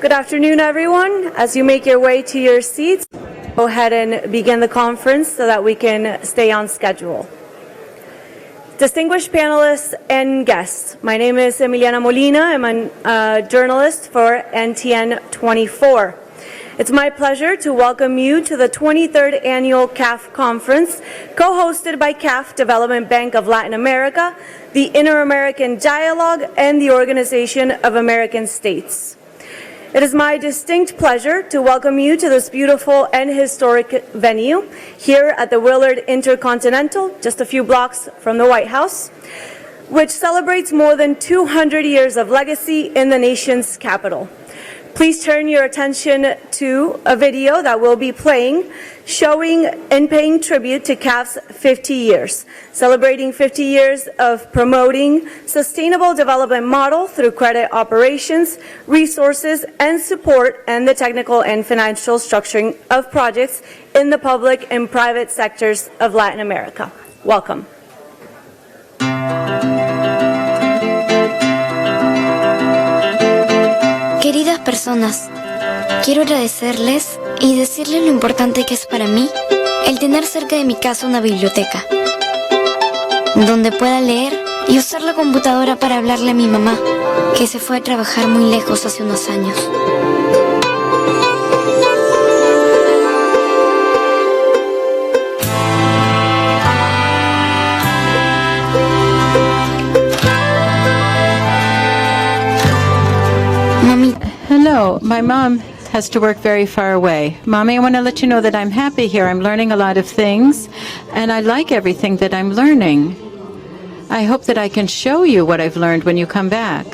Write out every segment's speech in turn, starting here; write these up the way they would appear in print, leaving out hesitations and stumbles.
Good afternoon, everyone. As you make your way to your seats, go ahead and begin the conference so that we can stay on schedule. Distinguished panelists and guests, my name is Emiliana Molina. I'm a journalist for NTN 24. It's my pleasure to welcome you to the 23rd Annual CAF Conference, co-hosted by CAF Development Bank of Latin America, the Inter-American Dialogue, and the Organization of American States. It is my distinct pleasure to welcome you to this beautiful and historic venue here at the Willard Intercontinental, just a few blocks from the White House, which celebrates more than 200 years of legacy in the nation's capital. Please turn your attention to a video that will be playing, showing and paying tribute to CAF's 50 years, celebrating 50 years of promoting sustainable development model through credit operations, resources, and support, and the technical and financial structuring of projects in the public and private sectors of Latin America. Welcome. Queridas personas, quiero agradecerles y decirles lo importante que es para mí el tener cerca de mi casa una biblioteca, donde pueda leer y usar la computadora para hablarle a mi mamá, que se fue a trabajar muy lejos hace unos años. Hello, my mom has to work very far away. Mommy, I want to let you know that I'm happy here. I'm learning a lot of things, and I like everything that I'm learning. I hope that I can show you what I've learned when you come back.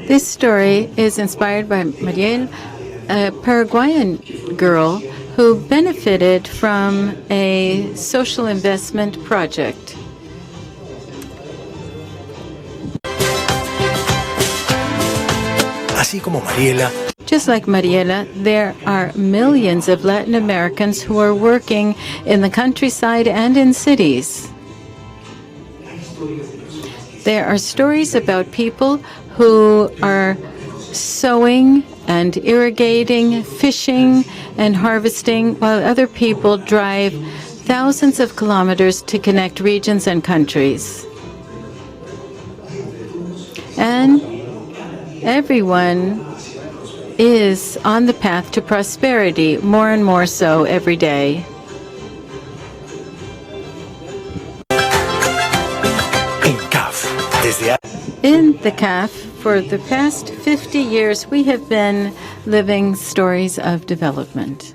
This story is inspired by Mariel, a Paraguayan girl who benefited from a social investment project. Just like Mariela, there are millions of Latin Americans who are working in the countryside and in cities. There are stories about people who are sowing and irrigating, fishing and harvesting, while other people drive thousands of kilometers to connect regions and countries. And everyone is on the path to prosperity, more and more so every day. In the CAF, for the past 50 years, we have been living stories of development.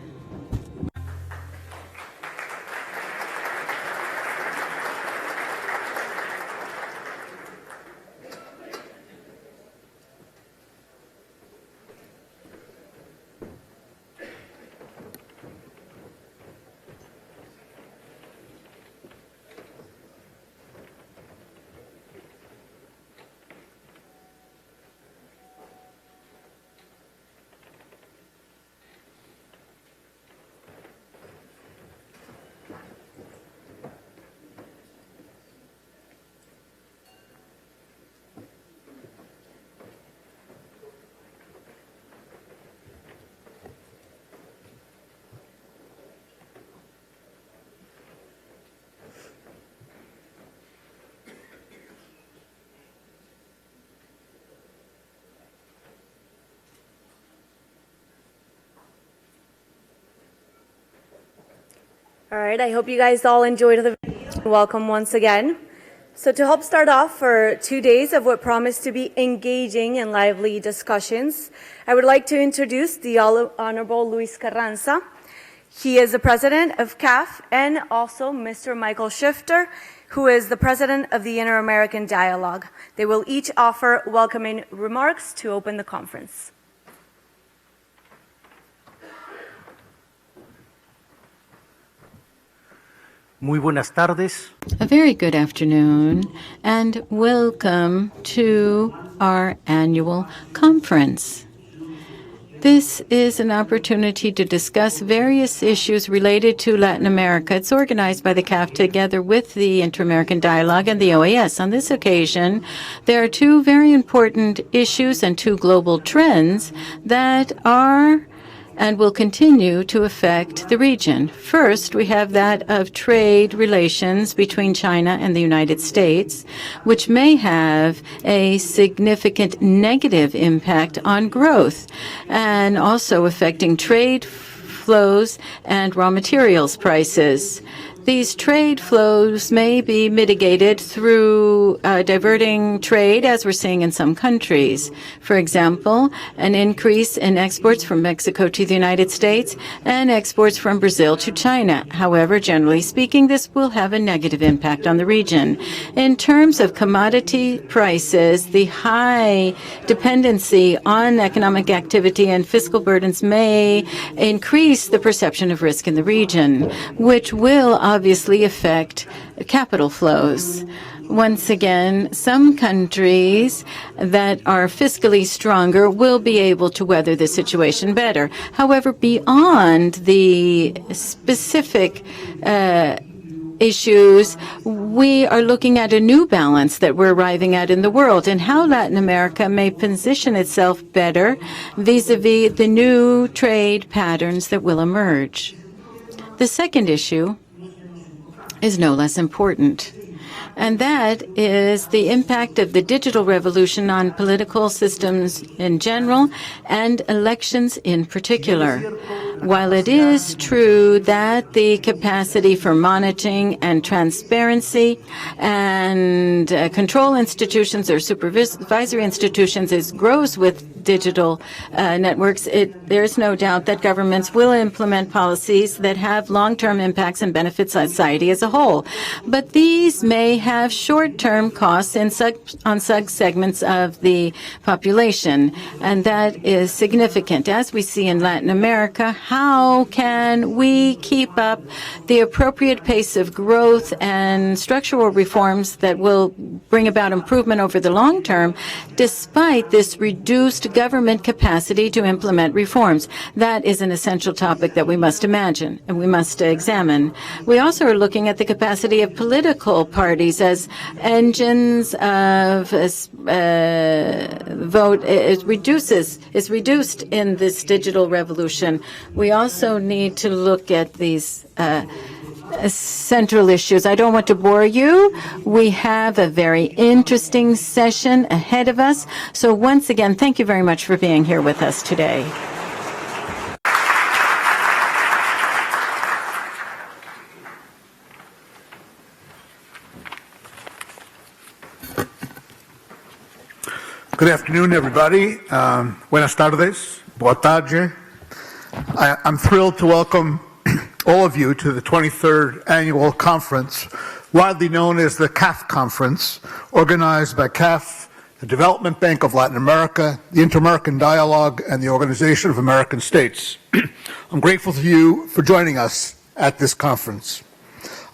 All right, I hope you guys all enjoyed the video. Welcome once again. So to help start off for 2 days of what promise to be engaging and lively discussions, I would like to introduce the Honorable Luis Carranza. He is the president of CAF, and also Mr. Michael Shifter, who is the president of the Inter-American Dialogue. They will each offer welcoming remarks to open the conference. Muy buenas tardes. A very good afternoon, and welcome to our annual conference. This is an opportunity to discuss various issues related to Latin America. It's organized by the CAF together with the Inter-American Dialogue and the OAS. On this occasion, there are two very important issues and two global trends that are and will continue to affect the region. First, we have that of trade relations between China and the United States, which may have a significant negative impact on growth and also affecting trade flows and raw materials prices. These trade flows may be mitigated through diverting trade, as we're seeing in some countries. For example, an increase in exports from Mexico to the United States and exports from Brazil to China. However, generally speaking, this will have a negative impact on the region. In terms of commodity prices, the high dependency on economic activity and fiscal burdens may increase the perception of risk in the region, which will obviously affect capital flows. Once again, some countries that are fiscally stronger will be able to weather the situation better. However, beyond the specific issues, we are looking at a new balance that we're arriving at in the world and how Latin America may position itself better vis-a-vis the new trade patterns that will emerge. The second issue is no less important, and that is the impact of the digital revolution on political systems in general and elections in particular. While it is true that the capacity for monitoring and transparency and control institutions or supervisory institutions grows with digital networks, there is no doubt that governments will implement policies that have long-term impacts and benefit society as a whole. But these may have short-term costs on segments of the population, and that is significant. As we see in Latin America, how can we keep up the appropriate pace of growth and structural reforms that will bring about improvement over the long term, despite this reduced government capacity to implement reforms? That is an essential topic that we must imagine and we must examine. We also are looking at the capacity of political parties as engines of vote is reduced in this digital revolution. We also need to look at these central issues. I don't want to bore you. We have a very interesting session ahead of us. So once again, thank you very much for being here with us today. Good afternoon, everybody. Buenas tardes. Boa tarde. I'm thrilled to welcome all of you to the 23rd Annual Conference, widely known as the CAF Conference, organized by CAF, the Development Bank of Latin America, the Inter-American Dialogue, and the Organization of American States. I'm grateful to you for joining us at this conference.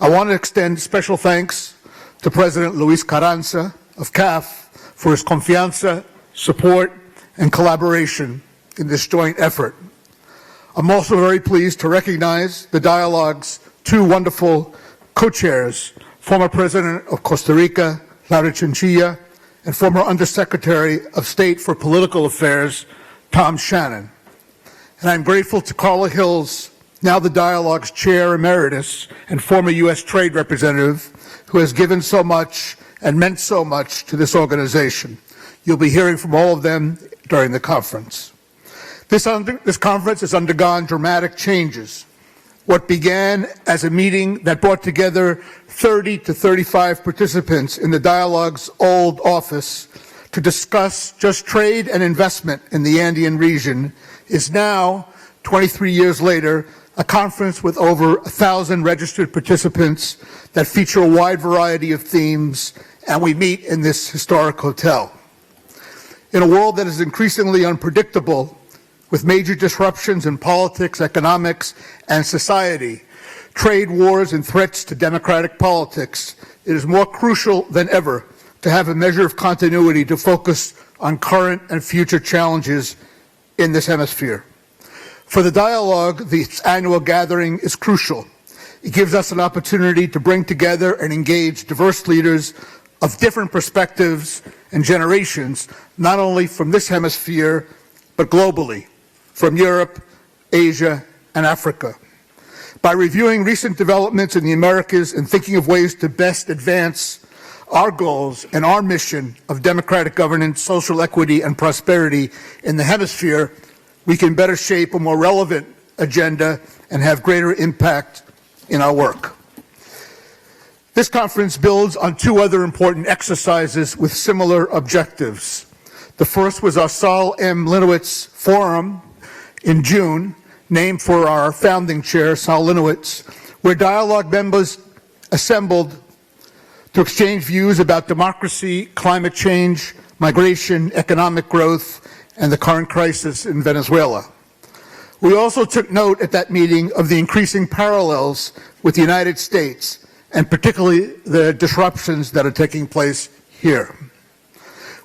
I want to extend special thanks to President Luis Carranza of CAF for his confianza, support, and collaboration in this joint effort. I'm also very pleased to recognize the Dialogue's two wonderful co-chairs, former President of Costa Rica, Laura Chinchilla, and former Undersecretary of State for Political Affairs, Tom Shannon. And I'm grateful to Carla Hills, now the Dialogue's Chair Emeritus and former U.S. Trade Representative, who has given so much and meant so much to this organization. You'll be hearing from all of them during the conference. This conference has undergone dramatic changes. What began as a meeting that brought together 30 to 35 participants in the Dialogue's old office to discuss just trade and investment in the Andean region is now, 23 years later, a conference with over 1,000 registered participants that feature a wide variety of themes, and we meet in this historic hotel. In a world that is increasingly unpredictable, with major disruptions in politics, economics, and society, trade wars, and threats to democratic politics, it is more crucial than ever to have a measure of continuity to focus on current and future challenges in this hemisphere. For the dialogue, this annual gathering is crucial. It gives us an opportunity to bring together and engage diverse leaders of different perspectives and generations, not only from this hemisphere, but globally, from Europe, Asia, and Africa. By reviewing recent developments in the Americas and thinking of ways to best advance our goals and our mission of democratic governance, social equity, and prosperity in the hemisphere, we can better shape a more relevant agenda and have greater impact in our work. This conference builds on two other important exercises with similar objectives. The first was our Saul M. Linowitz Forum in June, named for our founding chair, Saul Linowitz, where dialogue members assembled to exchange views about democracy, climate change, migration, economic growth, and the current crisis in Venezuela. We also took note at that meeting of the increasing parallels with the United States, and particularly the disruptions that are taking place here.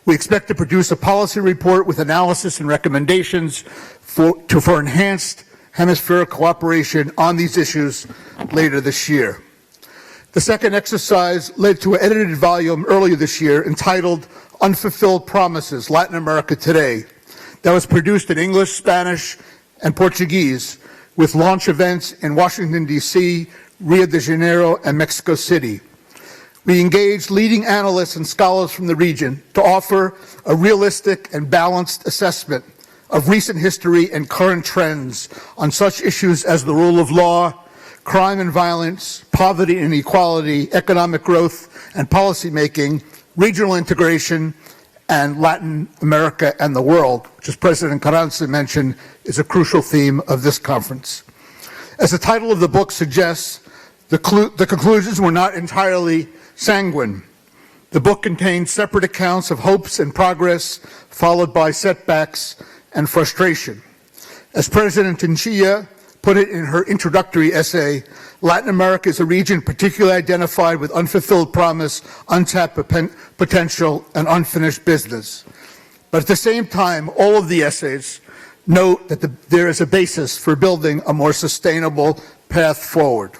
We expect to produce a policy report with analysis and recommendations for enhanced hemispheric cooperation on these issues later this year. The second exercise led to an edited volume earlier this year entitled Unfulfilled Promises, Latin America Today, that was produced in English, Spanish, and Portuguese, with launch events in Washington, D.C., Rio de Janeiro, and Mexico City. We engaged leading analysts and scholars from the region to offer a realistic and balanced assessment of recent history and current trends on such issues as the rule of law, crime and violence, poverty and equality, economic growth and policymaking, regional integration, and Latin America and the world, which, as President Carranza mentioned, is a crucial theme of this conference. As the title of the book suggests, the conclusions were not entirely sanguine. The book contains separate accounts of hopes and progress, followed by setbacks and frustration. As President Chinchilla put it in her introductory essay, Latin America is a region particularly identified with unfulfilled promise, untapped potential, and unfinished business. But at the same time, all of the essays note that there is a basis for building a more sustainable path forward.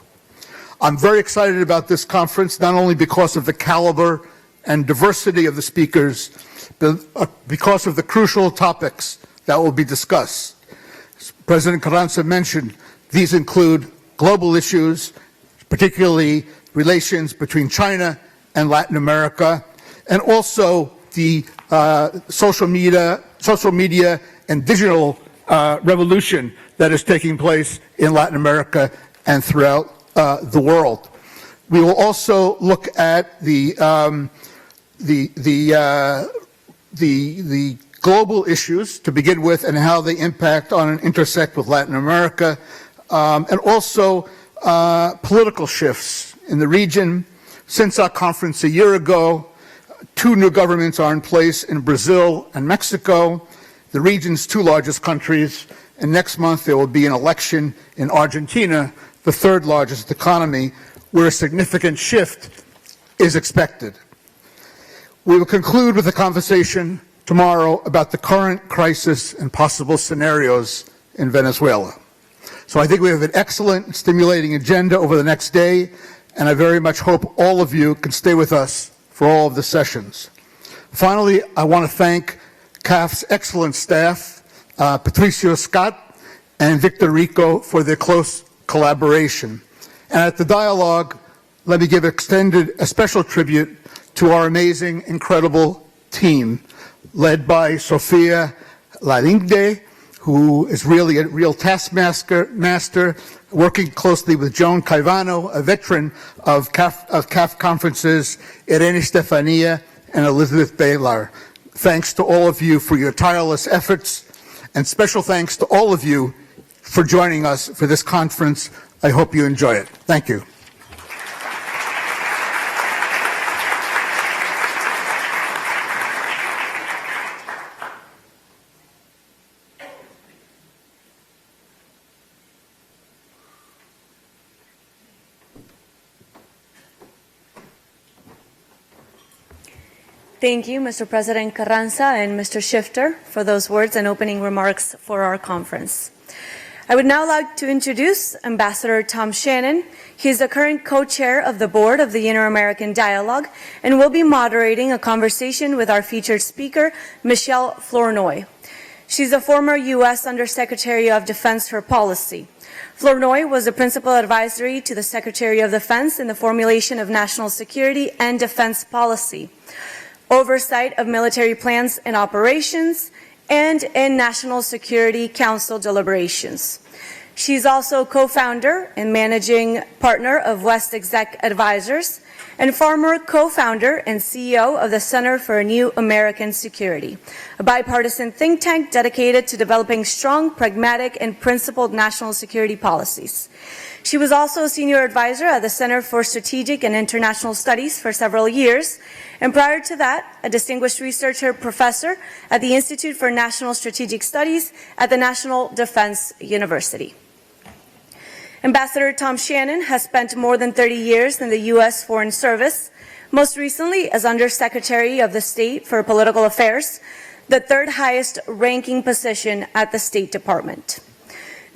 I'm very excited about this conference, not only because of the caliber and diversity of the speakers, but because of the crucial topics that will be discussed. As President Carranza mentioned, these include global issues, particularly relations between China and Latin America, and also the social media and digital revolution that is taking place in Latin America and throughout the world. We will also look at the global issues to begin with and how they impact on and intersect with Latin America, and also political shifts in the region. Since our conference a year ago, 2 new governments are in place in Brazil and Mexico, the region's 2 largest countries, and next month there will be an election in Argentina, the 3rd largest economy, where a significant shift is expected. We will conclude with a conversation tomorrow about the current crisis and possible scenarios in Venezuela. So I think we have an excellent, stimulating agenda over the next day, and I very much hope all of you can stay with us for all of the sessions. Finally, I want to thank CAF's excellent staff, Patricio Scott and Victor Rico, for their close collaboration. And at the dialogue, let me give a special tribute to our amazing, incredible team, led by Sofia Lalinde, who is really a real taskmaster, working closely with Joan Caivano, a veteran of CAF conferences, Irene Stefania, and Elizabeth Baylar. Thanks to all of you for your tireless efforts, and special thanks to all of you for joining us for this conference. I hope you enjoy it. Thank you. Thank you, Mr. President Carranza and Mr. Shifter, for those words and opening remarks for our conference. I would now like to introduce Ambassador Tom Shannon. He is the current co-chair of the board of the Inter-American Dialogue and will be moderating a conversation with our featured speaker, Michelle Flournoy. She's a former U.S. Undersecretary of Defense for Policy. Flournoy was the principal advisory to the Secretary of Defense in the formulation of national security and defense policy, oversight of military plans and operations, and in National Security Council deliberations. She's also co-founder and managing partner of West Exec Advisors and former co-founder and CEO of the Center for a New American Security, a bipartisan think tank dedicated to developing strong, pragmatic, and principled national security policies. She was also a senior advisor at the Center for Strategic and International Studies for several years, and prior to that, a distinguished researcher professor at the Institute for National Strategic Studies at the National Defense University. Ambassador Tom Shannon has spent more than 30 years in the U.S. Foreign Service, most recently as Undersecretary of the State for Political Affairs, the third highest ranking position at the State Department.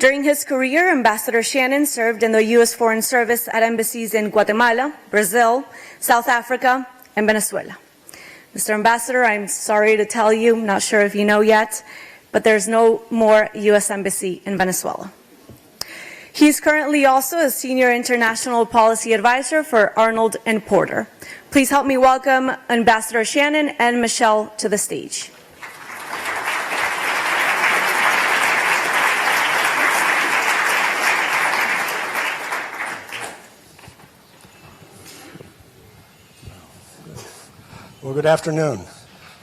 During his career, Ambassador Shannon served in the U.S. Foreign Service at embassies in Guatemala, Brazil, South Africa, and Venezuela. Mr. Ambassador, I'm sorry to tell you, I'm not sure if you know yet, but there's no more U.S. Embassy in Venezuela. He's currently also a senior international policy advisor for Arnold & Porter. Please help me welcome Ambassador Shannon and Michelle to the stage. Well, good afternoon.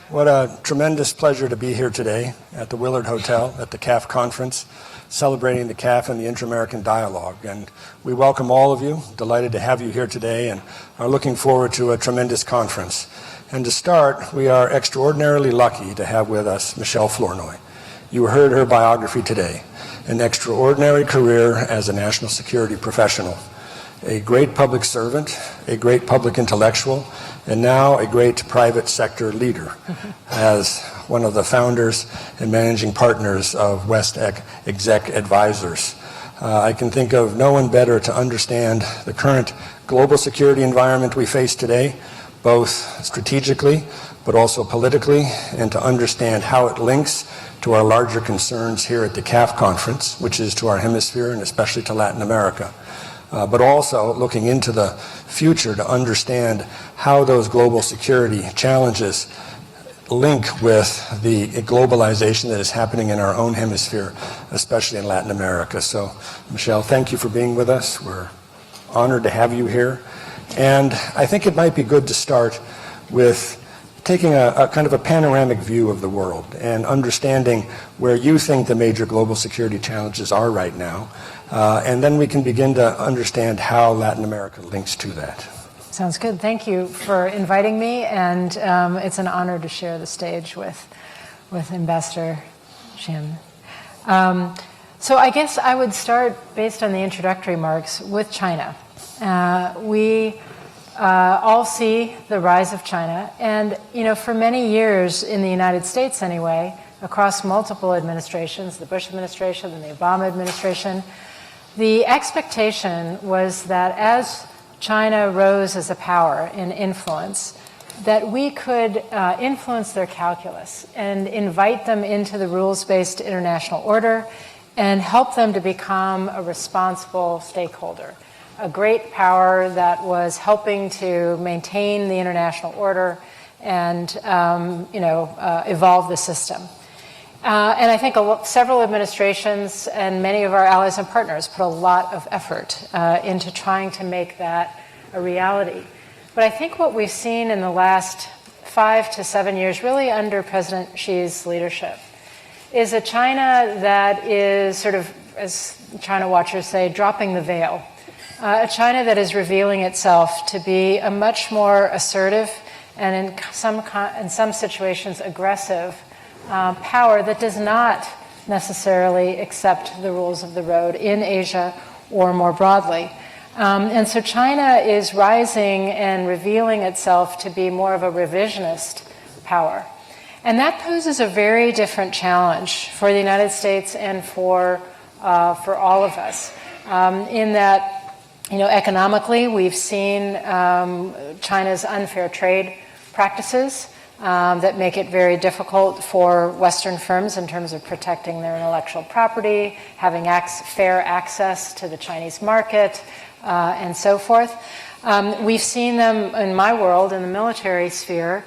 What a tremendous pleasure to be here today at the Willard Hotel at the CAF Conference, celebrating the CAF and the Inter-American Dialogue. And we welcome all of you, delighted to have you here today, and are looking forward to a tremendous conference. And to start, we are extraordinarily lucky to have with us Michelle Flournoy. You heard her biography today, an extraordinary career as a national security professional, a great public servant, a great public intellectual, and now a great private sector leader as one of the founders and managing partners of West Exec Advisors. I can think of no one better to understand the current global security environment we face today, both strategically but also politically, and to understand how it links to our larger concerns here at the CAF Conference, which is to our hemisphere and especially to Latin America. But also looking into the future to understand how those global security challenges link with the globalization that is happening in our own hemisphere, especially in Latin America. So, Michelle, thank you for being with us. We're honored to have you here. And I think it might be good to start with taking a kind of a panoramic view of the world and understanding where you think the major global security challenges are right now. And then we can begin to understand how Latin America links to that. Sounds good. Thank you for inviting me, and it's an honor to share the stage with Ambassador Shannon. So I guess I would start, based on the introductory remarks, with China. We all see the rise of China, and for many years in the United States anyway, across multiple administrations, the Bush administration and the Obama administration, the expectation was that as China rose as a power in influence, that we could influence their calculus and invite them into the rules-based international order and help them to become a responsible stakeholder, a great power that was helping to maintain the international order and evolve the system. And I think several administrations and many of our allies and partners put a lot of effort into trying to make that a reality. But I think what we've seen in the last 5 to 7 years, really under President Xi's leadership, is a China that is sort of, as China watchers say, dropping the veil. A China that is revealing itself to be a much more assertive and in some situations aggressive power that does not necessarily accept the rules of the road in Asia or more broadly. And so China is rising and revealing itself to be more of a revisionist power. And that poses a very different challenge for the United States and for all of us, in that, economically, we've seen China's unfair trade practices that make it very difficult for Western firms in terms of protecting their intellectual property, having fair access to the Chinese market, and so forth. We've seen them, in my world, in the military sphere,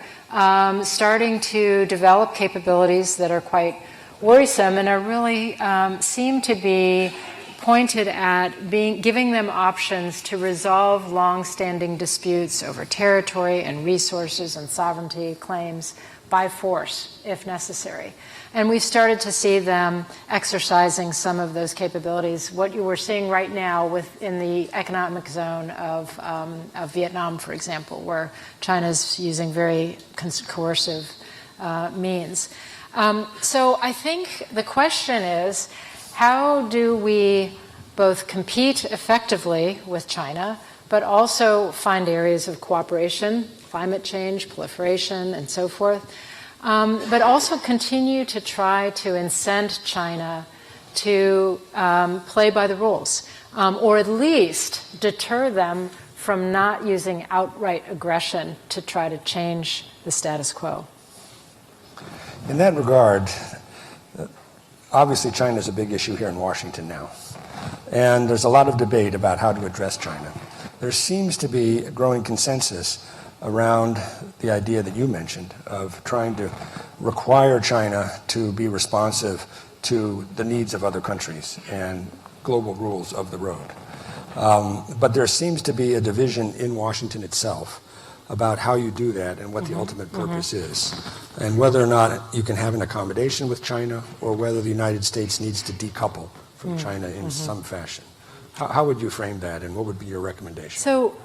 starting to develop capabilities that are quite worrisome and are really seem to be pointed at giving them options to resolve long-standing disputes over territory and resources and sovereignty claims by force, if necessary. And we've started to see them exercising some of those capabilities. What you were seeing right now within the economic zone of Vietnam, for example, where China's using very coercive means. So I think the question is, how do we both compete effectively with China, but also find areas of cooperation, climate change, proliferation, and so forth, but also continue to try to incent China to play by the rules, or at least deter them from not using outright aggression to try to change the status quo? In that regard, obviously China is a big issue here in Washington now. And there's a lot of debate about how to address China. There seems to be a growing consensus around the idea that you mentioned of trying to require China to be responsive to the needs of other countries and global rules of the road. But there seems to be a division in Washington itself about how you do that and what the ultimate purpose is, and whether or not you can have an accommodation with China or whether the United States needs to decouple from China in some fashion. How would you frame that, and what would be your recommendation? So,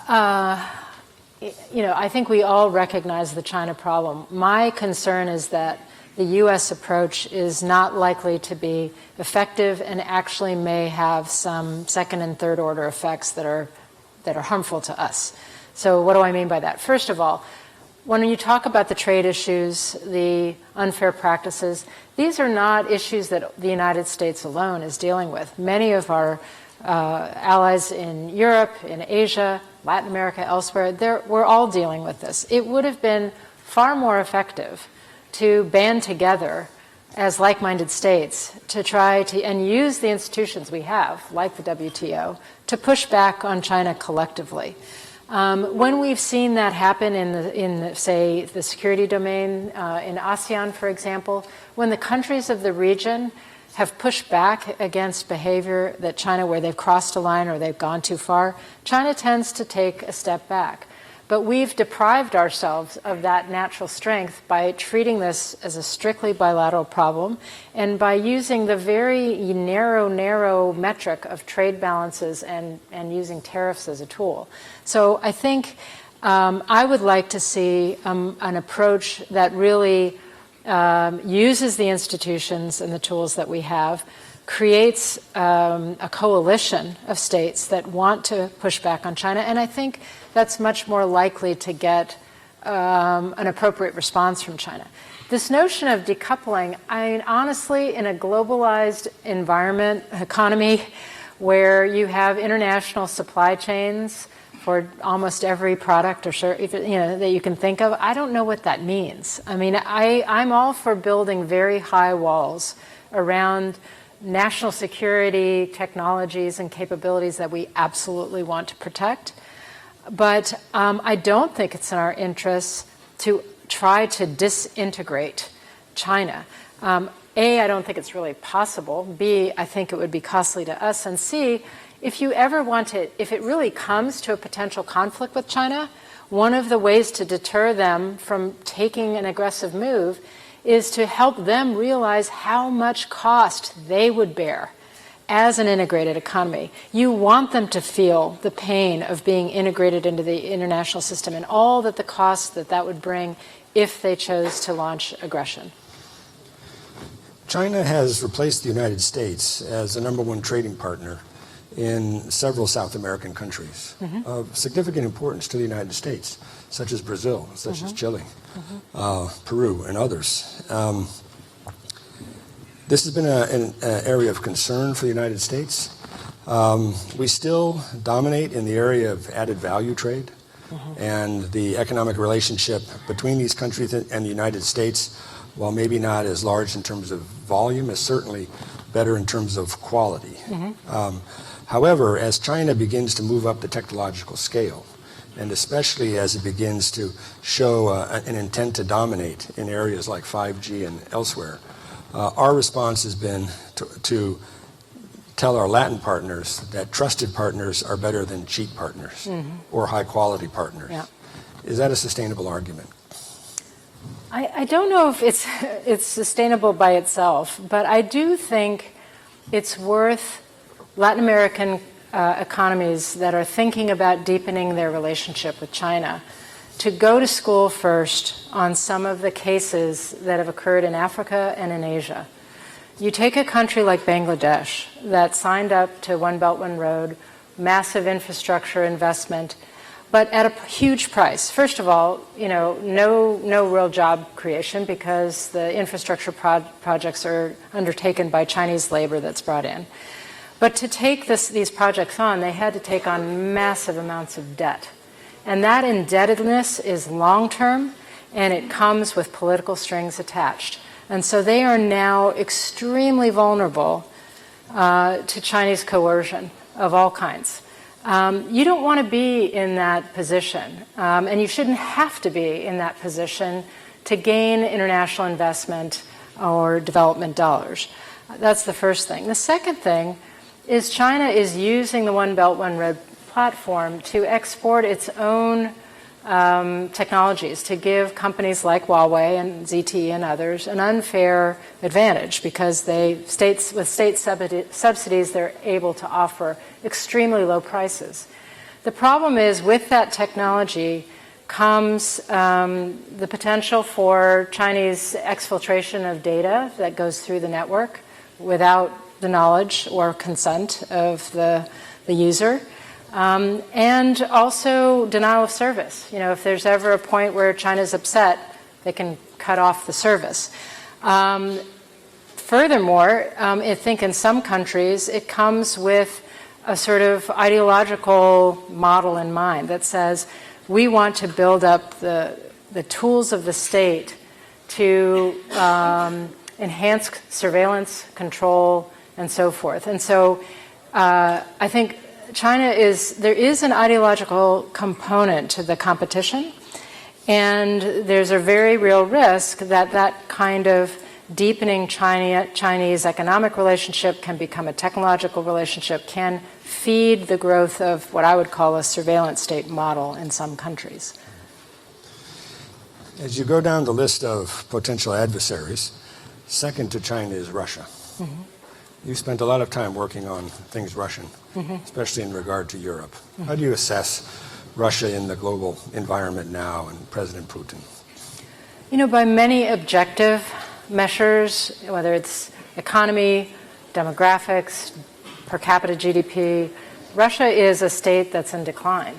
I think we all recognize the China problem. My concern is that the U.S. approach is not likely to be effective and actually may have some second and third order effects that are harmful to us. So what do I mean by that? First of all, when you talk about the trade issues, the unfair practices, these are not issues that the United States alone is dealing with. Many of our allies in Europe, in Asia, Latin America, elsewhere, we're all dealing with this. It would have been far more effective to band together as like-minded states to try to, and use the institutions we have, like the WTO, to push back on China collectively. When we've seen that happen in say, the security domain, in ASEAN, for example, when the countries of the region have pushed back against behavior that China, where they've crossed a line or they've gone too far, China tends to take a step back. But we've deprived ourselves of that natural strength by treating this as a strictly bilateral problem and by using the very narrow metric of trade balances and using tariffs as a tool. So I think I would like to see an approach that really uses the institutions and the tools that we have, creates a coalition of states that want to push back on China, and I think that's much more likely to get an appropriate response from China. This notion of decoupling, I mean, honestly, in a globalized environment, economy, where you have international supply chains for almost every product or that you can think of, I don't know what that means. I mean, I'm all for building very high walls around national security technologies and capabilities that we absolutely want to protect. But I don't think it's in our interests to try to disintegrate China. A, I don't think it's really possible. B, I think it would be costly to us. And C, if you ever want to, if it really comes to a potential conflict with China, one of the ways to deter them from taking an aggressive move is to help them realize how much cost they would bear as an integrated economy. You want them to feel the pain of being integrated into the international system and all that the costs that would bring if they chose to launch aggression. China has replaced the United States as the #1 trading partner in several South American countries of significant importance to the United States, such as Brazil, such as Chile, Peru, and others. This has been an area of concern for the United States. We still dominate in the area of added value trade, and the economic relationship between these countries and the United States, while maybe not as large in terms of volume, is certainly better in terms of quality. However, as China begins to move up the technological scale, and especially as it begins to show an intent to dominate in areas like 5G and elsewhere, our response has been to tell our Latin partners that trusted partners are better than cheap partners or high-quality partners. Yeah. Is that a sustainable argument? I don't know if it's sustainable by itself, but I do think it's worth Latin American economies that are thinking about deepening their relationship with China to go to school first on some of the cases that have occurred in Africa and in Asia. You take a country like Bangladesh that signed up to One Belt, One Road, massive infrastructure investment, but at a huge price. First of all, no real job creation because the infrastructure projects are undertaken by Chinese labor that's brought in. But to take these projects on, they had to take on massive amounts of debt. And that indebtedness is long-term, and it comes with political strings attached. And so they are now extremely vulnerable to Chinese coercion of all kinds. You don't want to be in that position, and you shouldn't have to be in that position to gain international investment or development dollars. That's the first thing. The second thing is China is using the One Belt, One Road platform to export its own technologies, to give companies like Huawei and ZTE and others an unfair advantage because with state subsidies, they're able to offer extremely low prices. The problem is with that technology comes the potential for Chinese exfiltration of data that goes through the network without the knowledge or consent of the user. And also denial of service. If there's ever a point where China's upset, they can cut off the service. Furthermore, I think in some countries it comes with a sort of ideological model in mind that says we want to build up the tools of the state to enhance surveillance, control, and so forth. And so I think there is an ideological component to the competition, and there's a very real risk that kind of deepening Chinese economic relationship can become a technological relationship, can feed the growth of what I would call a surveillance state model in some countries. As you go down the list of potential adversaries, second to China is Russia. You spent a lot of time working on things Russian, especially in regard to Europe. How do you assess Russia in the global environment now and President Putin? By many objective measures, whether it's economy, demographics, per capita GDP, Russia is a state that's in decline.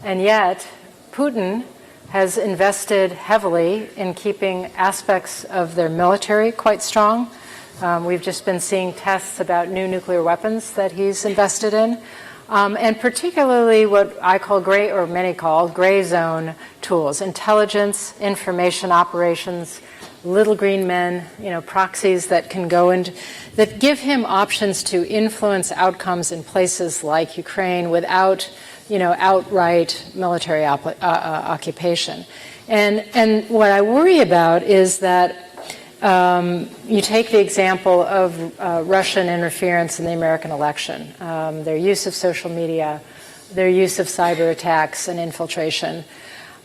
And yet, Putin has invested heavily in keeping aspects of their military quite strong. We've just been seeing tests about new nuclear weapons that he's invested in, and particularly what I call many call gray zone tools, intelligence, information operations, little green men, proxies that can go into, that give him options to influence outcomes in places like Ukraine without, outright military occupation. And what I worry about is that you take the example of Russian interference in the American election, their use of social media, their use of cyber attacks and infiltration.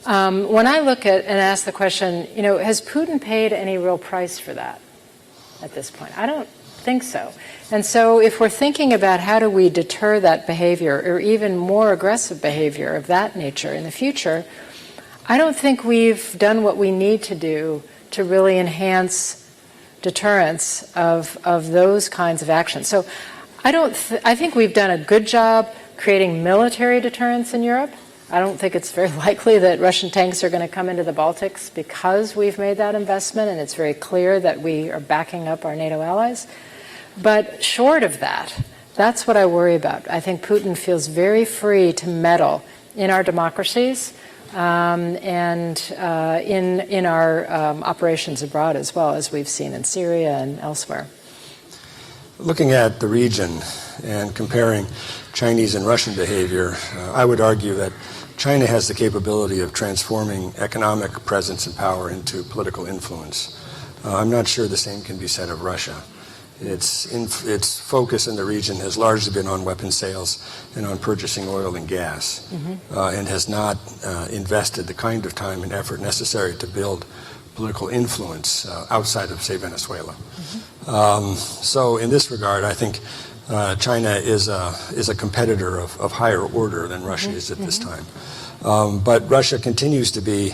When I look at and ask the question, has Putin paid any real price for that at this point? I don't think so. And so if we're thinking about how do we deter that behavior or even more aggressive behavior of that nature in the future, I don't think we've done what we need to do to really enhance deterrence of those kinds of actions. So I think we've done a good job creating military deterrence in Europe. I don't think it's very likely that Russian tanks are going to come into the Baltics because we've made that investment, and it's very clear that we are backing up our NATO allies. But short of that, that's what I worry about. I think Putin feels very free to meddle in our democracies and in our operations abroad as well, as we've seen in Syria and elsewhere. Looking at the region and comparing Chinese and Russian behavior, I would argue that China has the capability of transforming economic presence and power into political influence. I'm not sure the same can be said of Russia. Its focus in the region has largely been on weapons sales and on purchasing oil and gas, and has not invested the kind of time and effort necessary to build political influence outside of, say, Venezuela. So in this regard, I think China is a competitor of higher order than Russia is at this time. But Russia continues to be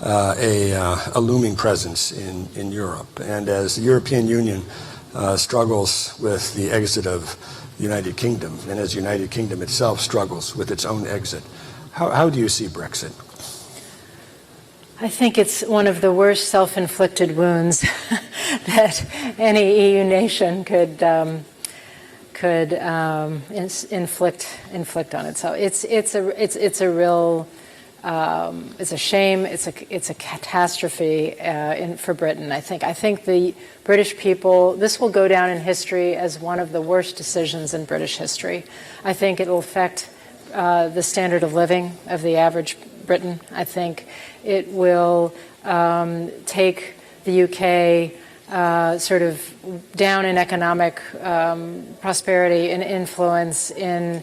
a looming presence in Europe. And as the European Union struggles with the exit of the United Kingdom, and as the United Kingdom itself struggles with its own exit, how do you see Brexit? I think it's one of the worst self-inflicted wounds that any EU nation could inflict on itself. It's a real it's a shame. It's a catastrophe for Britain. I think the British people. This will go down in history as one of the worst decisions in British history. I think it will affect the standard of living of the average Briton. I think it will take the UK sort of down in economic prosperity and influence in,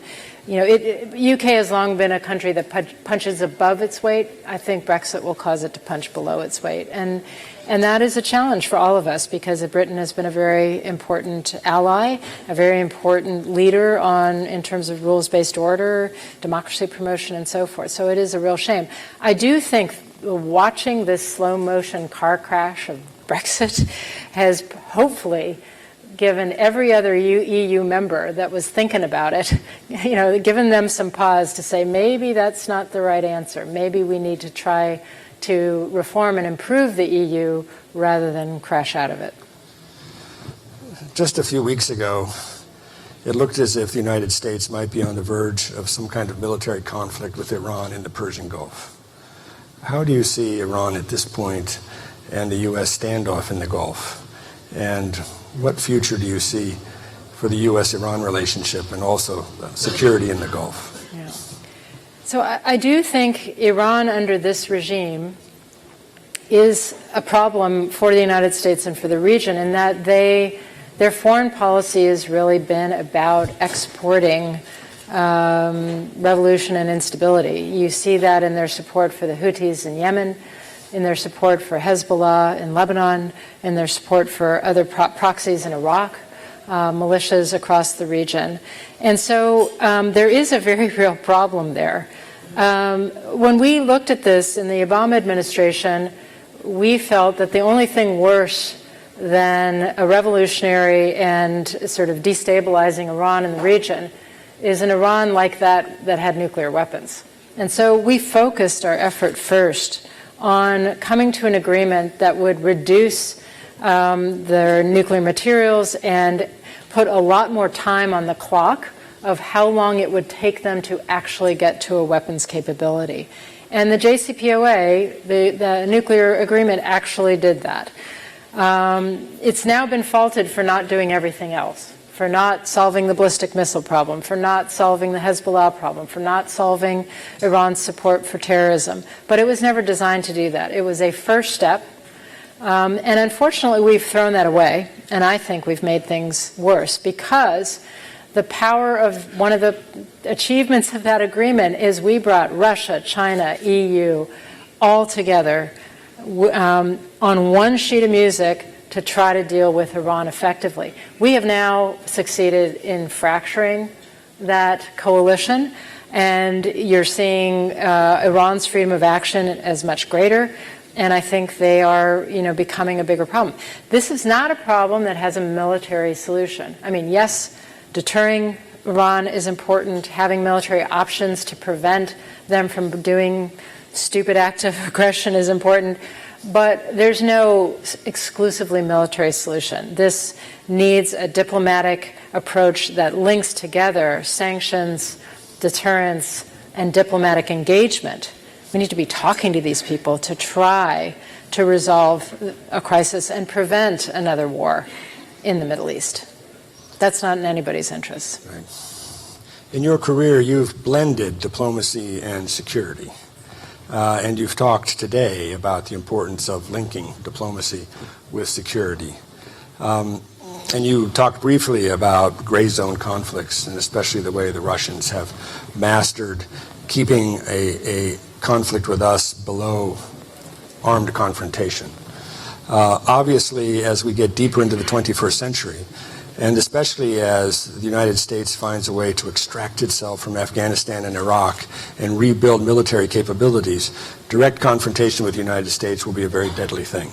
UK has long been a country that punches above its weight. I think Brexit will cause it to punch below its weight. And that is a challenge for all of us, because Britain has been a very important ally, a very important leader in terms of rules-based order, democracy promotion, and so forth. So it is a real shame. I do think watching this slow-motion car crash of Brexit has hopefully given every other EU member that was thinking about it, given them some pause to say, maybe that's not the right answer. Maybe we need to try to reform and improve the EU rather than crash out of it. Just a few weeks ago, it looked as if the United States might be on the verge of some kind of military conflict with Iran in the Persian Gulf. How do you see Iran at this point and the U.S. standoff in the Gulf? And what future do you see for the U.S.-Iran relationship and also security in the Gulf? Yeah. So I do think Iran under this regime is a problem for the United States and for the region, in that their foreign policy has really been about exporting revolution and instability. You see that in their support for the Houthis in Yemen, in their support for Hezbollah in Lebanon, in their support for other proxies in Iraq, militias across the region. And so there is a very real problem there. When we looked at this in the Obama administration, we felt that the only thing worse than a revolutionary and sort of destabilizing Iran in the region is an Iran like that had nuclear weapons. And so we focused our effort first on coming to an agreement that would reduce their nuclear materials and put a lot more time on the clock of how long it would take them to actually get to a weapons capability. And the JCPOA, the nuclear agreement, actually did that. It's now been faulted for not doing everything else, for not solving the ballistic missile problem, for not solving the Hezbollah problem, for not solving Iran's support for terrorism. But it was never designed to do that. It was a first step. And unfortunately, we've thrown that away. And I think we've made things worse, because the power of one of the achievements of that agreement is we brought Russia, China, EU all together on one sheet of music to try to deal with Iran effectively. We have now succeeded in fracturing that coalition, and you're seeing Iran's freedom of action as much greater, and I think they are, becoming a bigger problem. This is not a problem that has a military solution. I mean, yes, Deterring Iran is important. Having military options to prevent them from doing stupid acts of aggression is important. But there's no exclusively military solution. This needs a diplomatic approach that links together sanctions, deterrence, and diplomatic engagement. We need to be talking to these people to try to resolve a crisis and prevent another war in the Middle East. That's not in anybody's interest. Right. In your career, you've blended diplomacy and security. And you've talked today about the importance of linking diplomacy with security. And you talked briefly about gray zone conflicts, and especially the way the Russians have mastered keeping a conflict with us below armed confrontation. Obviously, as we get deeper into the 21st century, and especially as the United States finds a way to extract itself from Afghanistan and Iraq and rebuild military capabilities, direct confrontation with the United States will be a very deadly thing.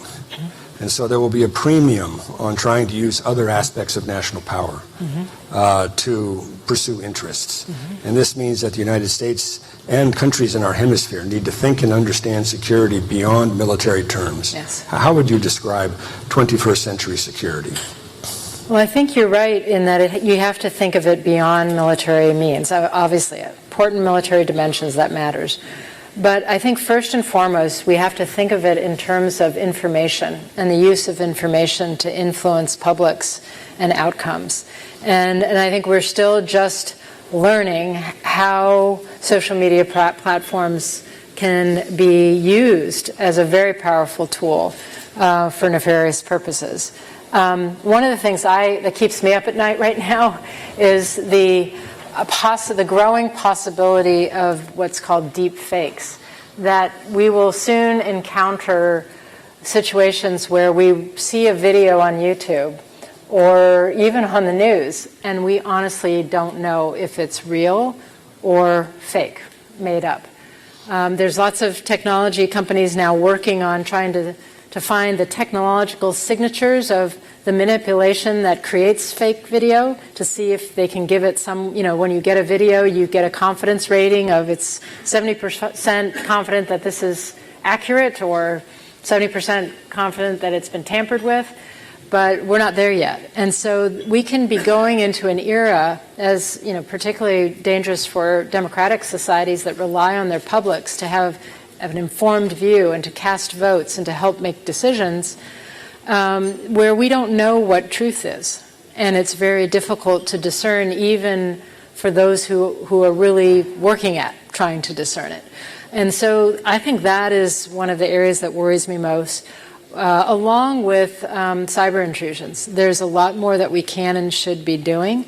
And so there will be a premium on trying to use other aspects of national power to pursue interests. And this means that the United States and countries in our hemisphere need to think and understand security beyond military terms. Yes. How would you describe 21st century security? Well, I think you're right in that you have to think of it beyond military means. Obviously, important military dimensions, that matters. But I think first and foremost, we have to think of it in terms of information and the use of information to influence publics and outcomes. And I think we're still just learning how social media platforms can be used as a very powerful tool for nefarious purposes. One of the things that keeps me up at night right now is the growing possibility of what's called deep fakes, that we will soon encounter situations where we see a video on YouTube or even on the news, and we honestly don't know if it's real or fake, made up. There's lots of technology companies now working on trying to find the technological signatures of the manipulation that creates fake video, to see if they can give it some, when you get a video, you get a confidence rating of it's 70% confident that this is accurate or 70% confident that it's been tampered with, but we're not there yet. And so we can be going into an era, as particularly dangerous for democratic societies that rely on their publics to have an informed view and to cast votes and to help make decisions, where we don't know what truth is. And it's very difficult to discern, even for those who are really working at trying to discern it. And so I think that is one of the areas that worries me most, along with cyber intrusions. There's a lot more that we can and should be doing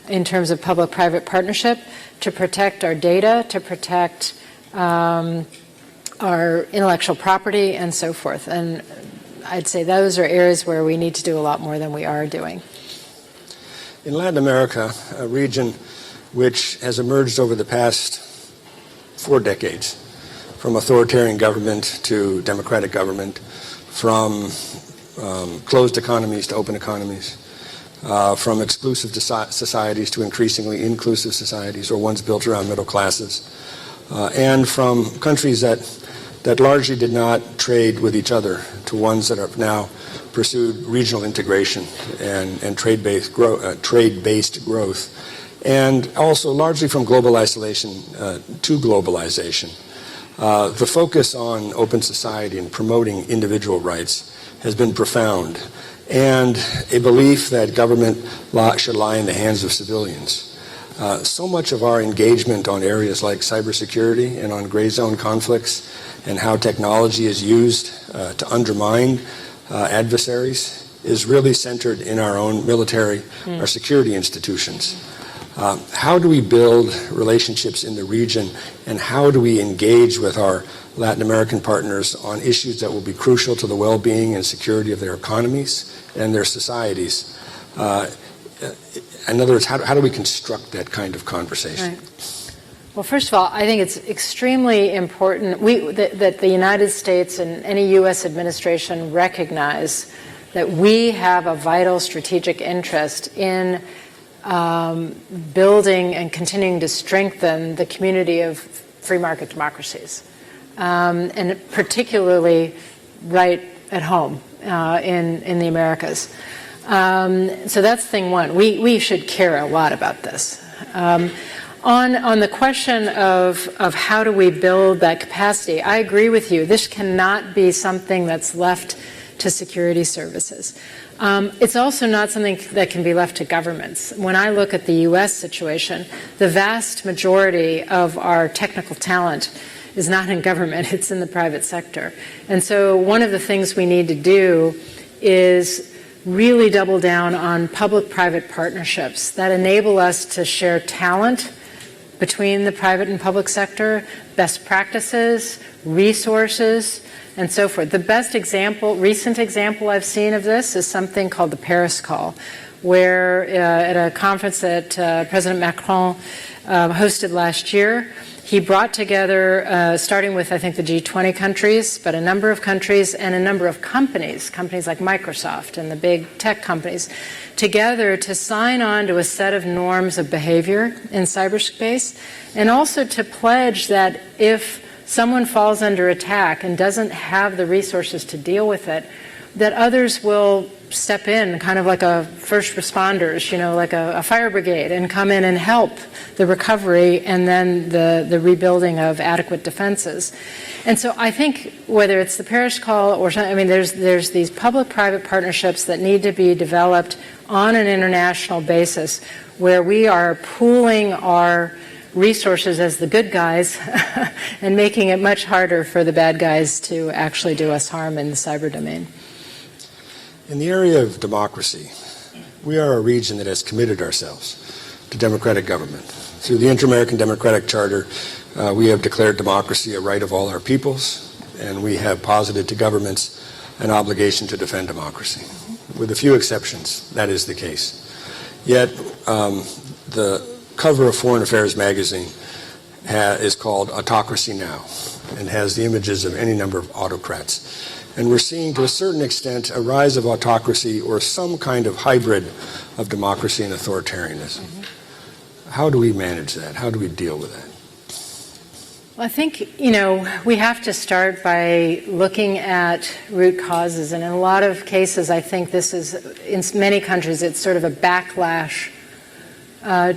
in terms of public-private partnership to protect our data, to protect our intellectual property, and so forth. And I'd say those are areas where we need to do a lot more than we are doing. In Latin America, a region which has emerged over the past 4 decades, from authoritarian government to democratic government, from closed economies to open economies, from exclusive societies to increasingly inclusive societies, or ones built around middle classes, and from countries that largely did not trade with each other to ones that have now pursued regional integration and trade-based growth, and also largely from global isolation to globalization. The focus on open society and promoting individual rights has been profound, and a belief that government should lie in the hands of civilians. So much of our engagement on areas like cybersecurity and on gray zone conflicts and how technology is used to undermine adversaries is really centered in our own military, our security institutions. How do we build relationships in the region, and how do we engage with our Latin American partners on issues that will be crucial to the well-being and security of their economies and their societies? In other words, how do we construct that kind of conversation? Right. Well, first of all, I think it's extremely important that the United States and any U.S. administration recognize that we have a vital strategic interest in building and continuing to strengthen the community of free market democracies, and particularly right at home in the Americas. So that's thing one. We should care a lot about this. On the question of how do we build that capacity, I agree with you. This cannot be something that's left to security services. It's also not something that can be left to governments. When I look at the U.S. situation, the vast majority of our technical talent is not in government, it's in the private sector. And so one of the things we need to do is really double down on public-private partnerships that enable us to share talent between the private and public sector, best practices, resources, and so forth. The best example, recent example I've seen of this is something called the Paris Call, where at a conference that President Macron hosted last year, he brought together, starting with, I think, the G20 countries, but a number of countries and a number of companies like Microsoft and the big tech companies, together to sign on to a set of norms of behavior in cyberspace, and also to pledge that if someone falls under attack and doesn't have the resources to deal with it, that others will step in, kind of like a first responders, like a fire brigade, and come in and help the recovery and then the rebuilding of adequate defenses. And so I think whether it's the Paris Call or something, there's these public-private partnerships that need to be developed on an international basis where we are pooling our resources as the good guys and making it much harder for the bad guys to actually do us harm in the cyber domain. In the area of democracy, we are a region that has committed ourselves to democratic government. Through the Inter-American Democratic Charter, we have declared democracy a right of all our peoples, and we have posited to governments an obligation to defend democracy. With a few exceptions, that is the case. Yet, the cover of Foreign Affairs magazine is called Autocracy Now! And has the images of any number of autocrats. And we're seeing, to a certain extent, a rise of autocracy or some kind of hybrid of democracy and authoritarianism. How do we manage that? How do we deal with that? Well, I think, we have to start by looking at root causes. And in a lot of cases, I think this is, in many countries, it's sort of a backlash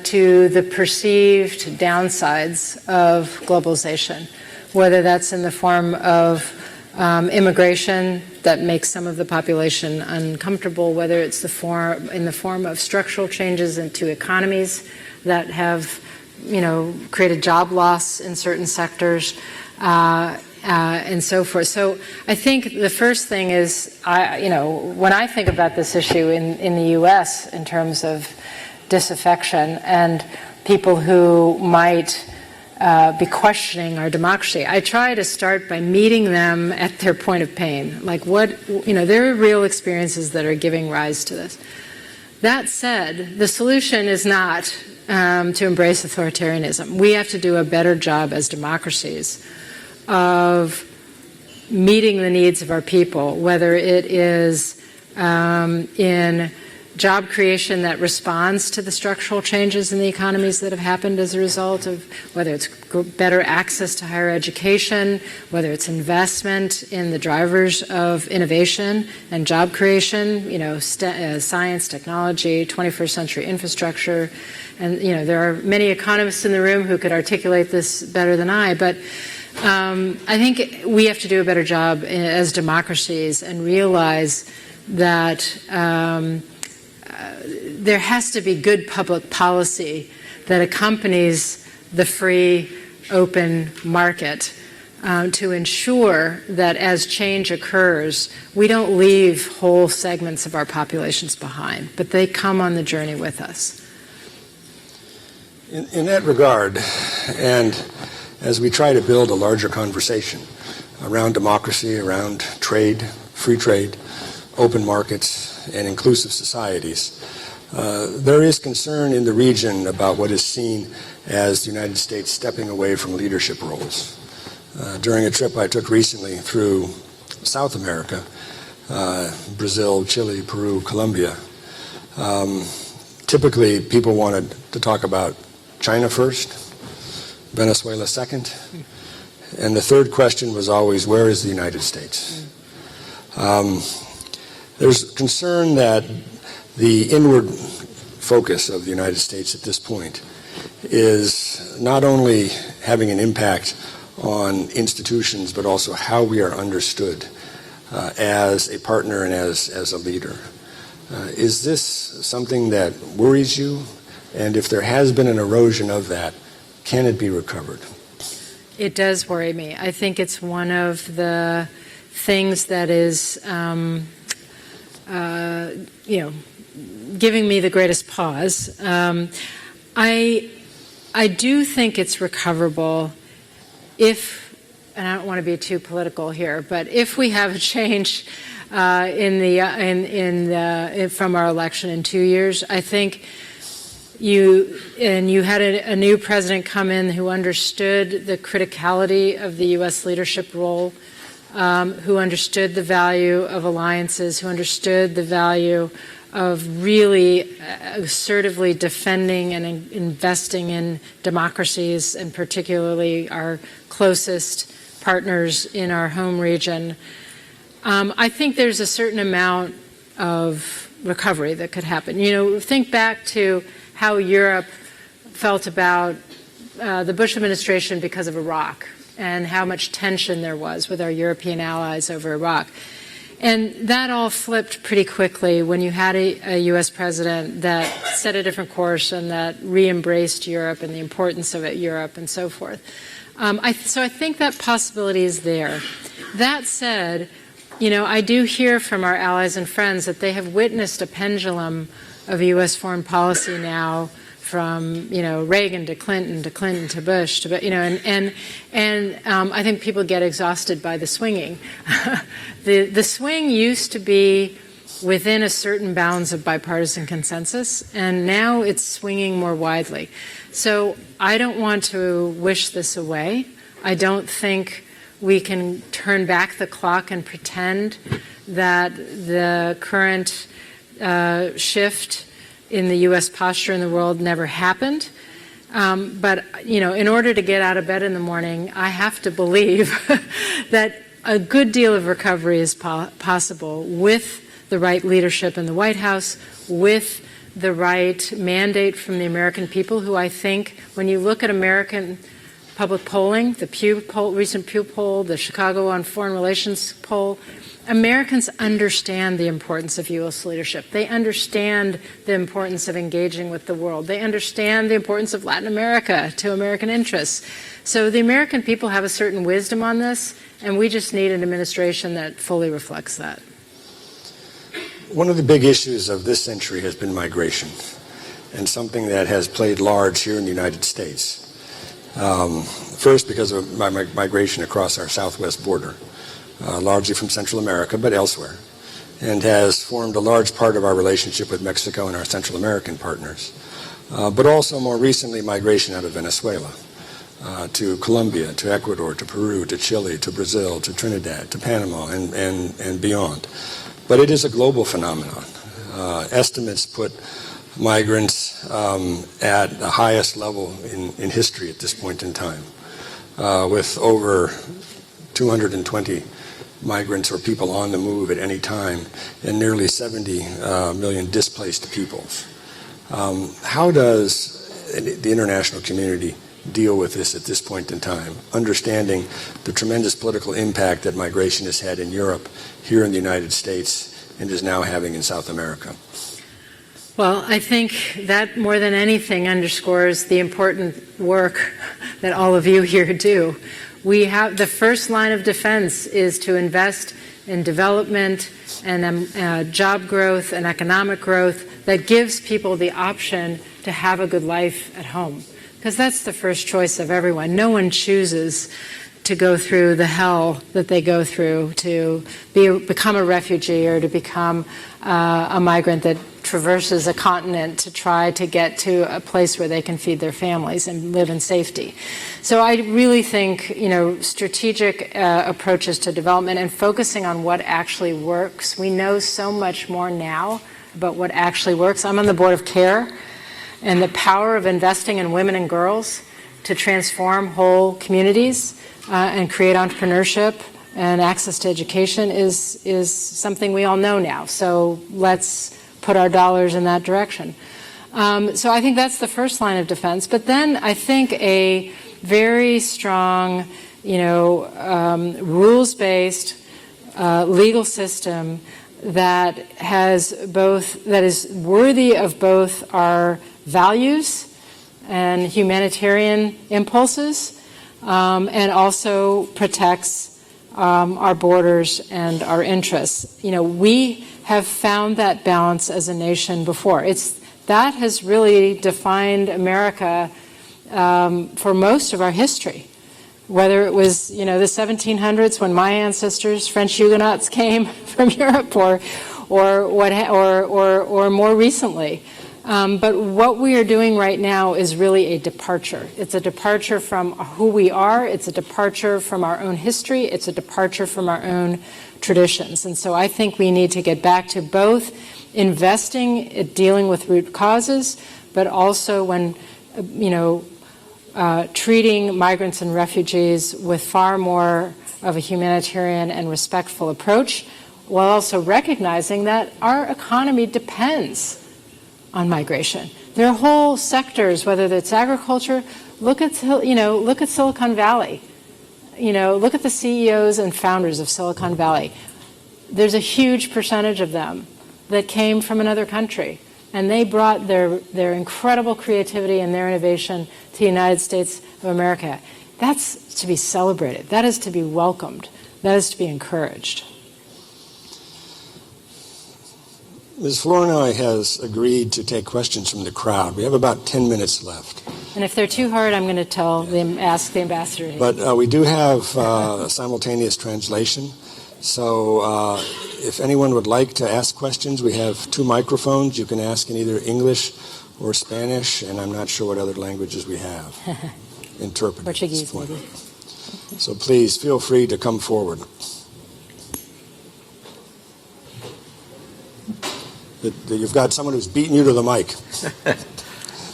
to the perceived downsides of globalization, whether that's in the form of immigration that makes some of the population uncomfortable, whether it's in the form of structural changes into economies that have, created job loss in certain sectors, and so forth. So I think the first thing is, when I think about this issue in the U.S. in terms of disaffection and people who might be questioning our democracy, I try to start by meeting them at their point of pain. Like there are real experiences that are giving rise to this. That said, the solution is not to embrace authoritarianism. We have to do a better job as democracies of meeting the needs of our people, whether it is in job creation that responds to the structural changes in the economies that have happened as a result of whether it's better access to higher education, whether it's investment in the drivers of innovation and job creation, science, technology, 21st century infrastructure. And, there are many economists in the room who could articulate this better than I, but I think we have to do a better job as democracies and realize that there has to be good public policy that accompanies the free, open market to ensure that as change occurs, we don't leave whole segments of our populations behind, but they come on the journey with us. In that regard, and as we try to build a larger conversation around democracy, around trade, free trade, open markets, and inclusive societies, there is concern in the region about what is seen as the United States stepping away from leadership roles. During a trip I took recently through South America, Brazil, Chile, Peru, Colombia, Typically, people wanted to talk about China first, Venezuela second, and the third question was always, where is the United States? There's concern that the inward focus of the United States at this point is not only having an impact on institutions, but also how we are understood as a partner and as a leader. Is this something that worries you? And if there has been an erosion of that, can it be recovered? It does worry me. I think it's one of the things that is, giving me the greatest pause. I do think it's recoverable if, and I don't want to be too political here, but if we have a change from our election in 2 years, I think you had a new president come in who understood the criticality of the U.S. leadership role, who understood the value of alliances, who understood the value of really assertively defending and investing in democracies, and particularly our closest partners in our home region. I think there's a certain amount of recovery that could happen. Think back to how Europe felt about the Bush administration because of Iraq and how much tension there was with our European allies over Iraq. And that all flipped pretty quickly when you had a U.S. president that set a different course and that re-embraced Europe and the importance of Europe and so forth. So I think that possibility is there. That said, I do hear from our allies and friends that they have witnessed a pendulum of U.S. foreign policy now from Reagan to Clinton to Bush to and I think people get exhausted by the swinging. The swing used to be within a certain bounds of bipartisan consensus, and now it's swinging more widely. So I don't want to wish this away. I don't think we can turn back the clock and pretend that the current shift in the U.S. posture in the world never happened. But in order to get out of bed in the morning, I have to believe that a good deal of recovery is possible with the right leadership in the White House, with the right mandate from the American people, who I think, when you look at American public polling, the Pew poll, recent Pew poll, the Chicago on Foreign Relations poll, Americans understand the importance of U.S. leadership. They understand the importance of engaging with the world. They understand the importance of Latin America to American interests. So the American people have a certain wisdom on this, and we just need an administration that fully reflects that. One of the big issues of this century has been migration, and something that has played large here in the United States. First, because of migration across our southwest border. Largely from Central America, but elsewhere, and has formed a large part of our relationship with Mexico and our Central American partners. But also more recently, migration out of Venezuela, to Colombia, to Ecuador, to Peru, to Chile, to Brazil, to Trinidad, to Panama, and beyond. But it is a global phenomenon. Estimates put migrants at the highest level in history at this point in time, with over 220 migrants or people on the move at any time, and nearly 70 million displaced peoples. How does the international community deal with this at this point in time, understanding the tremendous political impact that migration has had in Europe, here in the United States, and is now having in South America? Well, I think that more than anything underscores the important work that all of you here do. We have the first line of defense is to invest in development and job growth and economic growth that gives people the option to have a good life at home, because that's the first choice of everyone. No one chooses to go through the hell that they go through to become a refugee or to become a migrant that traverses a continent to try to get to a place where they can feed their families and live in safety. So I really think, strategic approaches to development and focusing on what actually works. We know so much more now but what actually works. I'm on the board of CARE, and the power of investing in women and girls to transform whole communities and create entrepreneurship and access to education is something we all know now. So let's put our dollars in that direction. So I think that's the first line of defense. But then I think a very strong, rules-based legal system that is worthy of both our values and humanitarian impulses, and also protects our borders and our interests. We have found that balance as a nation before. That has really defined America for most of our history. Whether it was, the 1700s when my ancestors, French Huguenots, came from Europe, or more recently. But what we are doing right now is really a departure. It's a departure from who we are. It's a departure from our own history. It's a departure from our own traditions. And so I think we need to get back to both investing in dealing with root causes, but also when, treating migrants and refugees with far more of a humanitarian and respectful approach, while also recognizing that our economy depends on migration. There are whole sectors, whether it's agriculture. Look at Silicon Valley. Look at the CEOs and founders of Silicon Valley. There's a huge percentage of them that came from another country, and they brought their incredible creativity and their innovation to the United States of America. That's to be celebrated. That is to be welcomed. That is to be encouraged. Ms. Flournoy has agreed to take questions from the crowd. We have about 10 minutes left. And if they're too hard, I'm going to ask the ambassador. But we do have simultaneous translation. So if anyone would like to ask questions, we have 2 microphones. You can ask in either English or Spanish, and I'm not sure what other languages we have. Interpreted. Portuguese, maybe. So please feel free to come forward. You've got someone who's beating you to the mic.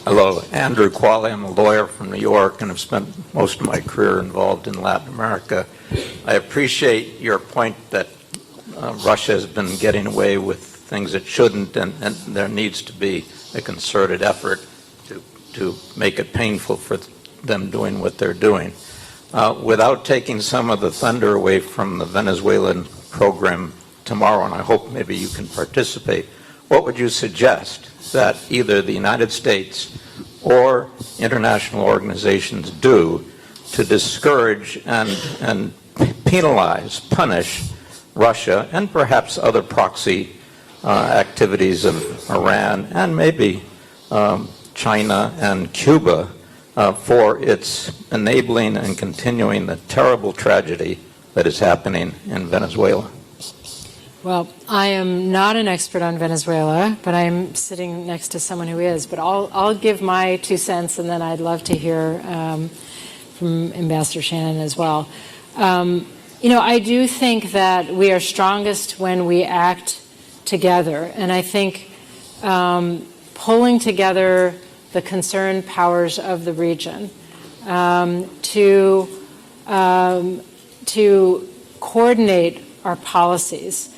Hello, Andrew Qualley. I'm a lawyer from New York and have spent most of my career involved in Latin America. I appreciate your point that Russia has been getting away with things it shouldn't, and there needs to be a concerted effort to make it painful for them doing what they're doing. Without taking some of the thunder away from the Venezuelan program tomorrow, and I hope maybe you can participate, what would you suggest that either the United States or international organizations do to discourage and penalize, punish Russia and perhaps other proxy activities of Iran and maybe China and Cuba for its enabling and continuing the terrible tragedy that is happening in Venezuela? Well, I am not an expert on Venezuela, but I'm sitting next to someone who is. But I'll give my 2 cents, and then I'd love to hear from Ambassador Shannon as well. I do think that we are strongest when we act together, and I think pulling together the concerned powers of the region to coordinate our policies,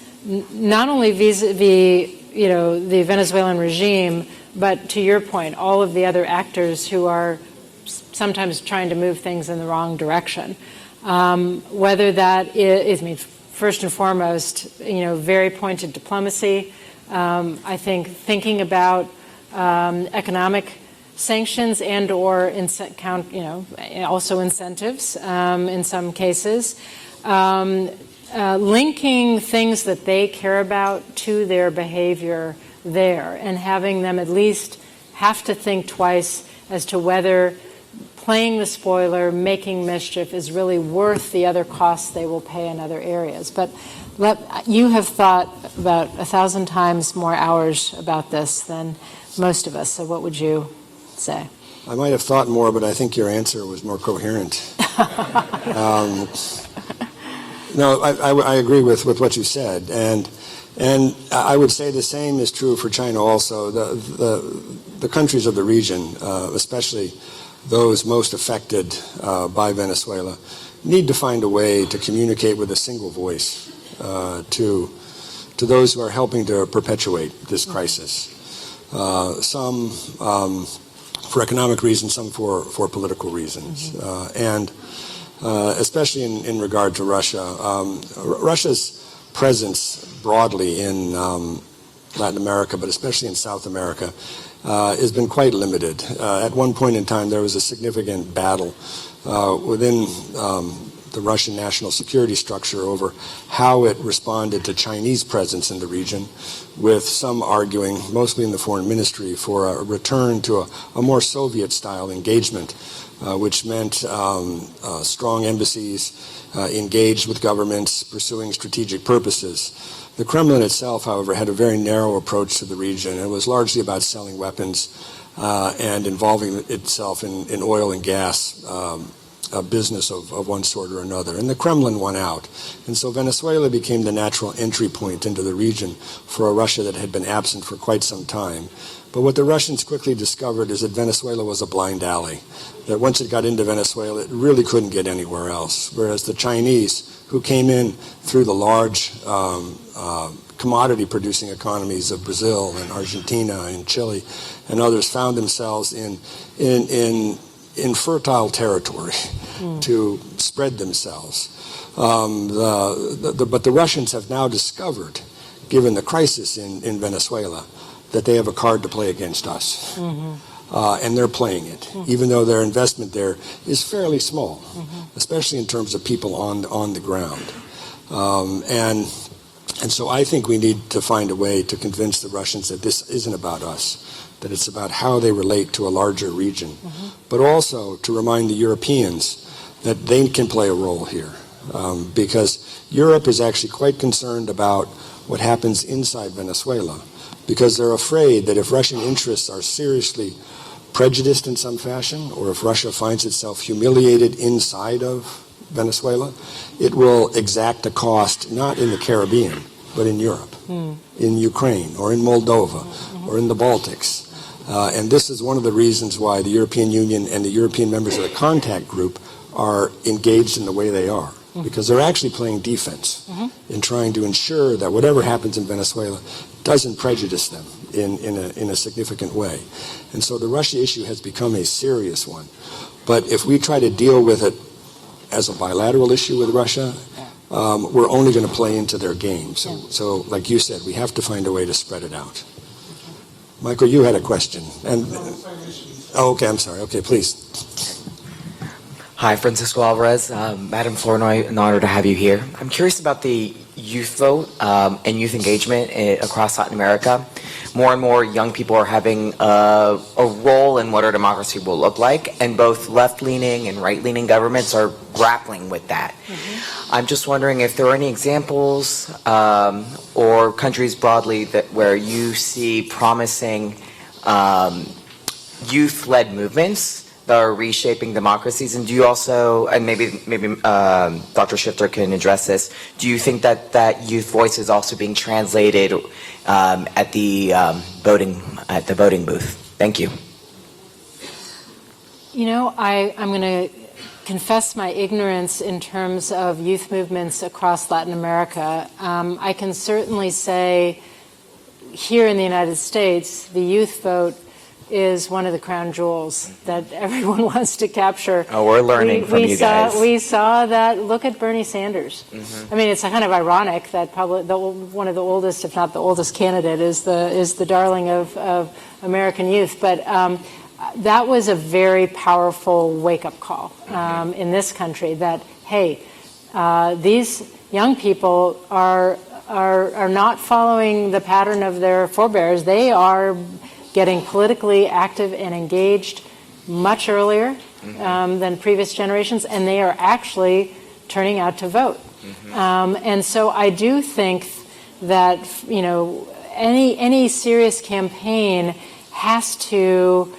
not only vis-a-vis the Venezuelan regime, but to your point, all of the other actors who are sometimes trying to move things in the wrong direction. Whether that is, first and foremost, very pointed diplomacy. I think thinking about economic sanctions and/or also incentives in some cases. Linking things that they care about to their behavior there, and having them at least have to think twice as to whether playing the spoiler, making mischief, is really worth the other costs they will pay in other areas. But you have thought about 1,000 times more hours about this than most of us, so what would you say? I might have thought more, but I think your answer was more coherent. No, I agree with what you said. And And I would say the same is true for China also. The countries of the region, especially those most affected by Venezuela, need to find a way to communicate with a single voice to those who are helping to perpetuate this crisis. Some for economic reasons, some for political reasons. And especially in regard to Russia. Russia's presence broadly in Latin America, but especially in South America, has been quite limited. At one point in time, there was a significant battle within the Russian national security structure over how it responded to Chinese presence in the region, with some arguing, mostly in the foreign ministry, for a return to a more Soviet-style engagement, which meant strong embassies engaged with governments pursuing strategic purposes. The Kremlin itself, however, had a very narrow approach to the region. It was largely about selling weapons and involving itself in oil and gas a business of one sort or another. And the Kremlin won out. And so Venezuela became the natural entry point into the region for a Russia that had been absent for quite some time. But what the Russians quickly discovered is that Venezuela was a blind alley, that once it got into Venezuela, it really couldn't get anywhere else. Whereas the Chinese, who came in through the large commodity-producing economies of Brazil and Argentina and Chile and others, found themselves in fertile territory to spread themselves. But the Russians have now discovered, given the crisis in Venezuela, that they have a card to play against us. And they're playing it, even though their investment there is fairly small, especially in terms of people on the ground. And so I think we need to find a way to convince the Russians that this isn't about us, that it's about how they relate to a larger region, but also to remind the Europeans that they can play a role here, because Europe is actually quite concerned about what happens inside Venezuela, because they're afraid that if Russian interests are seriously prejudiced in some fashion, or if Russia finds itself humiliated inside of Venezuela, it will exact a cost not in the Caribbean, but in Europe, in Ukraine, or in Moldova, or in the Baltics. And this is one of the reasons why the European Union and the European members of the contact group are engaged in the way they are, because they're actually playing defense in trying to ensure that whatever happens in Venezuela doesn't prejudice them in a significant way. And so the Russia issue has become a serious one. But if we try to deal with it as a bilateral issue with Russia, we're only going to play into their game. So like you said, we have to find a way to spread it out. Michael, you had a question. Okay, I'm sorry. Okay, please. Hi, Francisco Alvarez. Madam Flournoy, an honor to have you here. I'm curious about the youth vote and youth engagement across Latin America. More and more young people are having a role in what our democracy will look like, and both left-leaning and right-leaning governments are grappling with that. I'm just wondering if there are any examples or countries broadly where you see promising youth-led movements that are reshaping democracies, and do you also, and maybe Dr. Shifter can address this, do you think that youth voice is also being translated at the voting booth? Thank you. You know, I'm going to confess my ignorance in terms of youth movements across Latin America. I can certainly say here in the United States, the youth vote is one of the crown jewels that everyone wants to capture. Oh, we're learning from you guys. We saw that. Look at Bernie Sanders. I mean, it's kind of ironic that probably one of the oldest, if not the oldest candidate, is the darling of American youth. But that was a very powerful wake-up call in this country that, hey, these young people are not following the pattern of their forebears. They are getting politically active and engaged much earlier than previous generations, and they are actually turning out to vote. And so I do think that, you know, any serious campaign has to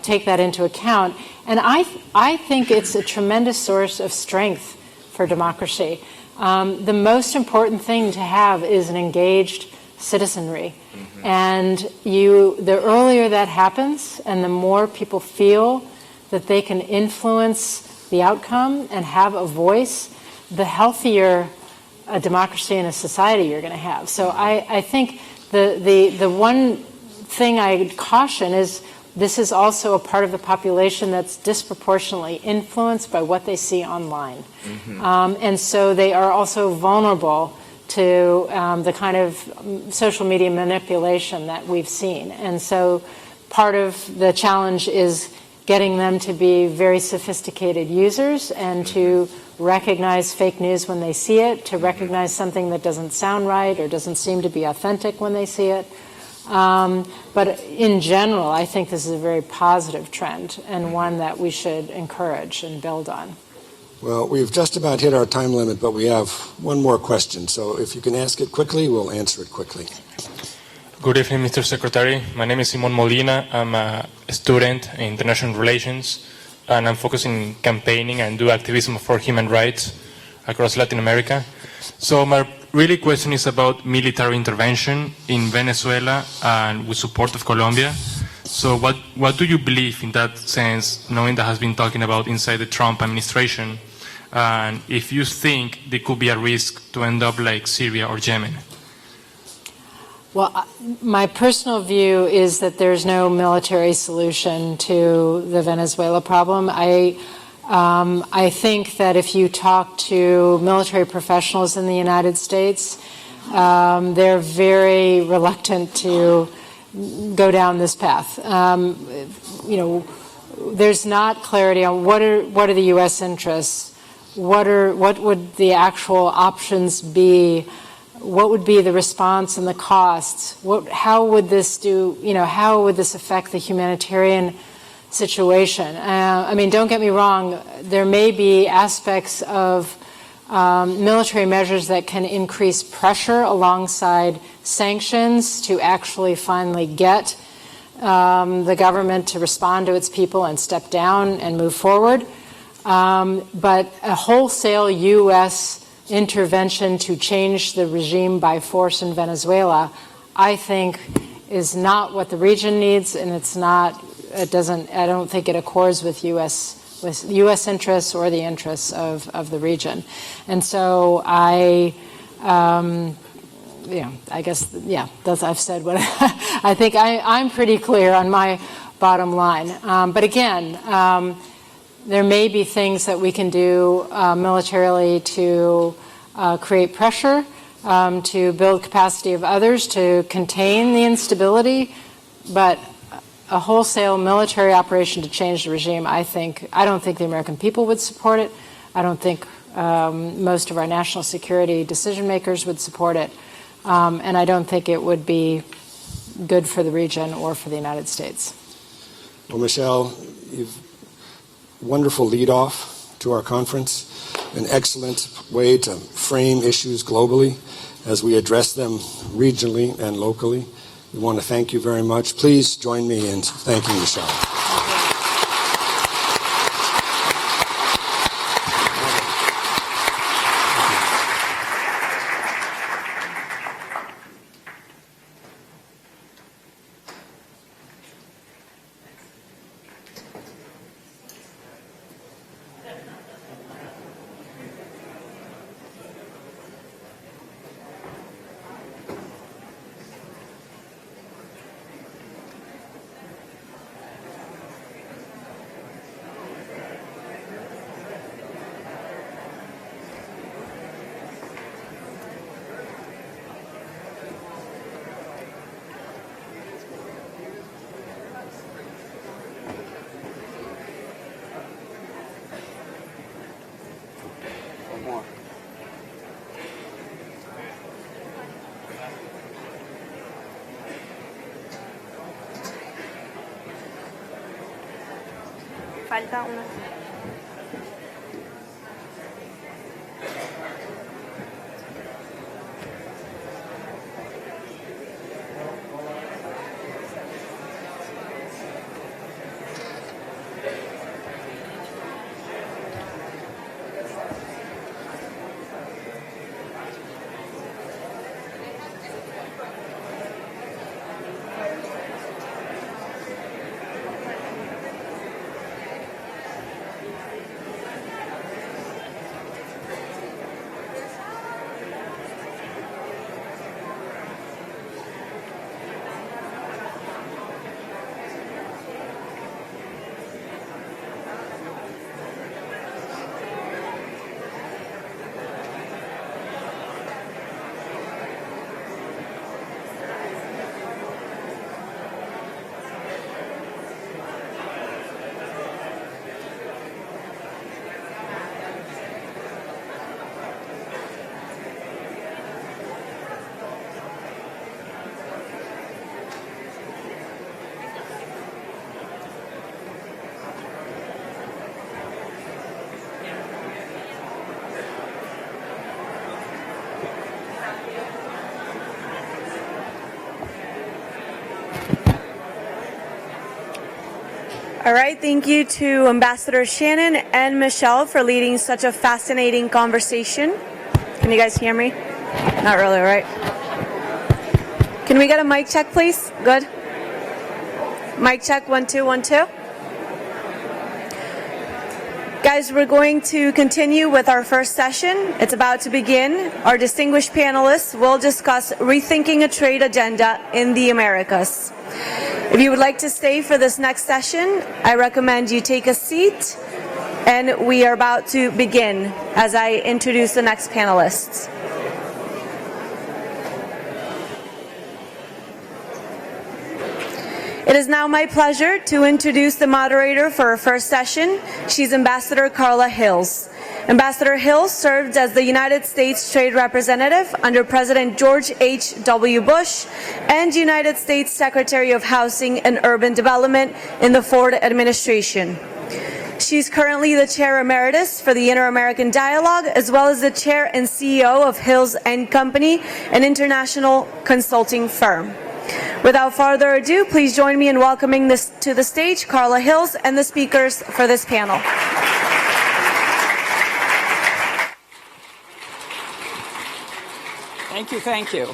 take that into account. And I think it's a tremendous source of strength for democracy. The most important thing to have is an engaged citizenry. And the earlier that happens and the more people feel that they can influence the outcome and have a voice, the healthier a democracy and a society you're going to have. So I think the one thing I'd caution is this is also a part of the population that's disproportionately influenced by what they see online. And so they are also vulnerable to the kind of social media manipulation that we've seen. And so part of the challenge is getting them to be very sophisticated users and to recognize fake news when they see it, to recognize something that doesn't sound right or doesn't seem to be authentic when they see it. But in general, I think this is a very positive trend and one that we should encourage and build on. Well, we've just about hit our time limit, but we have one more question. So if you can ask it quickly, we'll answer it quickly. Good evening, Mr. Secretary. My name is Simon Molina. I'm a student in international relations, and I'm focusing on campaigning and do activism for human rights across Latin America. So my really question is about military intervention in Venezuela and with support of Colombia. So what do you believe in that sense, knowing that has been talking about inside the Trump administration, and if you think there could be a risk to end up like Syria or Yemen? Well, my personal view is that there's no military solution to the Venezuela problem. I think that if you talk to military professionals in the United States, they're very reluctant to go down this path. There's not clarity on what are the U.S. interests, what would the actual options be. What would be the response and the costs? How would this how would this affect the humanitarian situation? Don't get me wrong, there may be aspects of military measures that can increase pressure alongside sanctions to actually finally get the government to respond to its people and step down and move forward. But a wholesale U.S. intervention to change the regime by force in Venezuela, I think, is not what the region needs, and I don't think it accords with U.S. interests or the interests of the region. And so I've said what I think. I'm pretty clear on my bottom line. But again, there may be things that we can do militarily to create pressure, to build capacity of others, to contain the instability, but a wholesale military operation to change the regime, I don't think the American people would support it. I don't think most of our national security decision makers would support it. And I don't think it would be good for the region or for the United States. Well, Michelle, you've wonderful lead-off to our conference, an excellent way to frame issues globally as we address them regionally and locally. We want to thank you very much. Please join me in thanking Michelle. Falta una. All right, thank you to Ambassador Shannon and Michelle for leading such a fascinating conversation. Can you guys hear me? Not really, right? Can we get a mic check, please? Good. Mic check, 1, 2, 1, 2. Guys, we're going to continue with our first session. It's about to begin. Our distinguished panelists will discuss rethinking a trade agenda in the Americas. If you would like to stay for this next session, I recommend you take a seat, and we are about to begin as I introduce the next panelists. It is now my pleasure to introduce the moderator for our first session. She's Ambassador Carla Hills. Ambassador Hills served as the United States Trade Representative under President George H.W. Bush and United States Secretary of Housing and Urban Development in the Ford administration. She's currently the Chair Emeritus for the Inter-American Dialogue, as well as the Chair and CEO of Hills & Company, an international consulting firm. Without further ado, please join me in welcoming to the stage Carla Hills and the speakers for this panel. Thank you, thank you.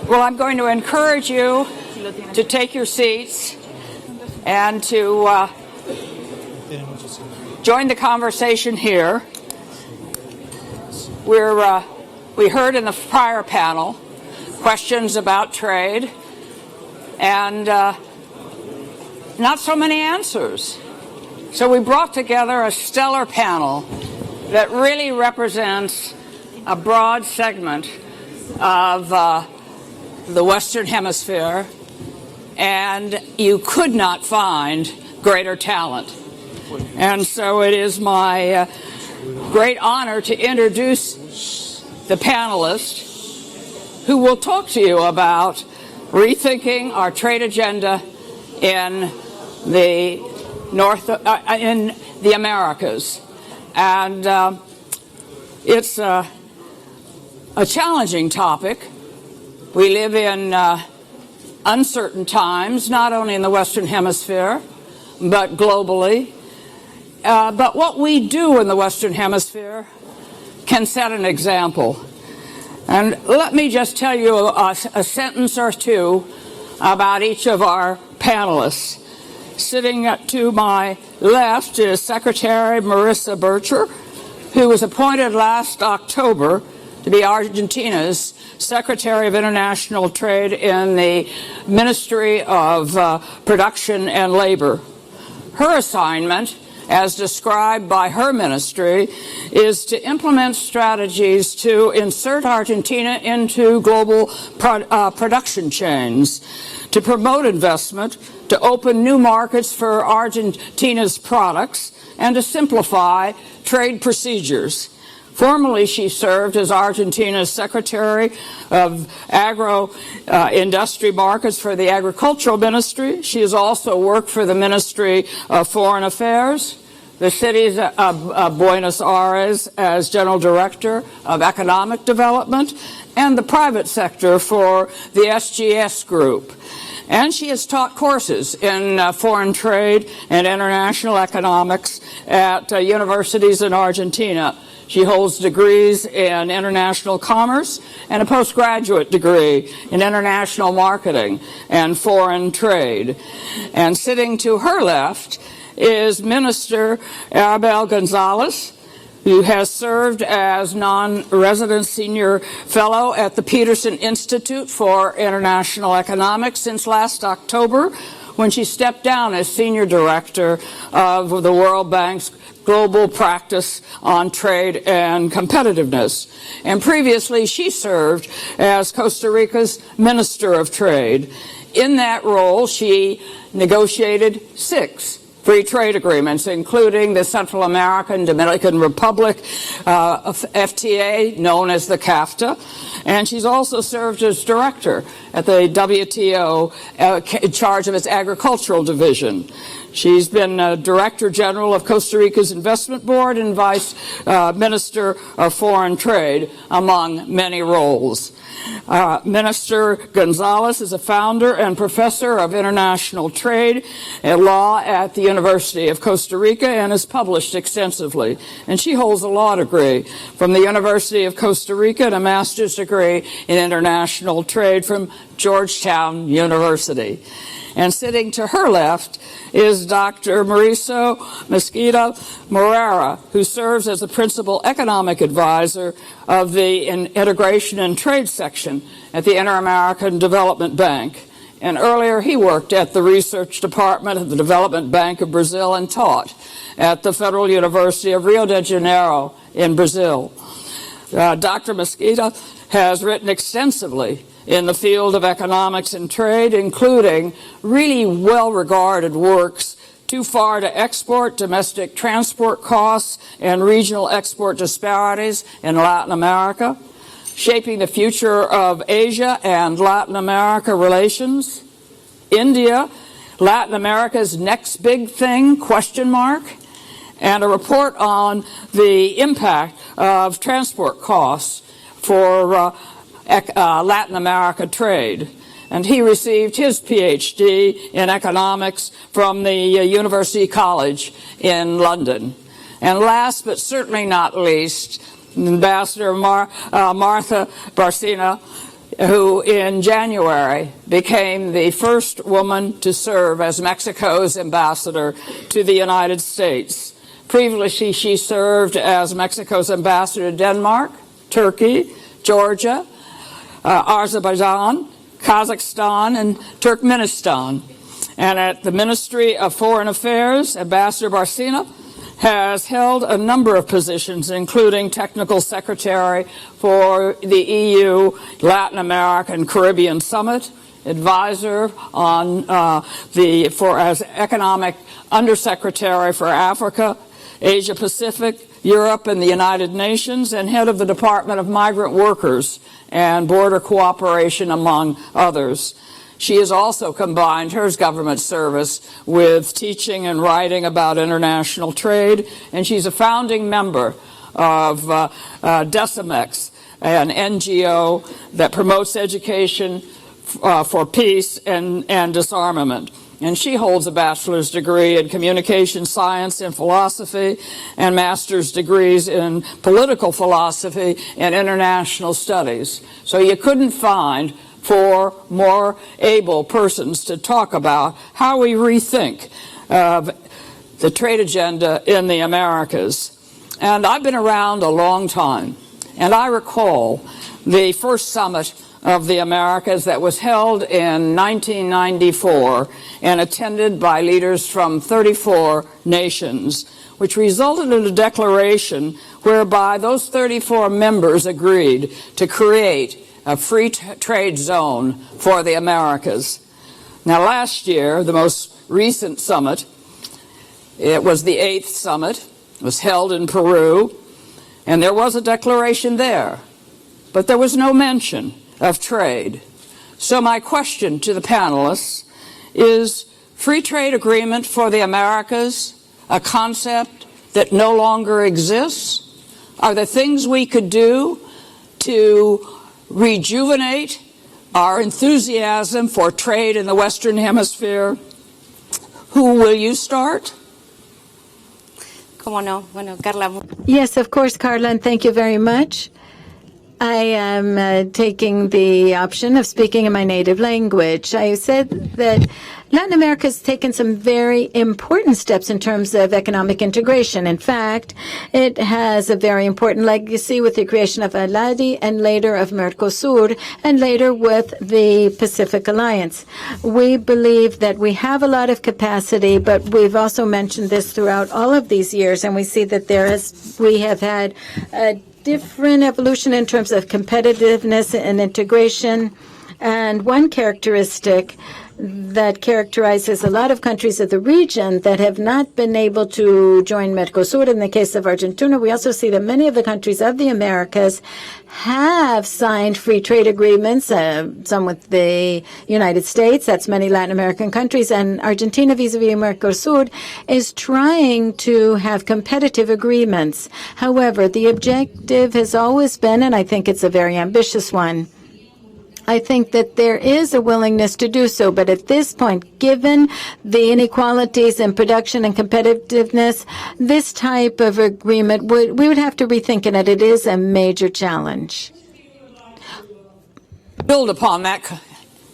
Well, I'm going to encourage you to take your seats and to join the conversation here. We heard in the prior panel questions about trade and not so many answers. So we brought together a stellar panel that really represents a broad segment of the Western Hemisphere, and you could not find greater talent. And so it is my great honor to introduce the panelists who will talk to you about rethinking our trade agenda in the in the Americas. And it's a challenging topic. We live in uncertain times, not only in the Western Hemisphere, but globally. But what we do in the Western Hemisphere can set an example. And let me just tell you a sentence or two about each of our panelists. Sitting to my left is Secretary Marissa Bircher, who was appointed last October to be Argentina's Secretary of International Trade in the Ministry of Production and Labor. Her assignment, as described by her ministry, is to implement strategies to insert Argentina into global production chains, to promote investment, to open new markets for Argentina's products, and to simplify trade procedures. Formerly, she served as Argentina's Secretary of Agro-Industry Markets for the Agricultural Ministry. She has also worked for the Ministry of Foreign Affairs, the cities of Buenos Aires as General Director of Economic Development, and the private sector for the SGS Group. And she has taught courses in foreign trade and international economics at universities in Argentina. She holds degrees in international commerce and a postgraduate degree in international marketing and foreign trade. And sitting to her left is Minister Arabel Gonzalez, who has served as non-resident senior fellow at the Peterson Institute for International Economics since last October, when she stepped down as senior director of the World Bank's Global Practice on Trade and Competitiveness. And previously, she served as Costa Rica's Minister of Trade. In that role, she negotiated 6 free trade agreements, including the Central American Dominican Republic FTA, known as the CAFTA. And she's also served as director at the WTO in charge of its agricultural division. She's been Director General of Costa Rica's Investment Board and Vice Minister of Foreign Trade, among many roles. Minister Gonzalez is a founder and professor of international trade and law at the University of Costa Rica and has published extensively. And she holds a law degree from the University of Costa Rica and a master's degree in international trade from Georgetown University. And sitting to her left is Dr. Mauricio Mesquita Morera, who serves as the principal economic advisor of the Integration and Trade section at the Inter-American Development Bank. And earlier he worked at the research department of the Development Bank of Brazil and taught at the Federal University of Rio de Janeiro in Brazil. Dr. Mesquita has written extensively in the field of economics and trade, including really well-regarded works, Too Far to Export, Domestic Transport Costs and Regional Export Disparities in Latin America, Shaping the Future of Asia and Latin America Relations, India, Latin America's Next Big Thing, ? And a report on the impact of transport costs for Latin America trade. And he received his PhD in economics from the University College in London. And last but certainly not least, Ambassador Martha Barcina, who in January became the first woman to serve as Mexico's ambassador to the United States. Previously, she served as Mexico's ambassador to Denmark, Turkey, Georgia, Azerbaijan, Kazakhstan, and Turkmenistan. And at the Ministry of Foreign Affairs, Ambassador Barcina has held a number of positions, including Technical Secretary for the EU Latin American Caribbean Summit, advisor on as Economic Undersecretary for Africa, Asia Pacific, Europe, and the United Nations, and head of the Department of Migrant Workers and Border Cooperation, among others. She has also combined her government service with teaching and writing about international trade, and she's a founding member of Decimex, an NGO that promotes education for peace and disarmament. And she holds a bachelor's degree in communication science and philosophy and master's degrees in political philosophy and international studies. So you couldn't find four more able persons to talk about how we rethink the trade agenda in the Americas. And I've been around a long time, and I recall the first summit of the Americas that was held in 1994 and attended by leaders from 34 nations, which resulted in a declaration whereby those 34 members agreed to create a free trade zone for the Americas. Now, last year, the most recent summit, it was the 8th summit, was held in Peru, and there was a declaration there, but there was no mention of trade. So my question to the panelists is, free trade agreement for the Americas a concept that no longer exists? Are there things we could do to rejuvenate our enthusiasm for trade in the Western Hemisphere? Who will you start? Yes, of course, Carla, and thank you very much. I am taking the option of speaking in my native language. I said that Latin America has taken some very important steps in terms of economic integration. In fact, it has a very important legacy with the creation of ALADI and later of Mercosur and later with the Pacific Alliance. We believe that we have a lot of capacity, but we've also mentioned this throughout all of these years, and we see that we have had a different evolution in terms of competitiveness and integration. And one characteristic that characterizes a lot of countries of the region that have not been able to join Mercosur. In the case of Argentina, we also see that many of the countries of the Americas have signed free trade agreements, some with the United States, that's many Latin American countries, and Argentina vis-a-vis Mercosur is trying to have competitive agreements. However, the objective has always been, and I think it's a very ambitious one, I think that there is a willingness to do so, but at this point, given the inequalities in production and competitiveness, this type of agreement, we would have to rethink it. It is a major challenge. Build upon that.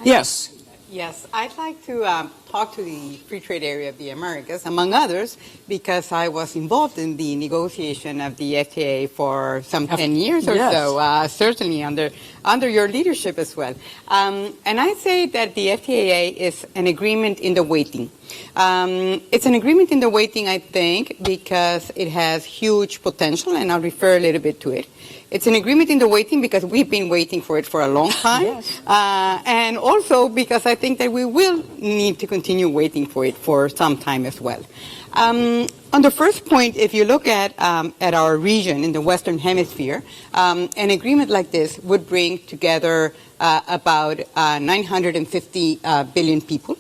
Yes. Yes, I'd like to talk to the free trade area of the Americas, among others, because I was involved in the negotiation of the FTA for some 10 years or so, certainly under your leadership as well. And I say that the FTA is an agreement in the waiting. It's an agreement in the waiting, I think, because it has huge potential, and I'll refer a little bit to it. It's an agreement in the waiting because we've been waiting for it for a long time. Yes. And also because I think that we will need to continue waiting for it for some time as well. On the first point, if you look at our region in the Western Hemisphere, an agreement like this would bring together about 950 billion people.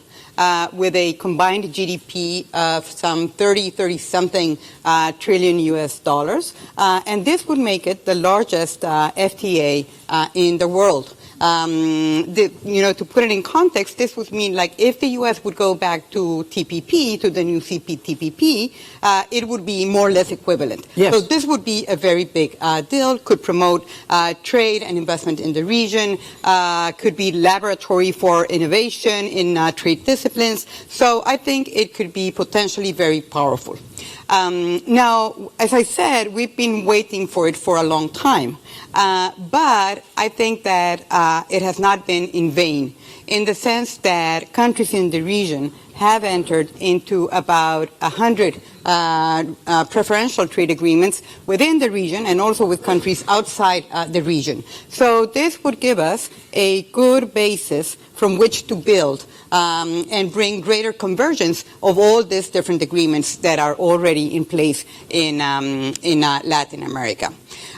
With a combined GDP of some 30-something trillion US dollars. And this would make it the largest FTA in the world. To put it in context, this would mean like if the U.S. would go back to TPP, to the new CPTPP, it would be more or less equivalent. Yes. So this would be a very big deal, could promote trade and investment in the region, could be laboratory for innovation in trade disciplines. So I think it could be potentially very powerful. Now, as I said, we've been waiting for it for a long time. But I think that it has not been in vain, in the sense that countries in the region have entered into about 100 preferential trade agreements within the region and also with countries outside the region. So this would give us a good basis from which to build and bring greater convergence of all these different agreements that are already in place in Latin America.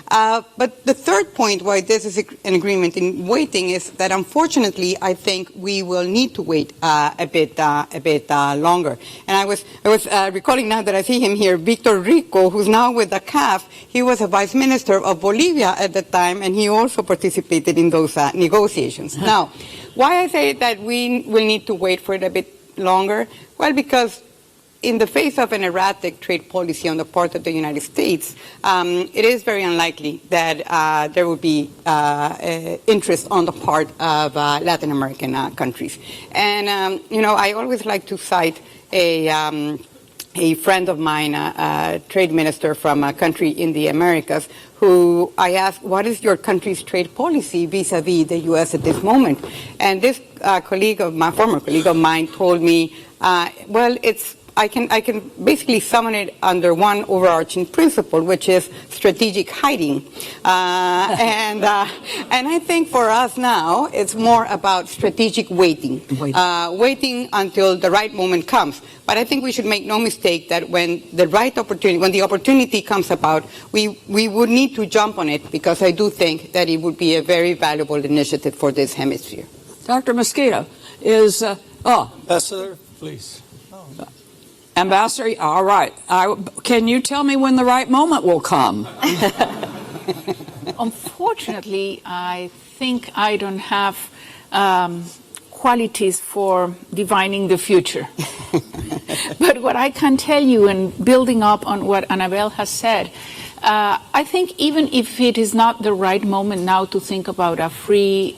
But the third point why this is an agreement in waiting is that unfortunately I think we will need to wait a bit longer. And I was recalling now that I see him here, Victor Rico, who's now with the CAF. He was a vice minister of Bolivia at the time, and he also participated in those negotiations. Now, why I say that we will need to wait for it a bit longer? Well, because in the face of an erratic trade policy on the part of the United States, it is very unlikely that there will be interest on the part of Latin American countries. And, I always like to cite a friend of mine, a trade minister from a country in the Americas, who I asked, what is your country's trade policy vis-a-vis the U.S. at this moment? And this former colleague of mine told me, well, I can basically summon it under one overarching principle, which is strategic hiding. And I think for us now, it's more about strategic waiting until the right moment comes. But I think we should make no mistake that when the opportunity comes about, we would need to jump on it, because I do think that it would be a very valuable initiative for this hemisphere. Dr. Mosquito is, Ambassador, please. Ambassador, all right. Can you tell me when the right moment will come? Unfortunately, I think I don't have qualities for divining the future. But what I can tell you, and building up on what Annabelle has said, I think even if it is not the right moment now to think about a free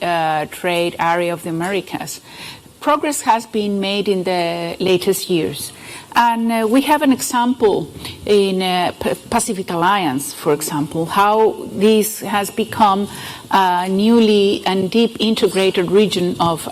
trade area of the Americas, progress has been made in the latest years. And we have an example in Pacific Alliance, for example, how this has become a newly and deep integrated region of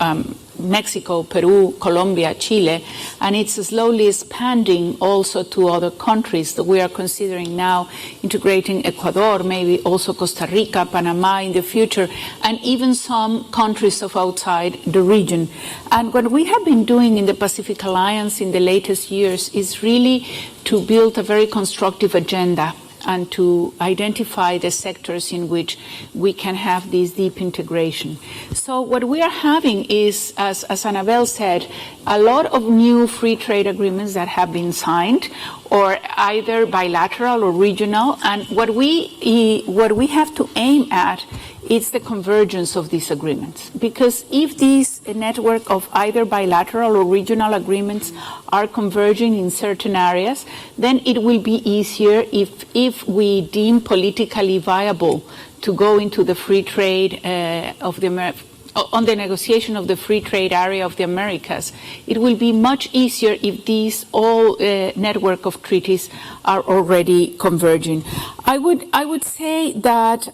Mexico, Peru, Colombia, Chile, and it's slowly expanding also to other countries that we are considering now integrating Ecuador, maybe also Costa Rica, Panama in the future, and even some countries of outside the region. And what we have been doing in the Pacific Alliance in the latest years is really to build a very constructive agenda and to identify the sectors in which we can have this deep integration. So what we are having is, as Annabelle said, a lot of new free trade agreements that have been signed, or either bilateral or regional, and what we have to aim at is the convergence of these agreements. Because if this network of either bilateral or regional agreements are converging in certain areas, then it will be easier if we deem politically viable to go into the free trade on the negotiation of the free trade area of the Americas. It will be much easier if these all network of treaties are already converging. I would say that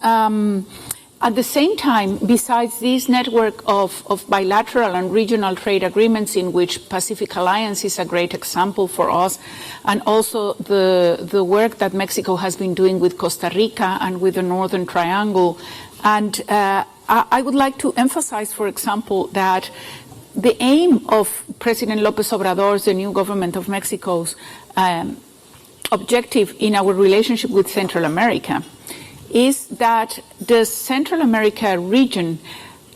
at the same time, besides this network of bilateral and regional trade agreements, in which Pacific Alliance is a great example for us, and also the work that Mexico has been doing with Costa Rica and with the Northern Triangle, and I would like to emphasize, for example, that the aim of President López Obrador's, the new government of Mexico's objective in our relationship with Central America is that the Central America region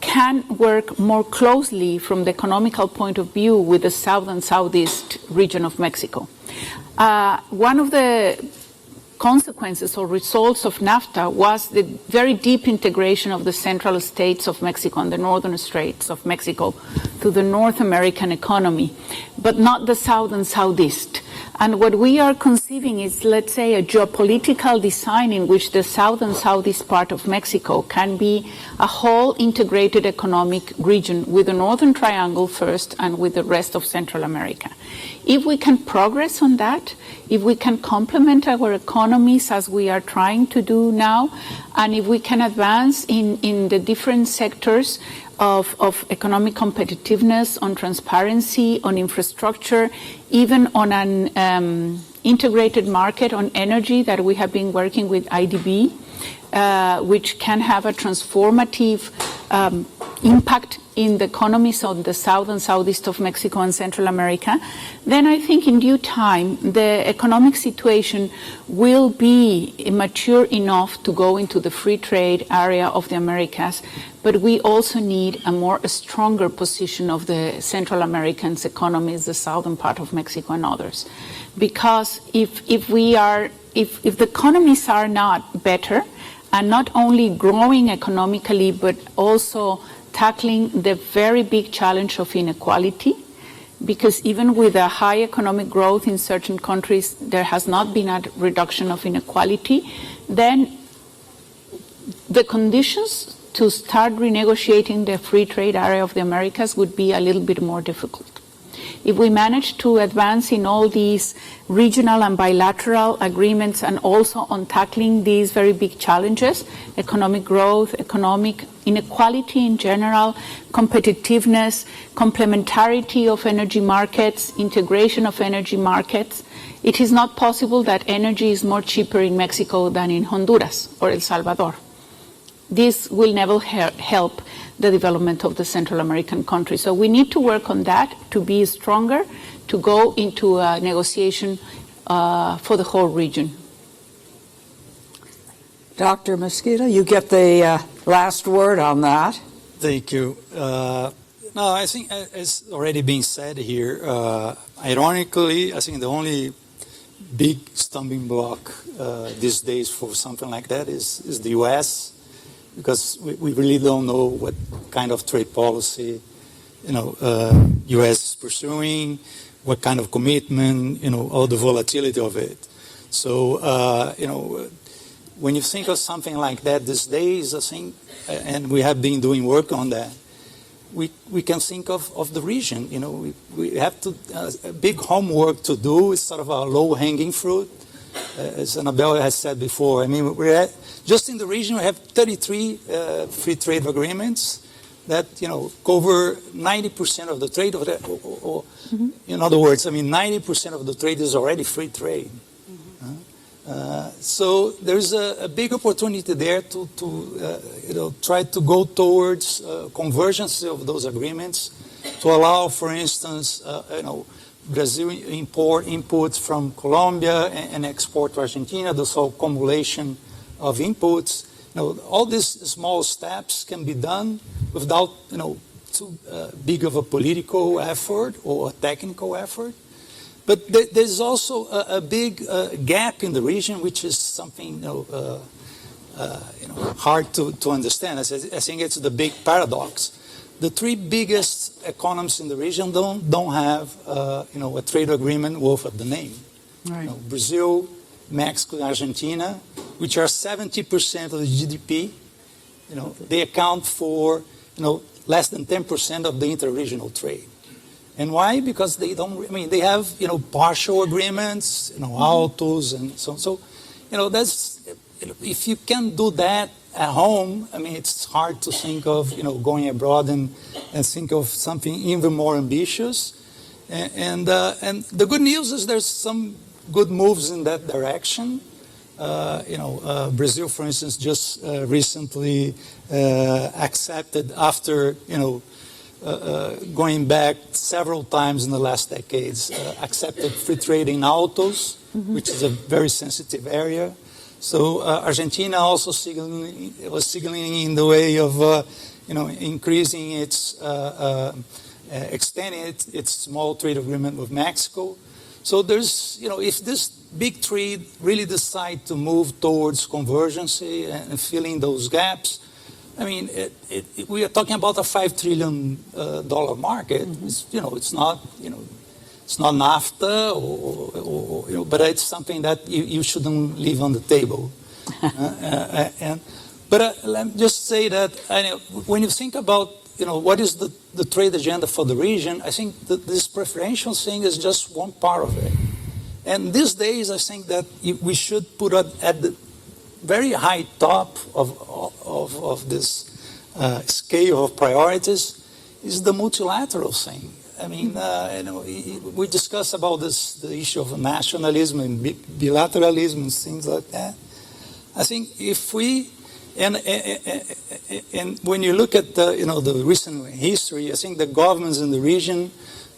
can work more closely from the economical point of view with the South and Southeast region of Mexico. One of the consequences or results of NAFTA was the very deep integration of the central states of Mexico and the northern states of Mexico to the North American economy, but not the South and Southeast. And what we are conceiving is, let's say, a geopolitical design in which the South and Southeast part of Mexico can be a whole integrated economic region with the Northern Triangle first and with the rest of Central America. If we can progress on that, if we can complement our economies as we are trying to do now, and if we can advance in the different sectors of economic competitiveness, on transparency, on infrastructure, even on an integrated market on energy that we have been working with IDB, which can have a transformative impact in the economies of the South and Southeast of Mexico and Central America, then I think in due time the economic situation will be mature enough to go into the free trade area of the Americas, but we also need a stronger position of the Central Americans' economies, the southern part of Mexico and others. Because if the economies are not better, and not only growing economically, but also tackling the very big challenge of inequality, because even with a high economic growth in certain countries, there has not been a reduction of inequality, then the conditions to start renegotiating the free trade area of the Americas would be a little bit more difficult. If we manage to advance in all these regional and bilateral agreements and also on tackling these very big challenges, economic growth, economic inequality in general, competitiveness, complementarity of energy markets, integration of energy markets, it is not possible that energy is more cheaper in Mexico than in Honduras or El Salvador. This will never help the development of the Central American countries. So we need to work on that to be stronger, to go into a negotiation for the whole region. Dr. Mosqueda, you get the last word on that. Thank you. No, I think it's already been said here. Ironically, I think the only big stumbling block these days for something like that is the U.S., because we really don't know what kind of trade policy, U.S. is pursuing, what kind of commitment, all the volatility of it. So, when you think of something like that these days, I think, and we have been doing work on that, we can think of the region. We have a big homework to do. It's sort of a low-hanging fruit. As Annabelle has said before, I mean, just in the region, we have 33 free trade agreements. that, cover 90% of the trade. In other words, 90% of the trade is already free trade. So there's a big opportunity there to try to go towards convergence of those agreements to allow, for instance, Brazil import inputs from Colombia and export to Argentina, the so-called cumulation of inputs. All these small steps can be done without, too big of a political effort or a technical effort. But there's also a big gap in the region, which is something hard to understand. I think it's the big paradox. The three biggest economies in the region don't have a trade agreement worth of the name. Right. Brazil, Mexico, and Argentina, which are 70% of the GDP, they account for less than 10% of the interregional trade. And why? Because they don't. They have partial agreements, autos and so on. So, that's if you can do that at home. It's hard to think of going abroad and think of something even more ambitious. And the good news is there's some good moves in that direction. Brazil, for instance, just recently accepted after going back several times in the last decades, accepted free trade in autos, which is a very sensitive area. So Argentina also was signaling in the way of increasing its extending its small trade agreement with Mexico. So there's if this big three really decide to move towards convergence and filling those gaps, we are talking about a $5 trillion market. It's, it's not NAFTA, but it's something that you shouldn't leave on the table. But let me just say that when you think about what is the trade agenda for the region, I think that this preferential thing is just one part of it. And these days, I think that we should put it at the very high top of this scale of priorities is the multilateral thing. We discuss about the issue of nationalism and bilateralism and things like that. I think if we and when you look at the recent history, I think the governments in the region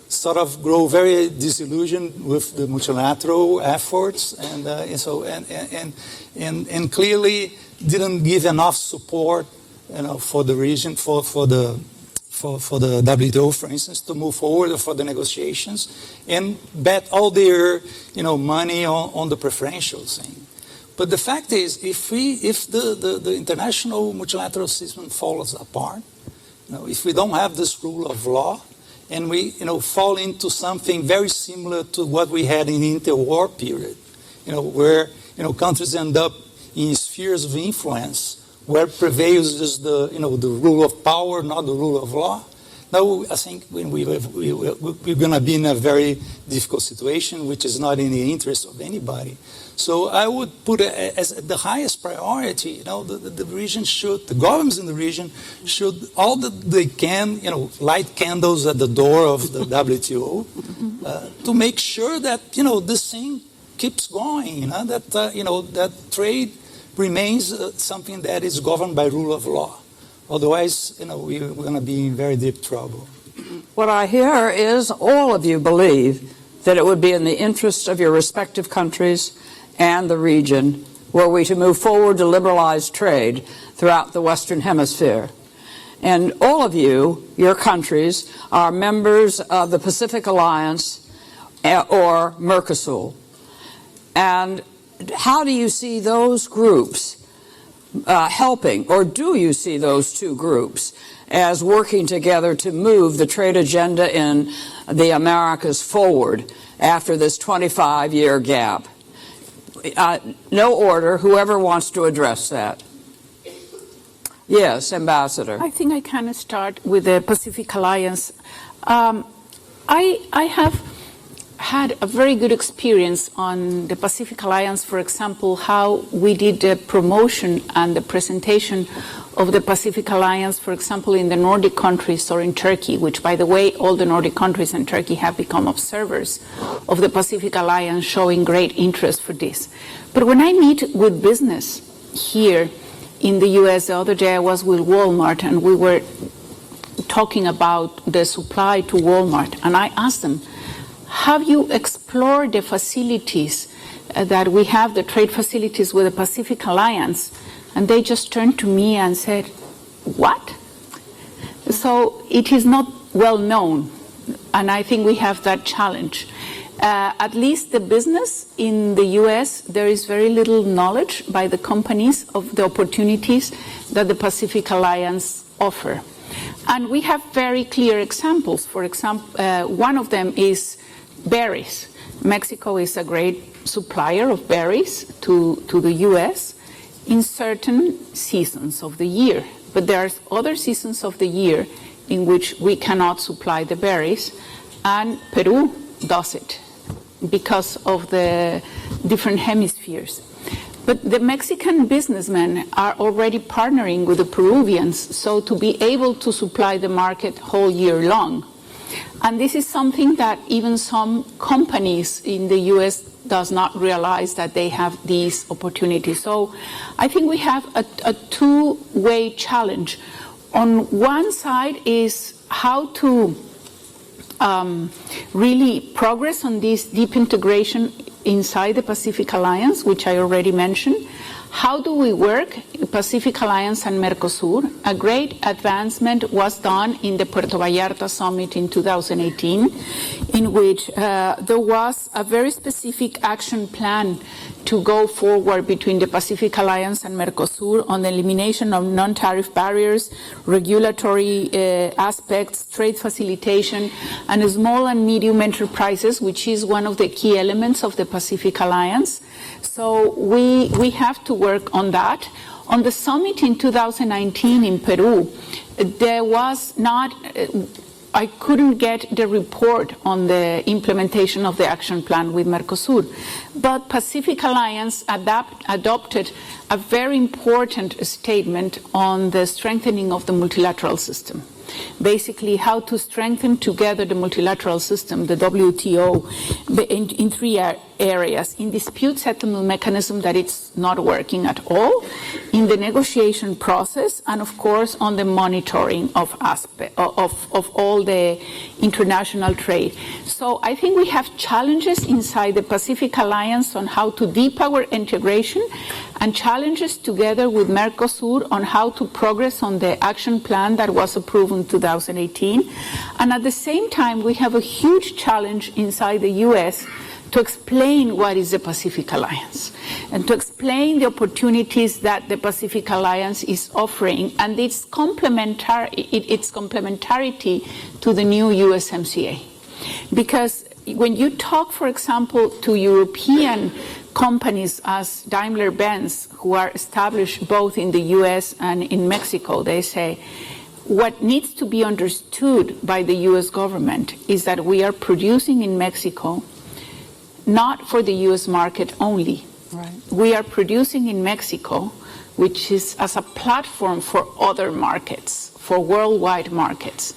sort of grow very disillusioned with the multilateral efforts, and clearly didn't give enough support, for the region for the WTO, for instance, to move forward for the negotiations, and bet all their money on the preferential thing. But the fact is, if the international multilateral system falls apart, if we don't have this rule of law, and we fall into something very similar to what we had in the interwar period, where countries end up in spheres of influence where prevails is the rule of power, not the rule of law. Now I think we're going to be in a very difficult situation, which is not in the interest of anybody. So I would put it as the highest priority. The region should, the governments in the region should all that they can, light candles at the door of the WTO to make sure that this thing keeps going. That trade remains something that is governed by rule of law. Otherwise, we're going to be in very deep trouble. What I hear is all of you believe that it would be in the interest of your respective countries and the region were we to move forward to liberalize trade throughout the Western Hemisphere. And all of you, your countries, are members of the Pacific Alliance or Mercosur. And how do you see those groups helping, or do you see those two groups as working together to move the trade agenda in the Americas forward after this 25-year gap? No order, whoever wants to address that. Yes, Ambassador. I think I can start with the Pacific Alliance. I have had a very good experience on the Pacific Alliance, for example, how we did the promotion and the presentation of the Pacific Alliance, for example, in the Nordic countries or in Turkey, which, by the way, all the Nordic countries and Turkey have become observers of the Pacific Alliance, showing great interest for this. But when I meet with business here in the US, the other day I was with Walmart and we were talking about the supply to Walmart, and I asked them, have you explored the facilities that we have, the trade facilities with the Pacific Alliance? And they just turned to me and said, what? So it is not well known, and I think we have that challenge. At least the business in the US, there is very little knowledge by the companies of the opportunities that the Pacific Alliance offer. And we have very clear examples. For example, one of them is berries. Mexico is a great supplier of berries to the US in certain seasons of the year. But there are other seasons of the year in which we cannot supply the berries, and Peru does it because of the different hemispheres. But the Mexican businessmen are already partnering with the Peruvians, so to be able to supply the market whole year long. And this is something that even some companies in the US does not realize, that they have these opportunities. So I think we have a two-way challenge. On one side is how to really progress on this deep integration inside the Pacific Alliance, which I already mentioned. How do we work, Pacific Alliance and Mercosur? A great advancement was done in the Puerto Vallarta summit in 2018, in which there was a very specific action plan to go forward between the Pacific Alliance and Mercosur on the elimination of non-tariff barriers, regulatory aspects, trade facilitation, and small and medium enterprises, which is one of the key elements of the Pacific Alliance. So we have to work on that. On the summit in 2019 in Peru, there was not, I couldn't get the report on the implementation of the action plan with Mercosur, but Pacific Alliance adopted a very important statement on the strengthening of the multilateral system. Basically, how to strengthen together the multilateral system, the WTO, in three areas. In dispute settlement mechanism, that it's not working at all, in the negotiation process, and of course on the monitoring of all the international trade. So I think we have challenges inside the Pacific Alliance on how to deepen our integration, and challenges together with Mercosur on how to progress on the action plan that was approved in 2018. And at the same time, we have a huge challenge inside the US to explain what is the Pacific Alliance and to explain the opportunities that the Pacific Alliance is offering and its complementarity to the new USMCA. Because when you talk, for example, to European companies as Daimler-Benz, who are established both in the US and in Mexico, they say, what needs to be understood by the US government is that we are producing in Mexico not for the US market only. Right. We are producing in Mexico, which is as a platform for other markets, for worldwide markets.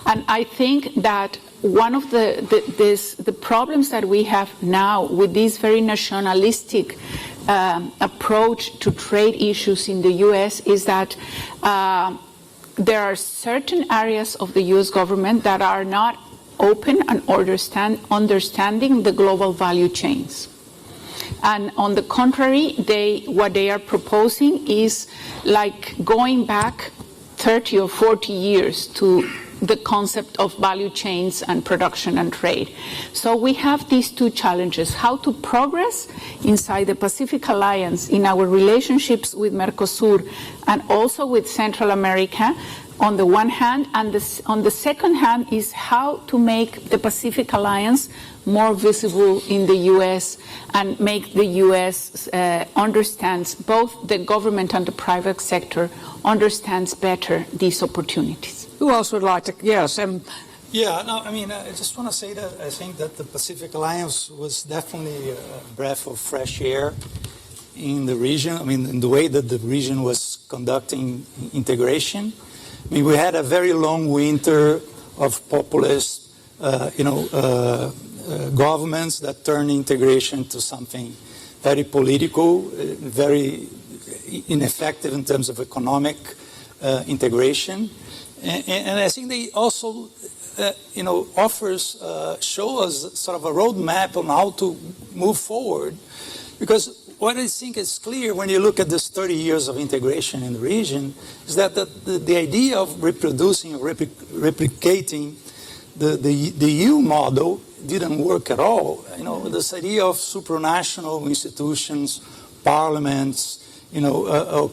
And I think that one of the problems that we have now with this very nationalistic approach to trade issues in the US is that there are certain areas of the US government that are not open and understanding the global value chains. And on the contrary, what they are proposing is like going back 30 or 40 years to the concept of value chains and production and trade. So we have these two challenges: how to progress inside the Pacific Alliance in our relationships with Mercosur and also with Central America on the one hand, and on the second hand is how to make the Pacific Alliance more visible in the US and make the US understands, both the government and the private sector understands better these opportunities. Who else would like to? Yes, Yeah, no, I mean, I just want to say that I think that the Pacific Alliance was definitely a breath of fresh air in the region. I mean, in the way that the region was conducting integration. I mean, we had a very long winter of populist, governments that turned integration to something very political, very ineffective in terms of economic integration. And I think they also, show us sort of a roadmap on how to move forward. Because what I think is clear when you look at this 30 years of integration in the region is that the idea of reproducing, replicating the EU model didn't work at all. This idea of supranational institutions, parliaments,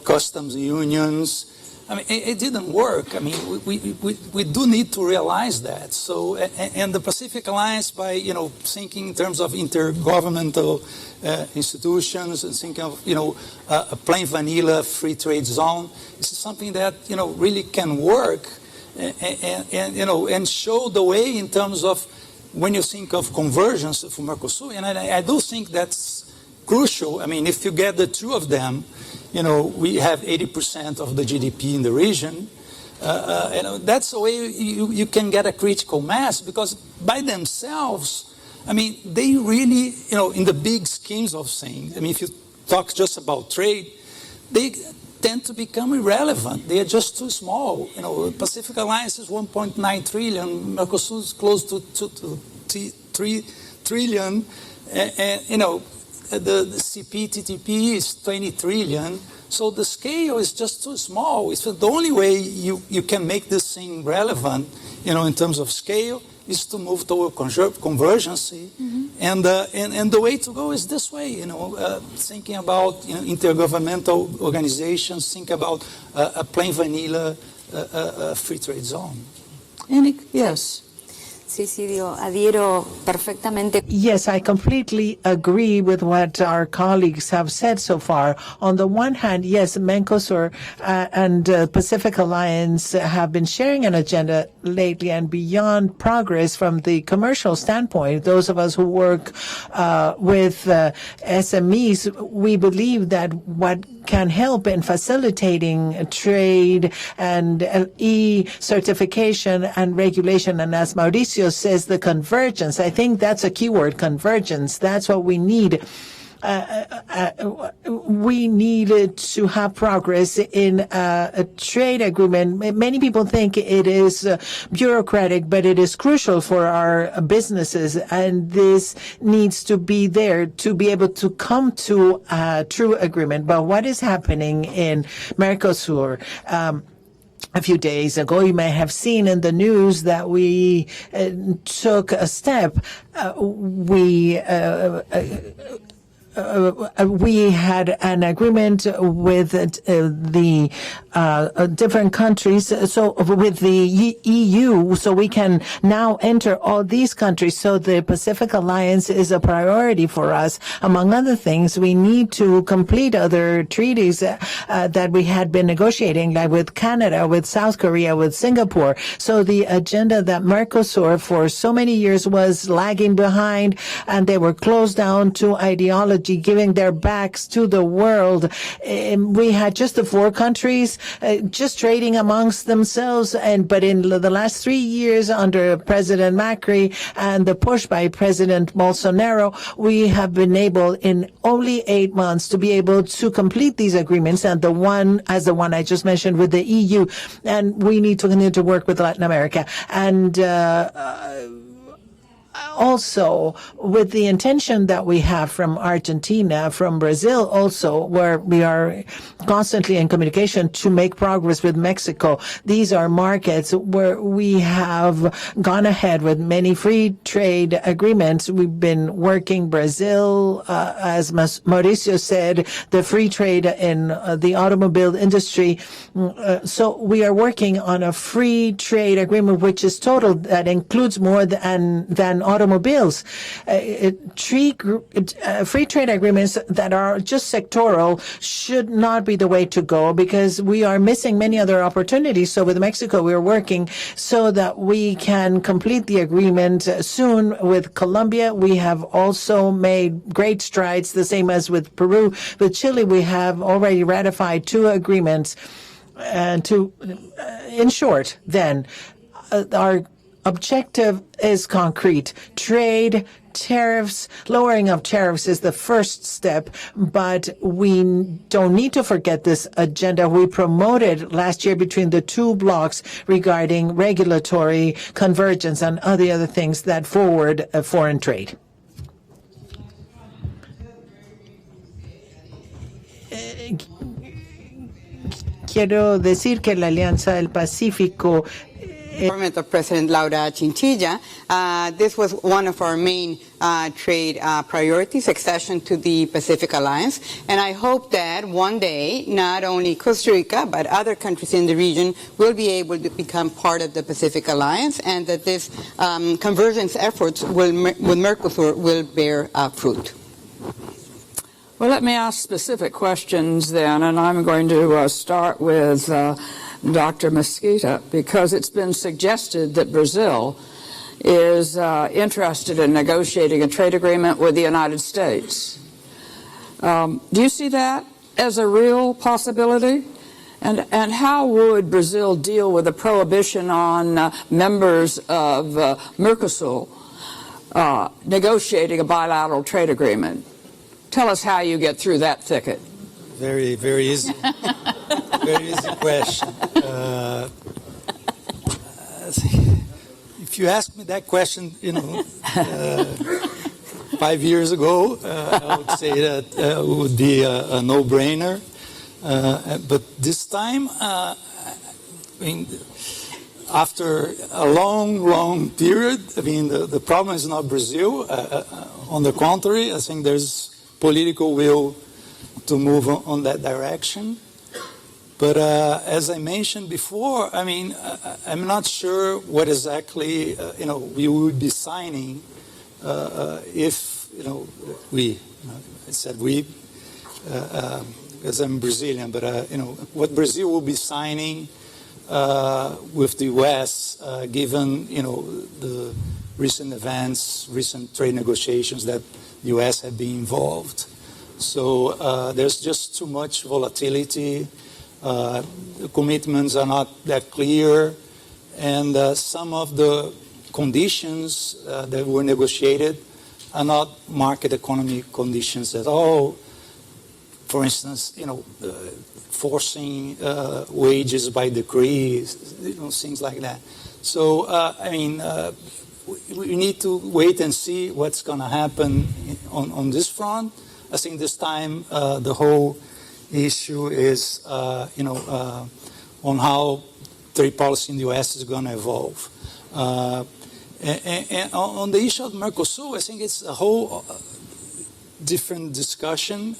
customs unions, I mean, it didn't work. I mean, we do need to realize that. So, and the Pacific Alliance, by thinking in terms of intergovernmental institutions and thinking of a plain vanilla free trade zone, this is something that really can work and show the way in terms of when you think of convergence for Mercosur. And I do think that's crucial. I mean, if you get the two of them. We have 80% of the GDP in the region. That's the way you can get a critical mass, because by themselves, I mean, they really, in the big schemes of things, I mean, if you talk just about trade, they tend to become irrelevant. They are just too small. Pacific Alliance is 1.9 trillion, Mercosur is close to 3 trillion, the CPTPP is 20 trillion. So the scale is just too small. So the only way you can make this thing relevant, in terms of scale, is to move toward convergence. Mm-hmm. And the way to go is this way, thinking about intergovernmental organizations, think about a plain vanilla free trade zone. Yes. Adhiero perfectamente. Yes, I completely agree with what our colleagues have said so far. On the one hand, yes, Mercosur and Pacific Alliance have been sharing an agenda lately, and beyond progress from the commercial standpoint, those of us who work with SMEs, we believe that what can help in facilitating trade and e-certification and regulation, and as Mauricio says, the convergence. I think that's a keyword, convergence. That's what we need. We needed to have progress in a trade agreement. Many people think it is bureaucratic, but it is crucial for our businesses, and this needs to be there to be able to come to a true agreement. But what is happening in Mercosur? A few days ago, you may have seen in the news that we took a step. We had an agreement with the different countries, so with the EU, so we can now enter all these countries. So the Pacific Alliance is a priority for us. Among other things, we need to complete other treaties that we had been negotiating, like with Canada, with South Korea, with Singapore. So the agenda that Mercosur for so many years was lagging behind, and they were closed down to ideology, giving their backs to the world. We had just the 4 countries just trading amongst themselves, but in the last 3 years under President Macri and the push by President Bolsonaro, we have been able in only 8 months to be able to complete these agreements, and the one I just mentioned with the EU, and we need to continue to work with Latin America. And also with the intention that we have from Argentina, from Brazil also, where we are constantly in communication to make progress with Mexico. These are markets where we have gone ahead with many free trade agreements. We've been working Brazil, as Mauricio said, the free trade in the automobile industry. So we are working on a free trade agreement which is total, that includes more than automobiles. Free trade agreements that are just sectoral should not be the way to go, because we are missing many other opportunities. So with Mexico, we're working so that we can complete the agreement soon. With Colombia, we have also made great strides, the same as with Peru. With Chile, we have already ratified 2 agreements. And in short, then, our objective is concrete. Trade, tariffs, lowering of tariffs is the first step, but we don't need to forget this agenda we promoted last year between the 2 blocs regarding regulatory convergence and all the other things that forward foreign trade. Quiero decir que la Alianza del Pacífico Government of President Laura Chinchilla, this was one of our main trade priorities, accession to the Pacific Alliance. And I hope that one day, not only Costa Rica, but other countries in the region will be able to become part of the Pacific Alliance, and that this convergence efforts with Mercosur will bear fruit. Well, let me ask specific questions then, and I'm going to start with Dr. Mesquita, because it's been suggested that Brazil is interested in negotiating a trade agreement with the United States. Do you see that as a real possibility? And how would Brazil deal with a prohibition on members of Mercosur negotiating a bilateral trade agreement? Tell us how you get through that thicket. Very, very easy. Very easy question. If you asked me that question, 5 years ago, I would say that it would be a no-brainer. But this time, after a long period, the problem is not Brazil. On the contrary, I think there's political will to move on that direction. But as I mentioned before, I'm not sure what exactly we would be signing if we. I said we because I'm Brazilian, but what Brazil will be signing with the U.S. Given the recent events, recent trade negotiations that the U.S. have been involved. So there's just too much volatility. The commitments are not that clear, and some of the conditions that were negotiated are not market economy conditions at all. For instance, forcing wages by decree, things like that. So, we need to wait and see what's going to happen on this front. I think this time the whole issue is, on how trade policy in the U.S. is going to evolve. And on the issue of Mercosur, I think it's a whole different discussion,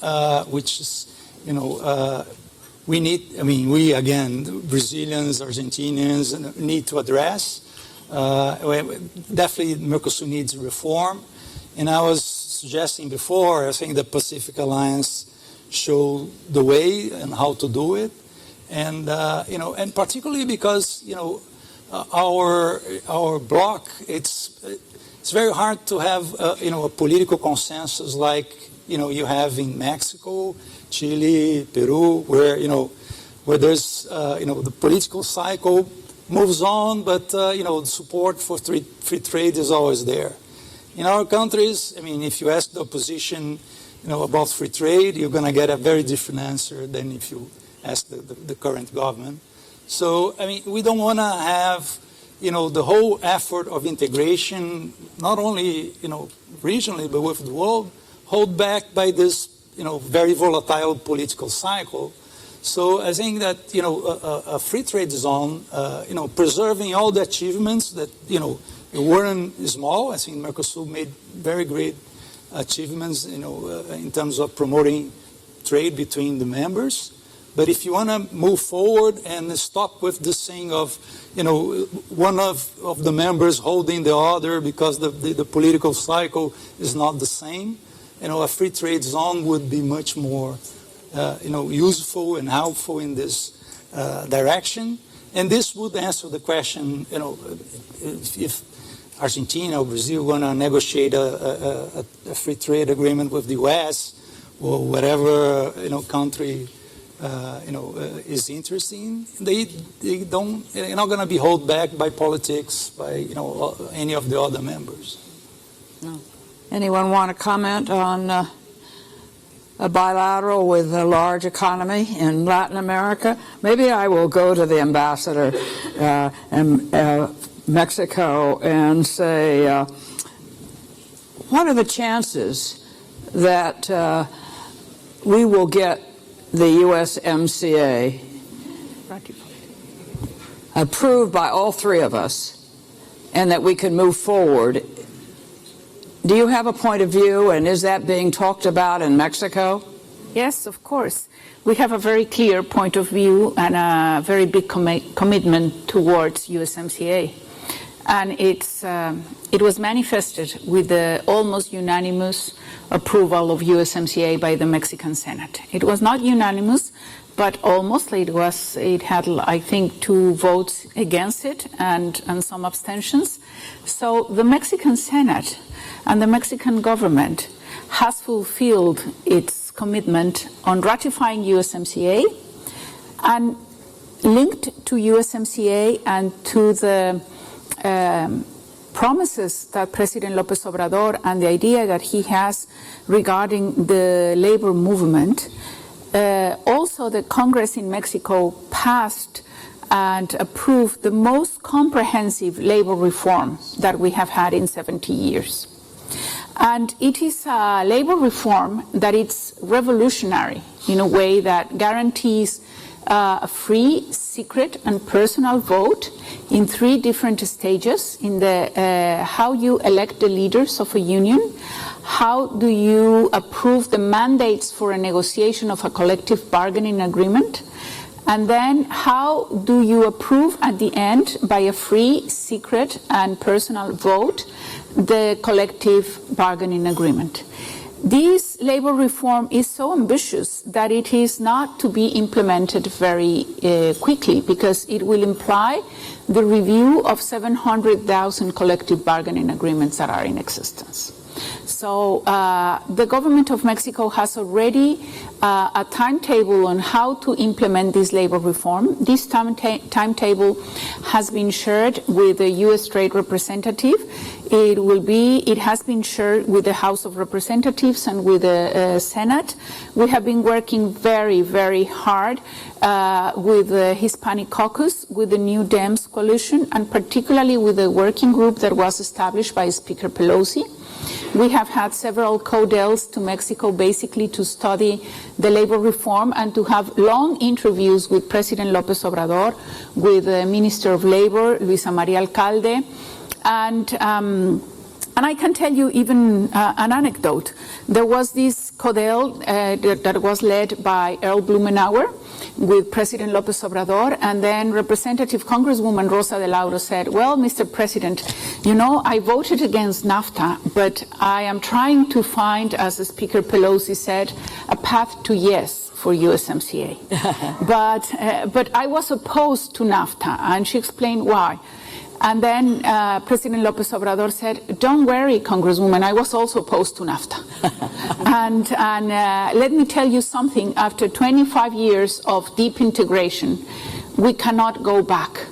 which is, we need, we again, Brazilians, Argentinians, need to address. Definitely Mercosur needs reform. And I was suggesting before, I think the Pacific Alliance show the way and how to do it. And, and particularly because, our bloc, it's very hard to have, a political consensus like, you have in Mexico, Chile, Peru, where, where there's, the political cycle moves on, but, the support for free trade is always there. In our countries, if you ask the opposition, about free trade, you're going to get a very different answer than if you ask the current government. So, we don't want to have, the whole effort of integration, not only, regionally, but with the world, hold back by this, very volatile political cycle. So I think that, a free trade zone, preserving all the achievements that, weren't small. I think Mercosur made very great achievements, in terms of promoting trade between the members. But if you want to move forward and stop with this thing of, one of the members holding the other because the political cycle is not the same, a free trade zone would be much more, useful and helpful in this direction. And this would answer the question, if Argentina or Brazil going to negotiate a free trade agreement with the U.S. or whatever country is interesting. They're not going to be held back by politics, by any of the other members. No. Anyone want to comment on a bilateral with a large economy in Latin America? Maybe I will go to the ambassador in Mexico and say, what are the chances that we will get the USMCA approved by all three of us and that we can move forward? Do you have a point of view, and is that being talked about in Mexico? Yes, of course. We have a very clear point of view and a very big commitment towards USMCA. And it was manifested with the almost unanimous approval of USMCA by the Mexican Senate. It was not unanimous, but almost. It had, I think, 2 votes against it and some abstentions. So the Mexican Senate and the Mexican government has fulfilled its commitment on ratifying USMCA, and linked to USMCA and to the promises that President López Obrador and the idea that he has regarding the labor movement. Also, the Congress in Mexico passed and approved the most comprehensive labor reform that we have had in 70 years. And it is a labor reform that is revolutionary in a way that guarantees a free, secret, and personal vote in 3 different stages in the how you elect the leaders of a union, how do you approve the mandates for a negotiation of a collective bargaining agreement, and then how do you approve at the end by a free, secret, and personal vote the collective bargaining agreement. This labor reform is so ambitious that it is not to be implemented very quickly, because it will imply the review of 700,000 collective bargaining agreements that are in existence. So the government of Mexico has already a timetable on how to implement this labor reform. This timetable has been shared with the U.S. Trade Representative. It has been shared with the House of Representatives and with the Senate. We have been working very, very hard with the Hispanic Caucus, with the New Dems coalition, and particularly with the working group that was established by Speaker Pelosi. We have had several CODELs to Mexico basically to study the labor reform and to have long interviews with President López Obrador, with the Minister of Labor, Luisa María Alcalde. And I can tell you even an anecdote. There was this CODEL that was led by Earl Blumenauer with President López Obrador, and then Representative Congresswoman Rosa de Lauro said, well, Mr. President, you know, I voted against NAFTA, but I am trying to find, as Speaker Pelosi said, a path to yes for USMCA. But I was opposed to NAFTA, and she explained why. And then President López Obrador said, don't worry, Congresswoman, I was also opposed to NAFTA. and let me tell you something, after 25 years of deep integration, we cannot go back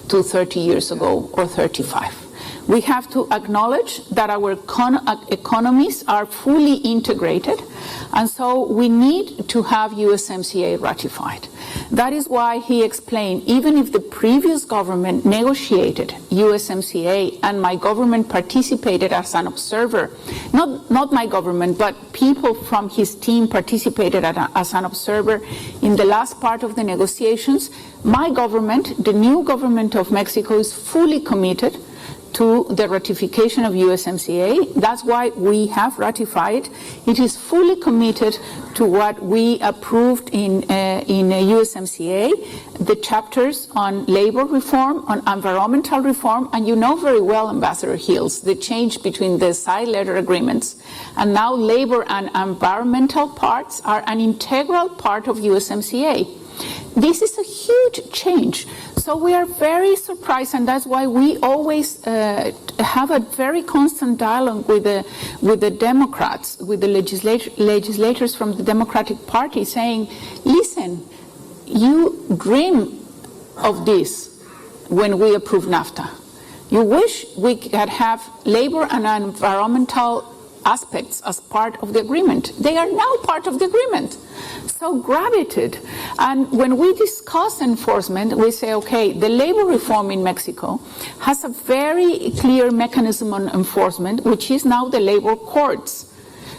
to 30 years ago or 35. We have to acknowledge that our economies are fully integrated, and so we need to have USMCA ratified. That is why he explained, even if the previous government negotiated USMCA and my government participated as an observer, not my government, but people from his team participated as an observer in the last part of the negotiations, my government, the new government of Mexico, is fully committed to the ratification of USMCA. That's why we have ratified. It is fully committed to what we approved in USMCA, the chapters on labor reform, on environmental reform, and you know very well, Ambassador Hills, the change between the side letter agreements. And now labor and environmental parts are an integral part of USMCA. This is a huge change. So we are very surprised, and that's why we always have a very constant dialogue with the Democrats, with the legislators from the Democratic Party, saying, listen, you dream of this when we approve NAFTA. You wish we could have labor and environmental aspects as part of the agreement. They are now part of the agreement. So grab it. And when we discuss enforcement, we say, okay, the labor reform in Mexico has a very clear mechanism on enforcement, which is now the labor courts.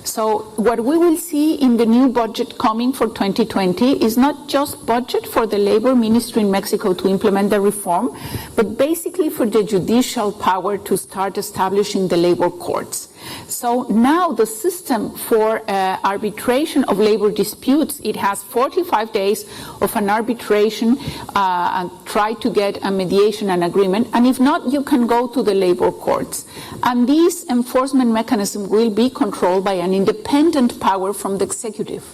So what we will see in the new budget coming for 2020 is not just budget for the labor ministry in Mexico to implement the reform, but basically for the judicial power to start establishing the labor courts. So now the system for arbitration of labor disputes, it has 45 days of an arbitration and try to get a mediation and agreement. And if not, you can go to the labor courts. And this enforcement mechanism will be controlled by an independent power from the executive.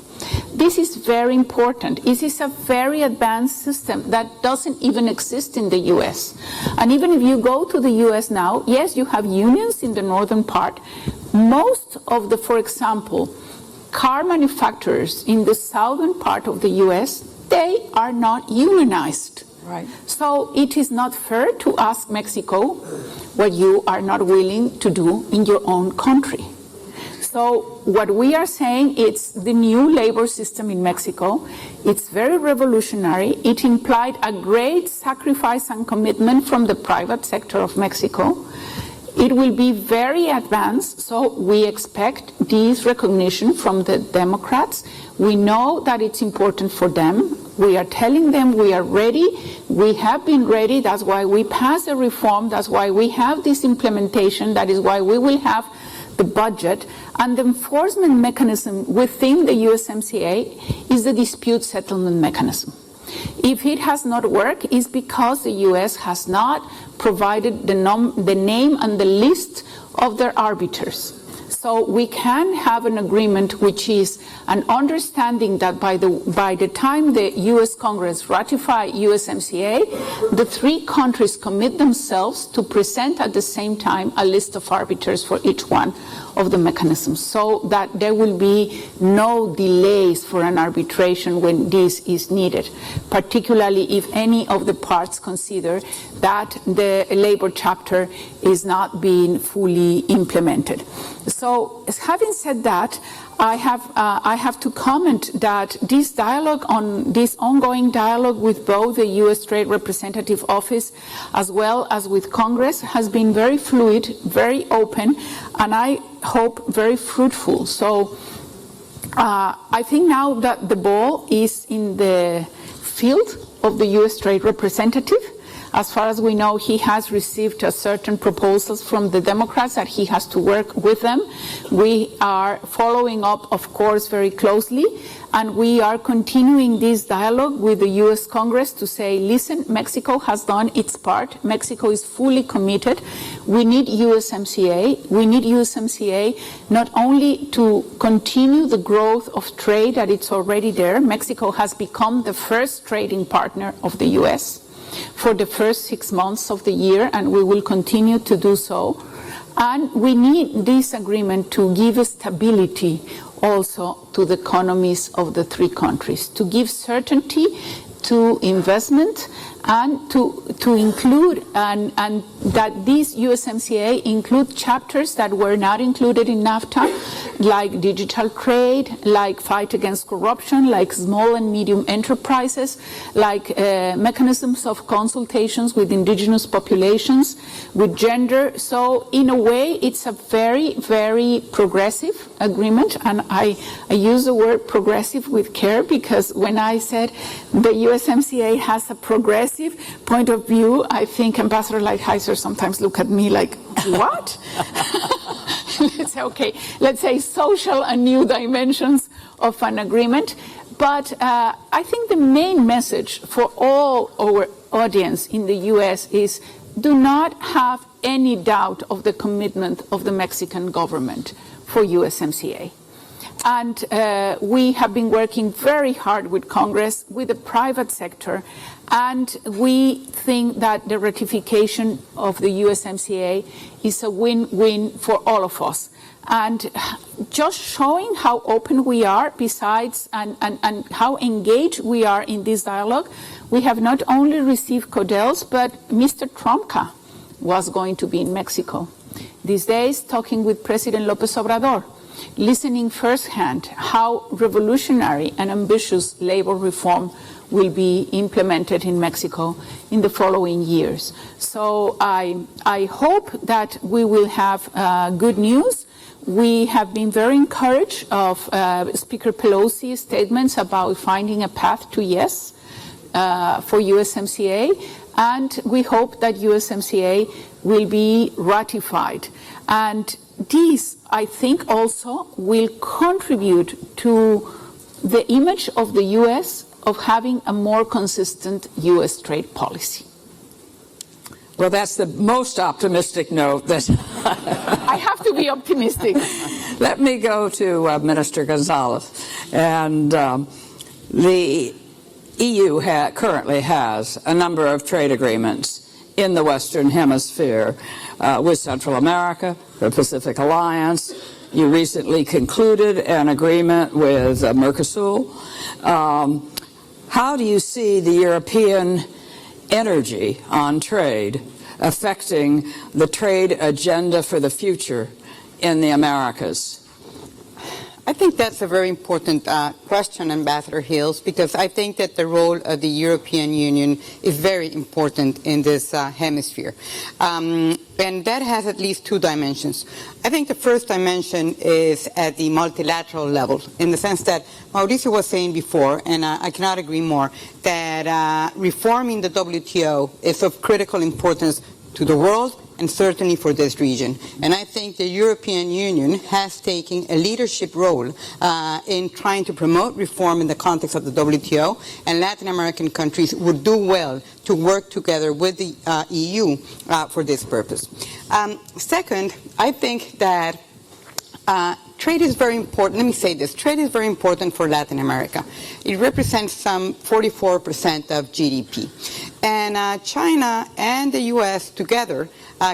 This is very important. This is a very advanced system that doesn't even exist in the US. And even if you go to the US now, yes, you have unions in the northern part. Most of the, for example, car manufacturers in the southern part of the US, they are not unionized. Right. So it is not fair to ask Mexico what you are not willing to do in your own country. So what we are saying, it's the new labor system in Mexico. It's very revolutionary. It implied a great sacrifice and commitment from the private sector of Mexico. It will be very advanced, so we expect this recognition from the Democrats. We know that it's important for them. We are telling them we are ready. We have been ready. That's why we passed a reform. That's why we have this implementation. That is why we will have the budget. And the enforcement mechanism within the USMCA is the dispute settlement mechanism. If it has not worked, it's because the US has not provided the name and the list of their arbiters. So we can have an agreement which is an understanding that by the time the US Congress ratify USMCA, the three countries commit themselves to present at the same time a list of arbiters for each one of the mechanisms, so that there will be no delays for an arbitration when this is needed, particularly if any of the parts consider that the labor chapter is not being fully implemented. So having said that, I have to comment that this dialogue, on this ongoing dialogue with both the U.S. Trade Representative Office as well as with Congress has been very fluid, very open, and I hope very fruitful. So I think now that the ball is in the field of the U.S. Trade Representative. As far as we know, he has received certain proposals from the Democrats that he has to work with them. We are following up, of course, very closely, and we are continuing this dialogue with the U.S. Congress to say, listen, Mexico has done its part. Mexico is fully committed. We need USMCA. We need USMCA not only to continue the growth of trade that it's already there. Mexico has become the first trading partner of the U.S. for the first 6 months of the year, and we will continue to do so. And we need this agreement to give stability also to the economies of the three countries, to give certainty to investment and to include, and that these USMCA include chapters that were not included in NAFTA, like digital trade, like fight against corruption, like small and medium enterprises, like mechanisms of consultations with indigenous populations, with gender. So in a way, it's a very, very progressive agreement, and I use the word progressive with care, because when I said the USMCA has a progressive progressive point of view, I think Ambassador Lighthizer sometimes look at me like, what? Let's say, okay, let's say social and new dimensions of an agreement. But I think the main message for all our audience in the U.S. is do not have any doubt of the commitment of the Mexican government for USMCA. And we have been working very hard with Congress, with the private sector, and we think that the ratification of the USMCA is a win-win for all of us. And just showing how open we are, besides, and how engaged we are in this dialogue, we have not only received Codels, but Mr. Trumka was going to be in Mexico these days, talking with President López Obrador, listening firsthand how revolutionary and ambitious labor reform will be implemented in Mexico in the following years. So I hope that we will have good news. We have been very encouraged of Speaker Pelosi's statements about finding a path to yes for USMCA, and we hope that USMCA will be ratified. And this, I think, also will contribute to the image of the U.S. of having a more consistent U.S. trade policy. Well, that's the most optimistic note that I have to be optimistic. Let me go to Minister Gonzalez. And the EU currently has a number of trade agreements in the Western Hemisphere with Central America, the Pacific Alliance. You recently concluded an agreement with Mercosur. How do you see the European energy on trade affecting the trade agenda for the future in the Americas? I think that's a very important question, Ambassador Hills, because I think that the role of the European Union is very important in this hemisphere. And that has at least two dimensions. I think the first dimension is at the multilateral level, in the sense that Mauricio was saying before, and I cannot agree more, that reforming the WTO is of critical importance to the world and certainly for this region. And I think the European Union has taken a leadership role in trying to promote reform in the context of the WTO, and Latin American countries would do well to work together with the EU for this purpose. Second, I think that trade is very important. Let me say this. Trade is very important for Latin America. It represents some 44% of GDP. And China and the U.S. together,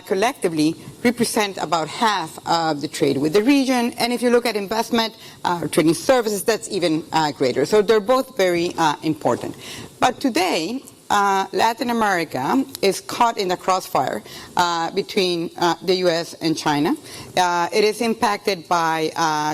collectively, represent about half of the trade with the region. And if you look at investment, trading services, that's even greater. So they're both very important. But today, Latin America is caught in the crossfire between the U.S. and China. It is impacted by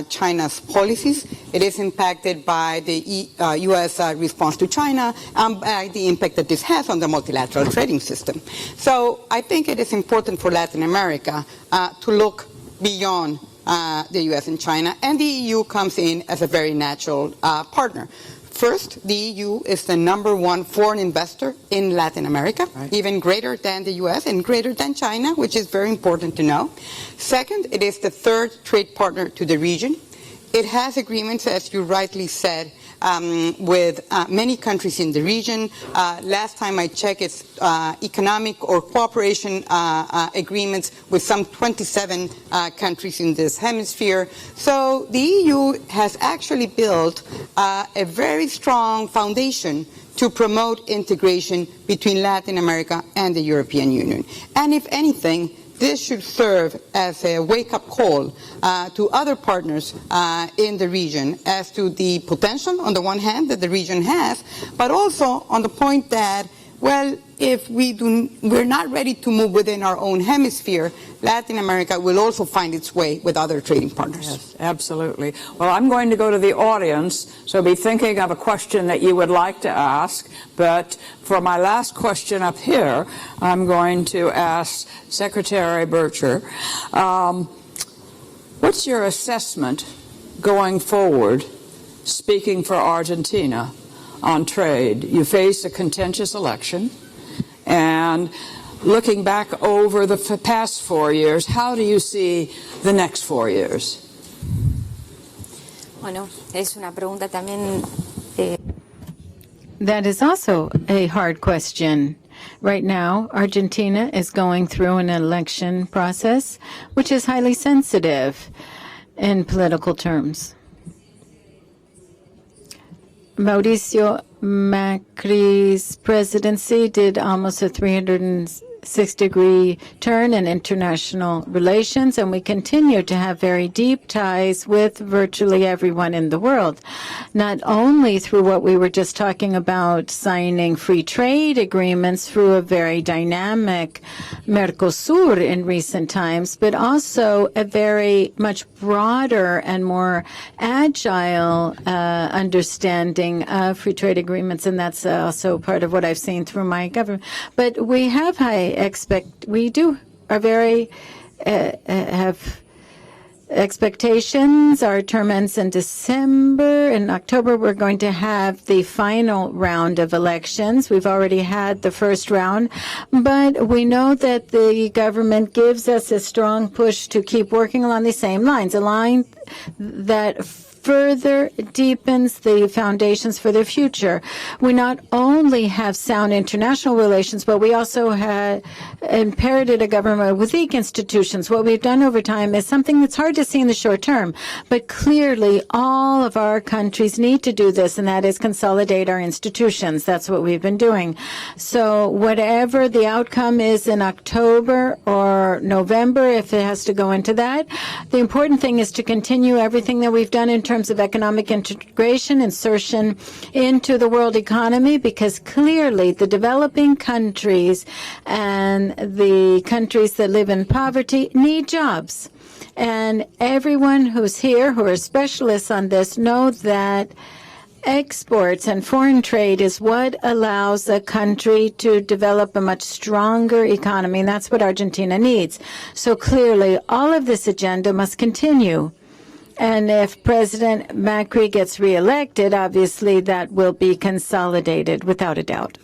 China's policies. It is impacted by the U.S. response to China and by the impact that this has on the multilateral trading system. So I think it is important for Latin America to look beyond the U.S. and China, and the EU comes in as a very natural partner. First, the EU is the #1 foreign investor in Latin America, even greater than the U.S. and greater than China, which is very important to know. Second, it is the third trade partner to the region. It has agreements, as you rightly said, with many countries in the region. Last time I checked, it's economic or cooperation agreements with some 27 countries in this hemisphere. So the EU has actually built a very strong foundation to promote integration between Latin America and the European Union. And if anything, this should serve as a wake-up call to other partners in the region as to the potential, on the one hand, that the region has, but also on the point that, well, if we're not ready to move within our own hemisphere, Latin America will also find its way with other trading partners. Yes, absolutely. Well, I'm going to go to the audience, so be thinking of a question that you would like to ask. But for my last question up here, I'm going to ask Secretary Burcher, what's your assessment going forward, speaking for Argentina, on trade? You face a contentious election. And looking back over the past 4 years, how do you see the next 4 years? Bueno, es una pregunta también. That is also a hard question. Right now, Argentina is going through an election process, which is highly sensitive in political terms. Mauricio Macri's presidency did almost a 306-degree turn in international relations, and we continue to have very deep ties with virtually everyone in the world, not only through what we were just talking about, signing free trade agreements through a very dynamic Mercosur in recent times, but also a very much broader and more agile understanding of free trade agreements, and that's also part of what I've seen through my government. But we have have expectations. Our term ends in December. In October, we're going to have the final round of elections. We've already had the first round, but we know that the government gives us a strong push to keep working along the same lines, a line that further deepens the foundations for the future. We not only have sound international relations, but we also have inherited a government with weak institutions. What we've done over time is something that's hard to see in the short term, but clearly all of our countries need to do this, and that is consolidate our institutions. That's what we've been doing. So whatever the outcome is in October or November, if it has to go into that, the important thing is to continue everything that we've done in terms of economic integration, insertion into the world economy, because clearly the developing countries and the countries that live in poverty need jobs. And everyone who's here, who are specialists on this, know that exports and foreign trade is what allows a country to develop a much stronger economy, and that's what Argentina needs. So clearly, all of this agenda must continue. And if President Macri gets reelected, obviously that will be consolidated without a doubt.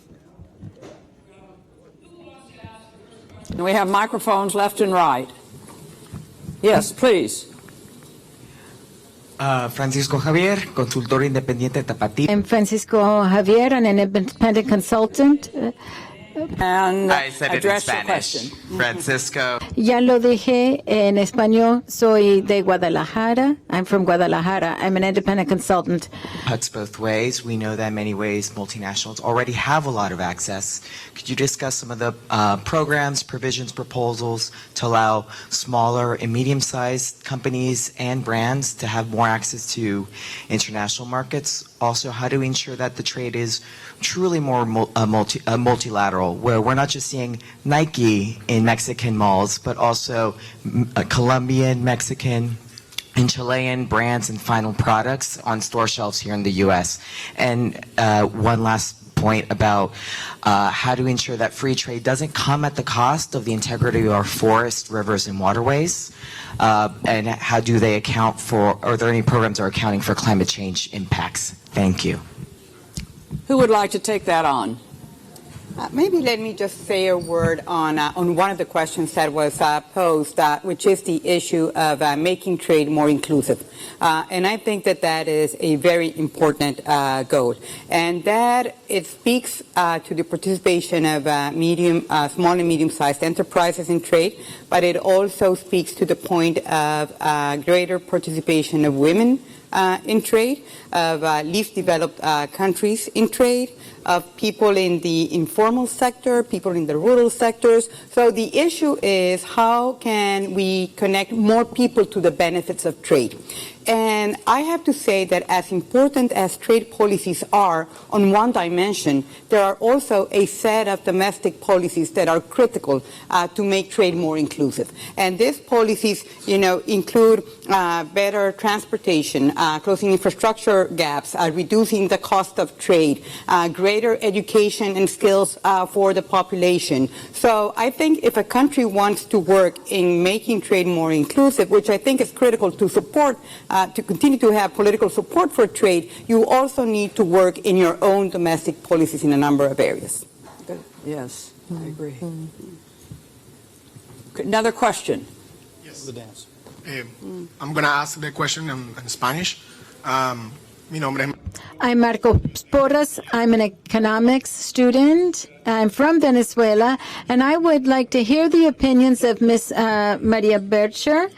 And we have microphones left and right. Yes, please. Francisco Javier, consultor independiente tapatí. I'm Francisco Javier, an independent consultant. And I said it in address your Spanish. question. Francisco. Ya lo dije en español. Soy de Guadalajara. I'm from Guadalajara. I'm an independent consultant. Cuts both ways. We know that in many ways multinationals already have a lot of access. Could you discuss some of the programs, provisions, proposals to allow smaller and medium-sized companies and brands to have more access to international markets? Also, how do we ensure that the trade is truly more multilateral, where we're not just seeing Nike in Mexican malls, but also Colombian, Mexican, and Chilean brands and final products on store shelves here in the U.S. And one last point about how to ensure that free trade doesn't come at the cost of the integrity of our forests, rivers, and waterways. And how do they account for, are there any programs that are accounting for climate change impacts? Thank you. Who would like to take that on? Maybe let me just say a word on one of the questions that was posed, which is the issue of making trade more inclusive. And I think that that is a very important goal. And that it speaks to the participation of small and medium-sized enterprises in trade, but it also speaks to the point of greater participation of women in trade, of least developed countries in trade, of people in the informal sector, people in the rural sectors. So the issue is, how can we connect more people to the benefits of trade? And I have to say that as important as trade policies are on one dimension, there are also a set of domestic policies that are critical to make trade more inclusive. And these policies, include better transportation, closing infrastructure gaps, reducing the cost of trade, greater education and skills for the population. So I think if a country wants to work in making trade more inclusive, which I think is critical to support, to continue to have political support for trade, you also need to work in your own domestic policies in a number of areas. Yes. I agree. Another question. Yes. I'm going to ask the question in Spanish. Mi nombre es I'm Marco Porras. I'm an economics student. I'm from Venezuela, and I would like to hear the opinions of Miss Maria Bercher.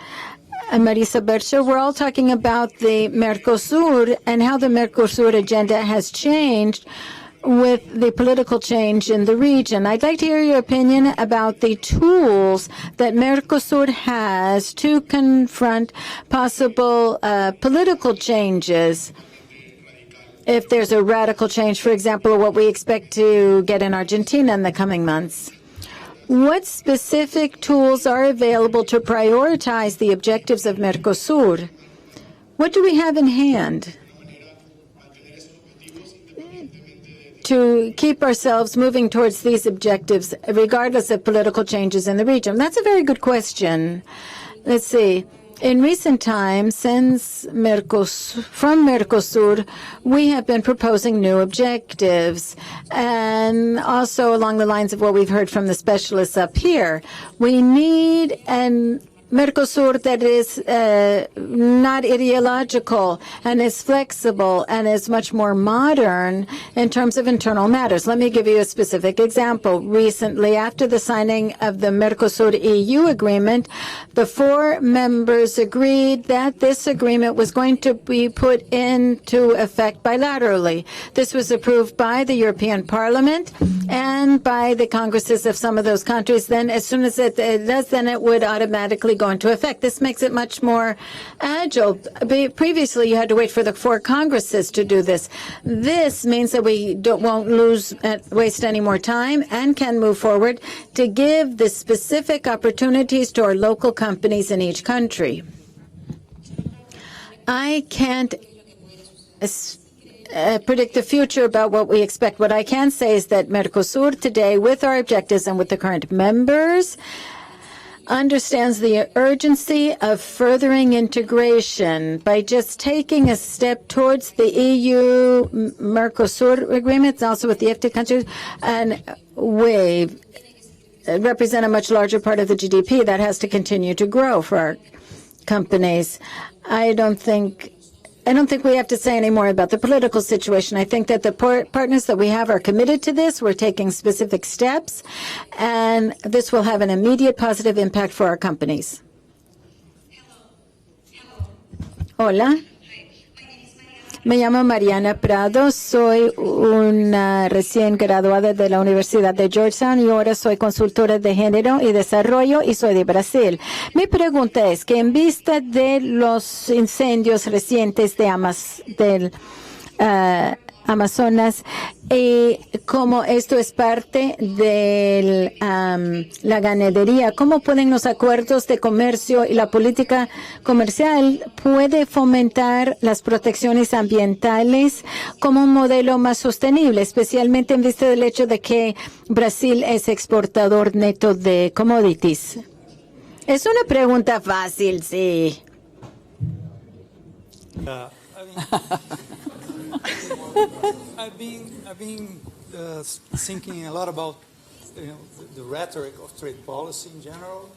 Marisa Bercher. We're all talking about the Mercosur and how the Mercosur agenda has changed with the political change in the region. I'd like to hear your opinion about the tools that Mercosur has to confront possible political changes. If there's a radical change, for example, what we expect to get in Argentina in the coming months. What specific tools are available to prioritize the objectives of Mercosur? What do we have in hand to keep ourselves moving towards these objectives, regardless of political changes in the region? That's a very good question. Let's see. In recent times, since from Mercosur, we have been proposing new objectives, and also along the lines of what we've heard from the specialists up here. We need an Mercosur that is not ideological and is flexible and is much more modern in terms of internal matters. Let me give you a specific example. Recently, after the signing of the Mercosur-EU agreement, the 4 members agreed that this agreement was going to be put into effect bilaterally. This was approved by the European Parliament and by the Congresses of some of those countries. Then, as soon as it does, then it would automatically go into effect. This makes it much more agile. Previously, you had to wait for the 4 Congresses to do this. This means that we won't waste any more time and can move forward to give the specific opportunities to our local companies in each country. I can't predict the future about what we expect. What I can say is that Mercosur today, with our objectives and with the current members, understands the urgency of furthering integration by just taking a step towards the EU-Mercosur agreements, also with the EFTA countries, and we represent a much larger part of the GDP that has to continue to grow for our companies. I don't think we have to say any more about the political situation. I think that the partners that we have are committed to this. We're taking specific steps, and this will have an immediate positive impact for our companies. Hola. Me llamo Mariana Prado, soy una recién graduada de la Universidad de Georgetown y ahora soy consultora de género y desarrollo y soy de Brasil. Mi pregunta es que en vista de los incendios recientes del Amazonas y como esto es parte de la ganadería, ¿cómo pueden los acuerdos de comercio y la política comercial puede fomentar las protecciones ambientales como un modelo más sostenible, especialmente en vista del hecho de que Brasil es exportador neto de commodities? Es una pregunta fácil, sí. I've been thinking a lot about the rhetoric of trade policy in general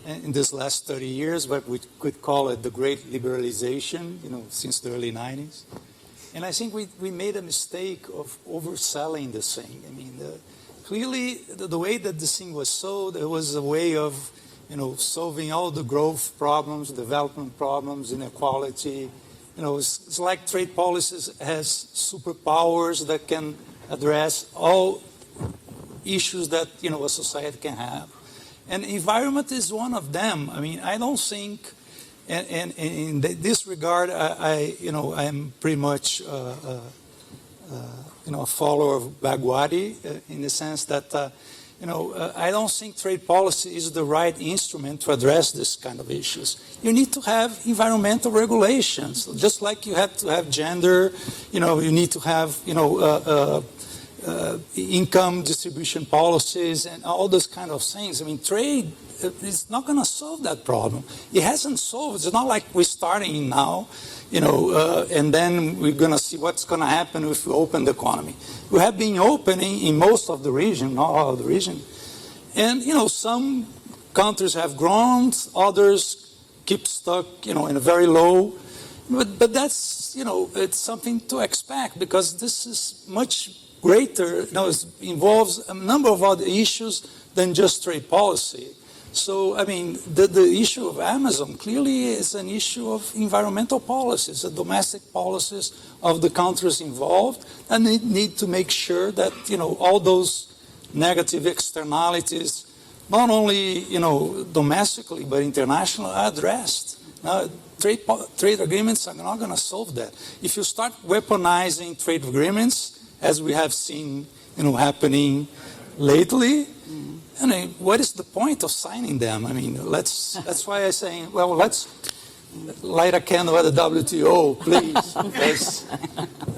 in this last 30 years, but we could call it the great liberalization, since the early 90s. And I think we made a mistake of overselling this thing. I mean, clearly the way that this thing was sold, it was a way of, solving all the growth problems, development problems, inequality. It's like trade policies has superpowers that can address all issues that, a society can have. And environment is one of them. I mean, I don't think, and in this regard, I'm pretty much, a follower of Bagwadi in the sense that, I don't think trade policy is the right instrument to address this kind of issues. You need to have environmental regulations, just like you have to have gender. You need to have, income distribution policies and all those kind of things. I mean, trade it's not going to solve that problem. It hasn't solved. It's not like we're starting now, and then we're going to see what's going to happen if we open the economy. We have been opening in most of the region, not all of the region. And, some countries have grown, others keep stuck, in a very low. But that's, it's something to expect because this is much greater, it involves a number of other issues than just trade policy. So, the issue of Amazon clearly is an issue of environmental policies, the domestic policies of the countries involved, and they need to make sure that, all those negative externalities, not only, domestically, but internationally, are addressed. Now, trade agreements are not going to solve that. If you start weaponizing trade agreements, as we have seen, happening lately, what is the point of signing them? That's why I'm saying, well, let's light a candle at the WTO, please, because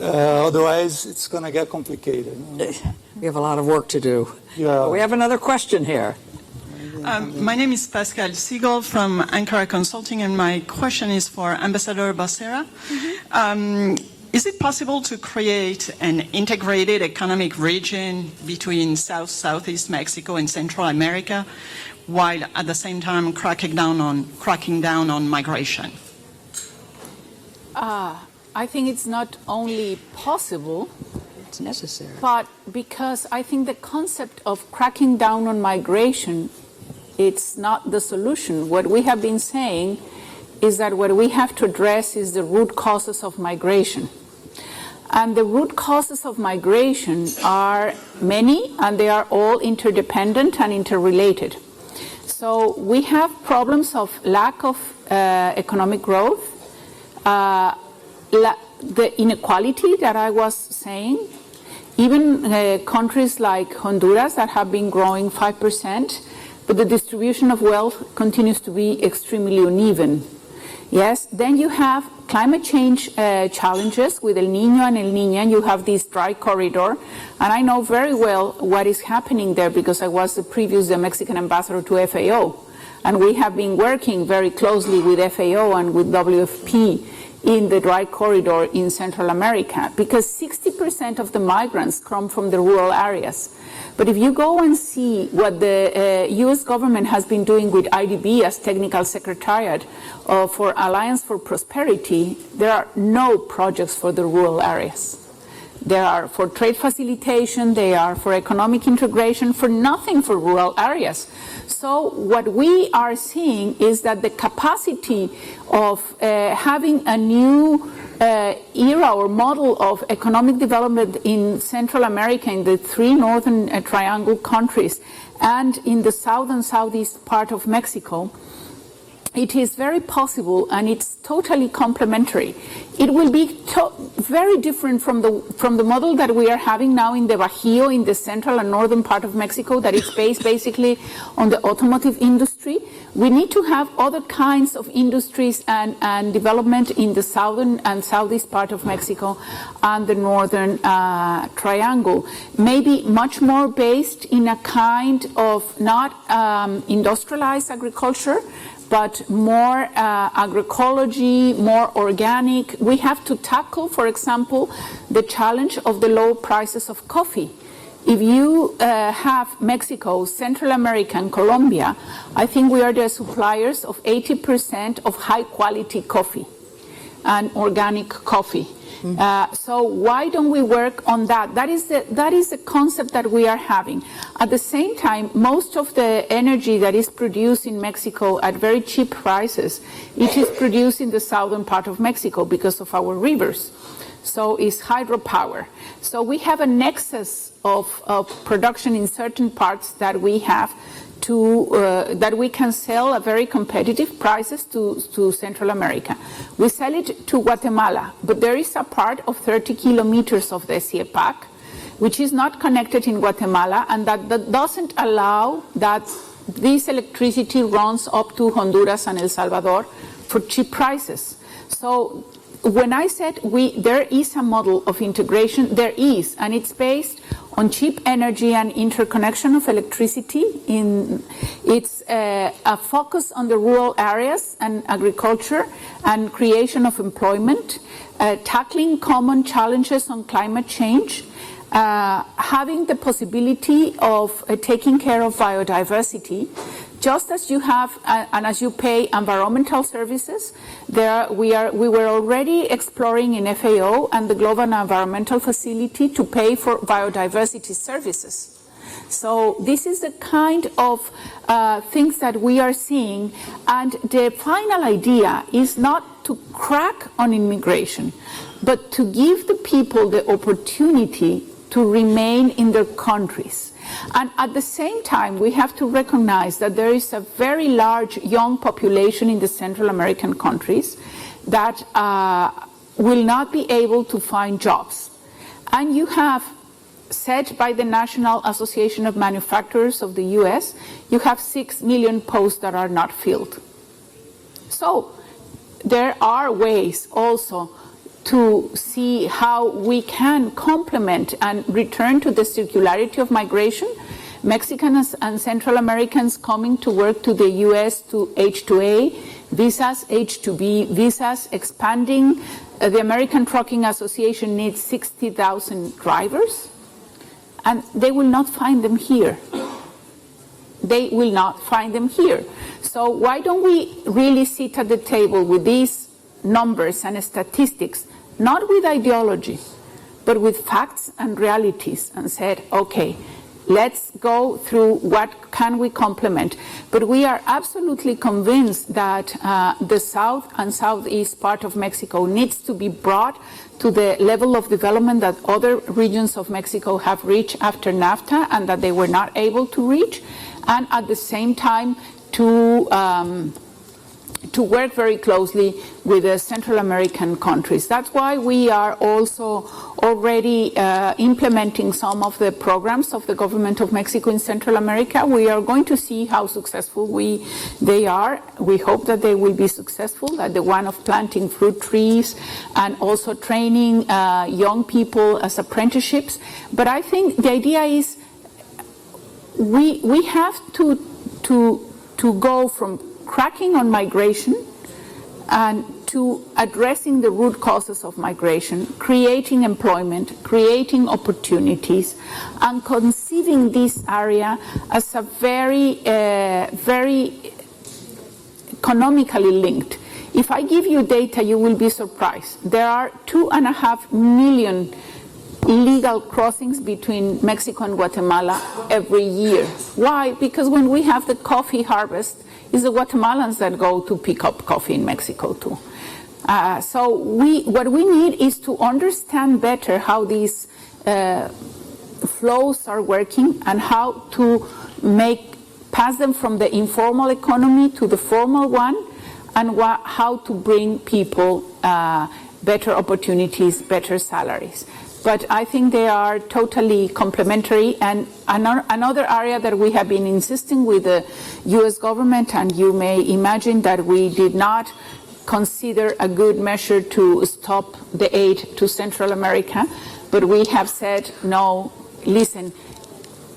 otherwise it's going to get complicated. We have a lot of work to do. Yeah. We have another question here. My name is Pascal Siegel from Ankara Consulting, and my question is for Ambassador Becerra. Is it possible to create an integrated economic region between Southeast Mexico and Central America, while at the same time cracking down on migration? I think it's not only possible, it's necessary. But because I think the concept of cracking down on migration, it's not the solution. What we have been saying is that what we have to address is the root causes of migration. And the root causes of migration are many, and they are all interdependent and interrelated. So we have problems of lack of economic growth, the inequality that I was saying, even countries like Honduras that have been growing 5%, but the distribution of wealth continues to be extremely uneven. Yes, then you have climate change challenges with El Nino and El Niña, and you have this dry corridor. And I know very well what is happening there because I was the Mexican ambassador to FAO. And we have been working very closely with FAO and with WFP in the dry corridor in Central America because 60% of the migrants come from the rural areas. But if you go and see what the U.S. government has been doing with IDB as technical secretariat for Alliance for Prosperity, there are no projects for the rural areas. They are for trade facilitation, they are for economic integration, for nothing for rural areas. So what we are seeing is that the capacity of having a new era or model of economic development in Central America, in the three northern triangle countries, and in the south and southeast part of Mexico, it is very possible and it's totally complementary. It will be very different from the model that we are having now in the Bajío, in the central and northern part of Mexico, that is based basically on the automotive industry. We need to have other kinds of industries and development in the southern and southeast part of Mexico and the northern triangle. Maybe much more based in a kind of not industrialized agriculture, but more agroecology, more organic. We have to tackle, for example, the challenge of the low prices of coffee. If you have Mexico, Central America, and Colombia, I think we are the suppliers of 80% of high-quality coffee and organic coffee. So why don't we work on that? That is the concept that we are having. At the same time, most of the energy that is produced in Mexico at very cheap prices, it is produced in the southern part of Mexico because of our rivers. So it's hydropower. So we have a nexus of production in certain parts that we have that we can sell at very competitive prices to Central America. We sell it to Guatemala, but there is a part of 30 kilometers of the CIEPAC, which is not connected in Guatemala, and that doesn't allow that this electricity runs up to Honduras and El Salvador for cheap prices. So when I said there is a model of integration, there is, and it's based on cheap energy and interconnection of electricity. It's a focus on the rural areas and agriculture and creation of employment, tackling common challenges on climate change, having the possibility of taking care of biodiversity. Just as you have and as you pay environmental services, we were already exploring in FAO and the Global Environmental Facility to pay for biodiversity services. So this is the kind of things that we are seeing, and the final idea is not to crack on immigration, but to give the people the opportunity to remain in their countries. And at the same time, we have to recognize that there is a very large young population in the Central American countries that will not be able to find jobs. And you have said by the National Association of Manufacturers of the US, you have 6 million posts that are not filled. So there are ways also to see how we can complement and return to the circularity of migration. Mexicans and Central Americans coming to work to the US to H-2A visas, H-2B visas, expanding. The American Trucking Association needs 60,000 drivers, and they will not find them here. They will not find them here. So why don't we really sit at the table with these numbers and statistics, not with ideology, but with facts and realities, and said, okay, let's go through what can we complement. But we are absolutely convinced that the south and southeast part of Mexico needs to be brought to the level of development that other regions of Mexico have reached after NAFTA and that they were not able to reach, and at the same time to work very closely with the Central American countries. That's why we are also already implementing some of the programs of the government of Mexico in Central America. We are going to see how successful they are. We hope that they will be successful, like the one of planting fruit trees and also training young people as apprenticeships. But I think the idea is we have to go from cracking on migration and to addressing the root causes of migration, creating employment, creating opportunities, and conceiving this area as a very economically linked. If I give you data, you will be surprised. There are 2.5 million illegal crossings between Mexico and Guatemala every year. Why? Because when we have the coffee harvest, it's the Guatemalans that go to pick up coffee in Mexico too. So what we need is to understand better how these flows are working and how to pass them from the informal economy to the formal one, and how to bring people better opportunities, better salaries. But I think they are totally complementary. And another area that we have been insisting with the US government, and you may imagine that we did not consider a good measure to stop the aid to Central America, but we have said, no, listen,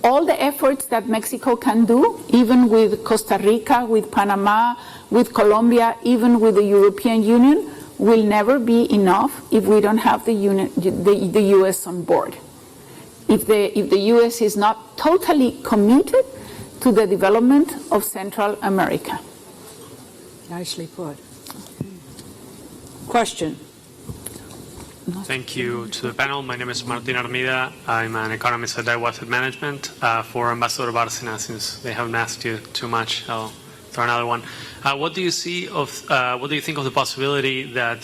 all the efforts that Mexico can do, even with Costa Rica, with Panama, with Colombia, even with the European Union, will never be enough if we don't have the U.S. on board. If the U.S. is not totally committed to the development of Central America. Nicely put. Question. Thank you to the panel. My name is Martin Armida. I'm an economist at Daiwa Asset Management. For Ambassador Bárcena, since they haven't asked you too much, I'll throw another one. What do you think of the possibility that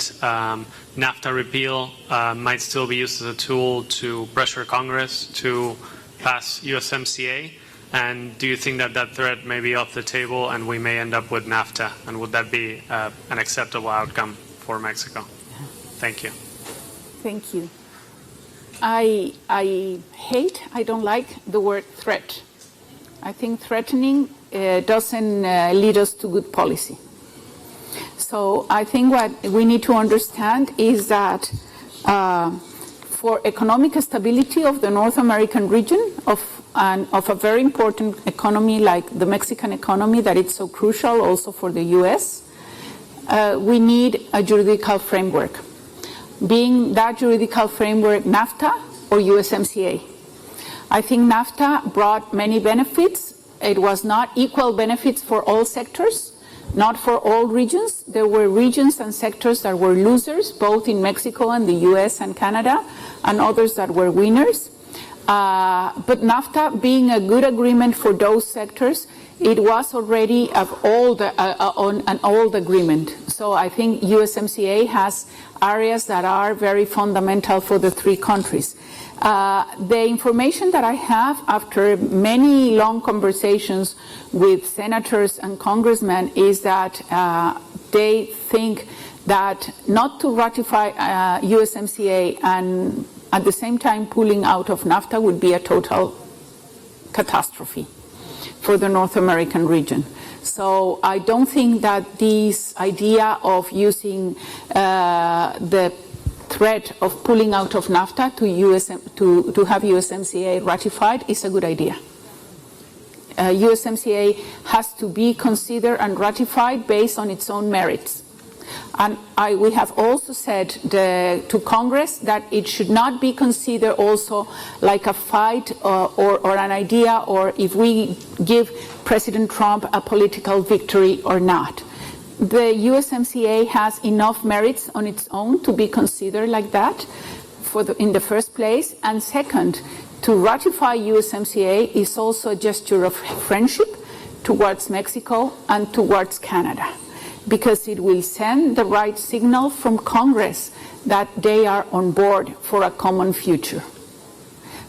NAFTA repeal might still be used as a tool to pressure Congress to pass USMCA? And do you think that that threat may be off the table and we may end up with NAFTA? And would that be an acceptable outcome for Mexico? Thank you. Thank you. I don't like the word threat. I think threatening doesn't lead us to good policy. So I think what we need to understand is that for economic stability of the North American region, of a very important economy like the Mexican economy that is so crucial also for the U.S., we need a juridical framework. Being that juridical framework NAFTA or USMCA. I think NAFTA brought many benefits. It was not equal benefits for all sectors, not for all regions. There were regions and sectors that were losers, both in Mexico and the US and Canada, and others that were winners. But NAFTA being a good agreement for those sectors, it was already an old agreement. So I think USMCA has areas that are very fundamental for the three countries. The information that I have after many long conversations with senators and congressmen is that they think that not to ratify USMCA and at the same time pulling out of NAFTA would be a total catastrophe for the North American region. So I don't think that this idea of using the threat of pulling out of NAFTA to have USMCA ratified is a good idea. USMCA has to be considered and ratified based on its own merits. And we have also said to Congress that it should not be considered also like a fight or an idea, or if we give President Trump a political victory or not. The USMCA has enough merits on its own to be considered like that in the first place. And second, to ratify USMCA is also a gesture of friendship towards Mexico and towards Canada, because it will send the right signal from Congress that they are on board for a common future.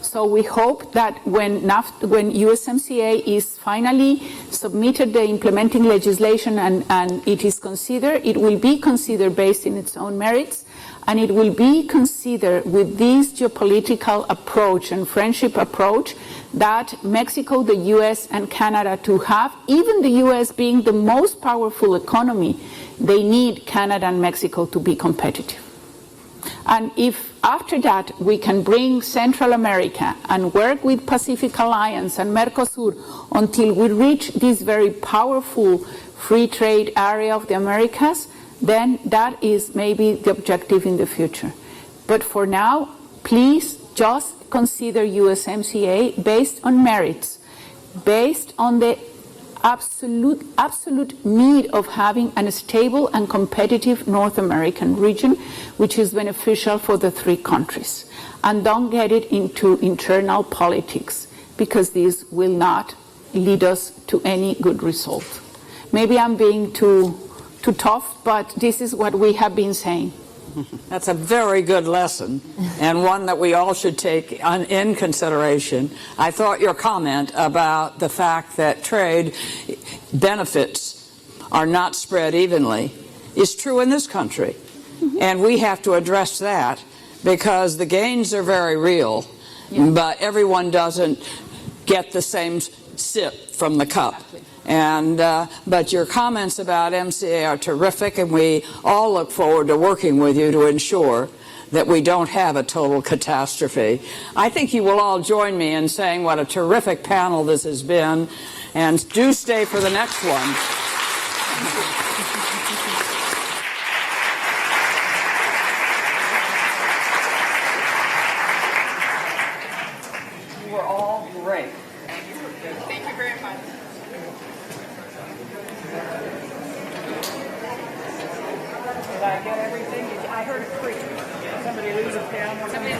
So we hope that when USMCA is finally submitted the implementing legislation and it is considered, it will be considered based in its own merits, and it will be considered with this geopolitical approach and friendship approach that Mexico, the US, and Canada to have, even the US being the most powerful economy, they need Canada and Mexico to be competitive. And if after that we can bring Central America and work with Pacific Alliance and Mercosur until we reach this very powerful free trade area of the Americas, then that is maybe the objective in the future. But for now, please just consider USMCA based on merits, based on the absolute need of having a stable and competitive North American region, which is beneficial for the three countries. And don't get it into internal politics, because this will not lead us to any good result. Maybe I'm being too tough, but this is what we have been saying. That's a very good lesson, and one that we all should take in consideration. I thought your comment about the fact that trade benefits are not spread evenly is true in this country. And we have to address that, because the gains are very real, but everyone doesn't get the same sip from the cup. Exactly. And but your comments about MCA are terrific, and we all look forward to working with you to ensure that we don't have a total catastrophe. I think you will all join me in saying what a terrific panel this has been, and do stay for the next one. You were all great. Thank you very much. Did I get everything? I heard a creak. Somebody lose a pen or something?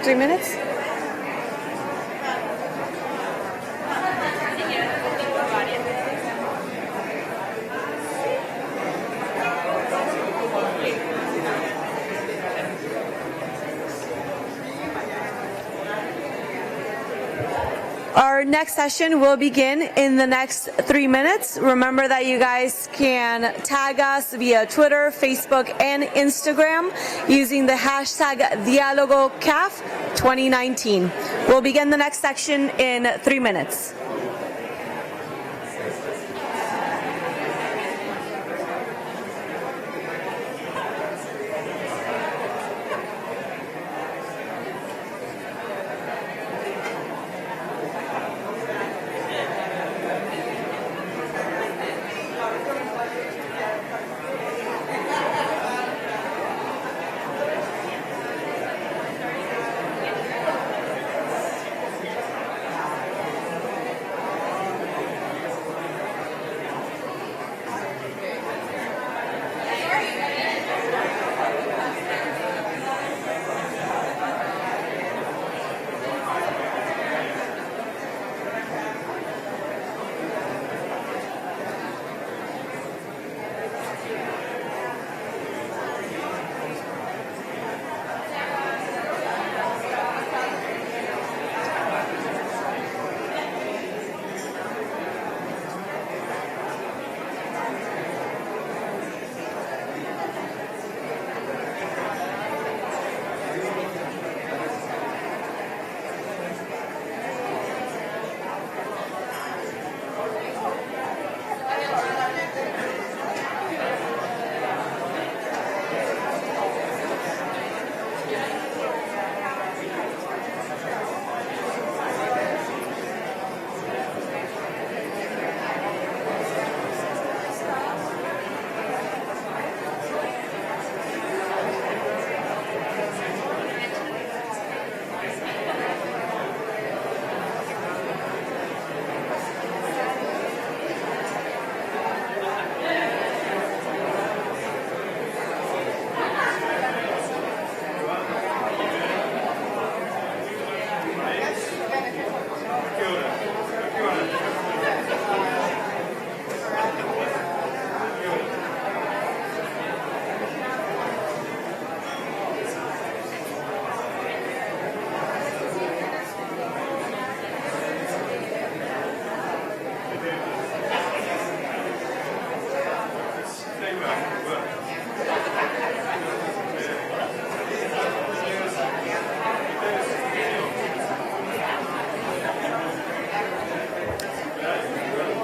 3 minutes? Our next session will begin in the next 3 minutes. Remember that you guys can tag us via Twitter, Facebook, and Instagram using the hashtag DialogoCAF 2019. We'll begin the next section in 3 minutes.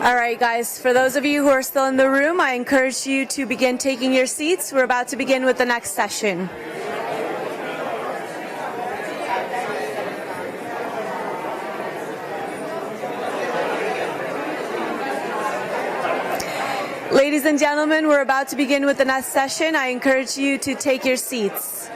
All right, guys, for those of you who are still in the room, I encourage you to begin taking your seats. We're about to begin with the next session. Ladies and gentlemen, we're about to begin with the next session. I encourage you to take your seats.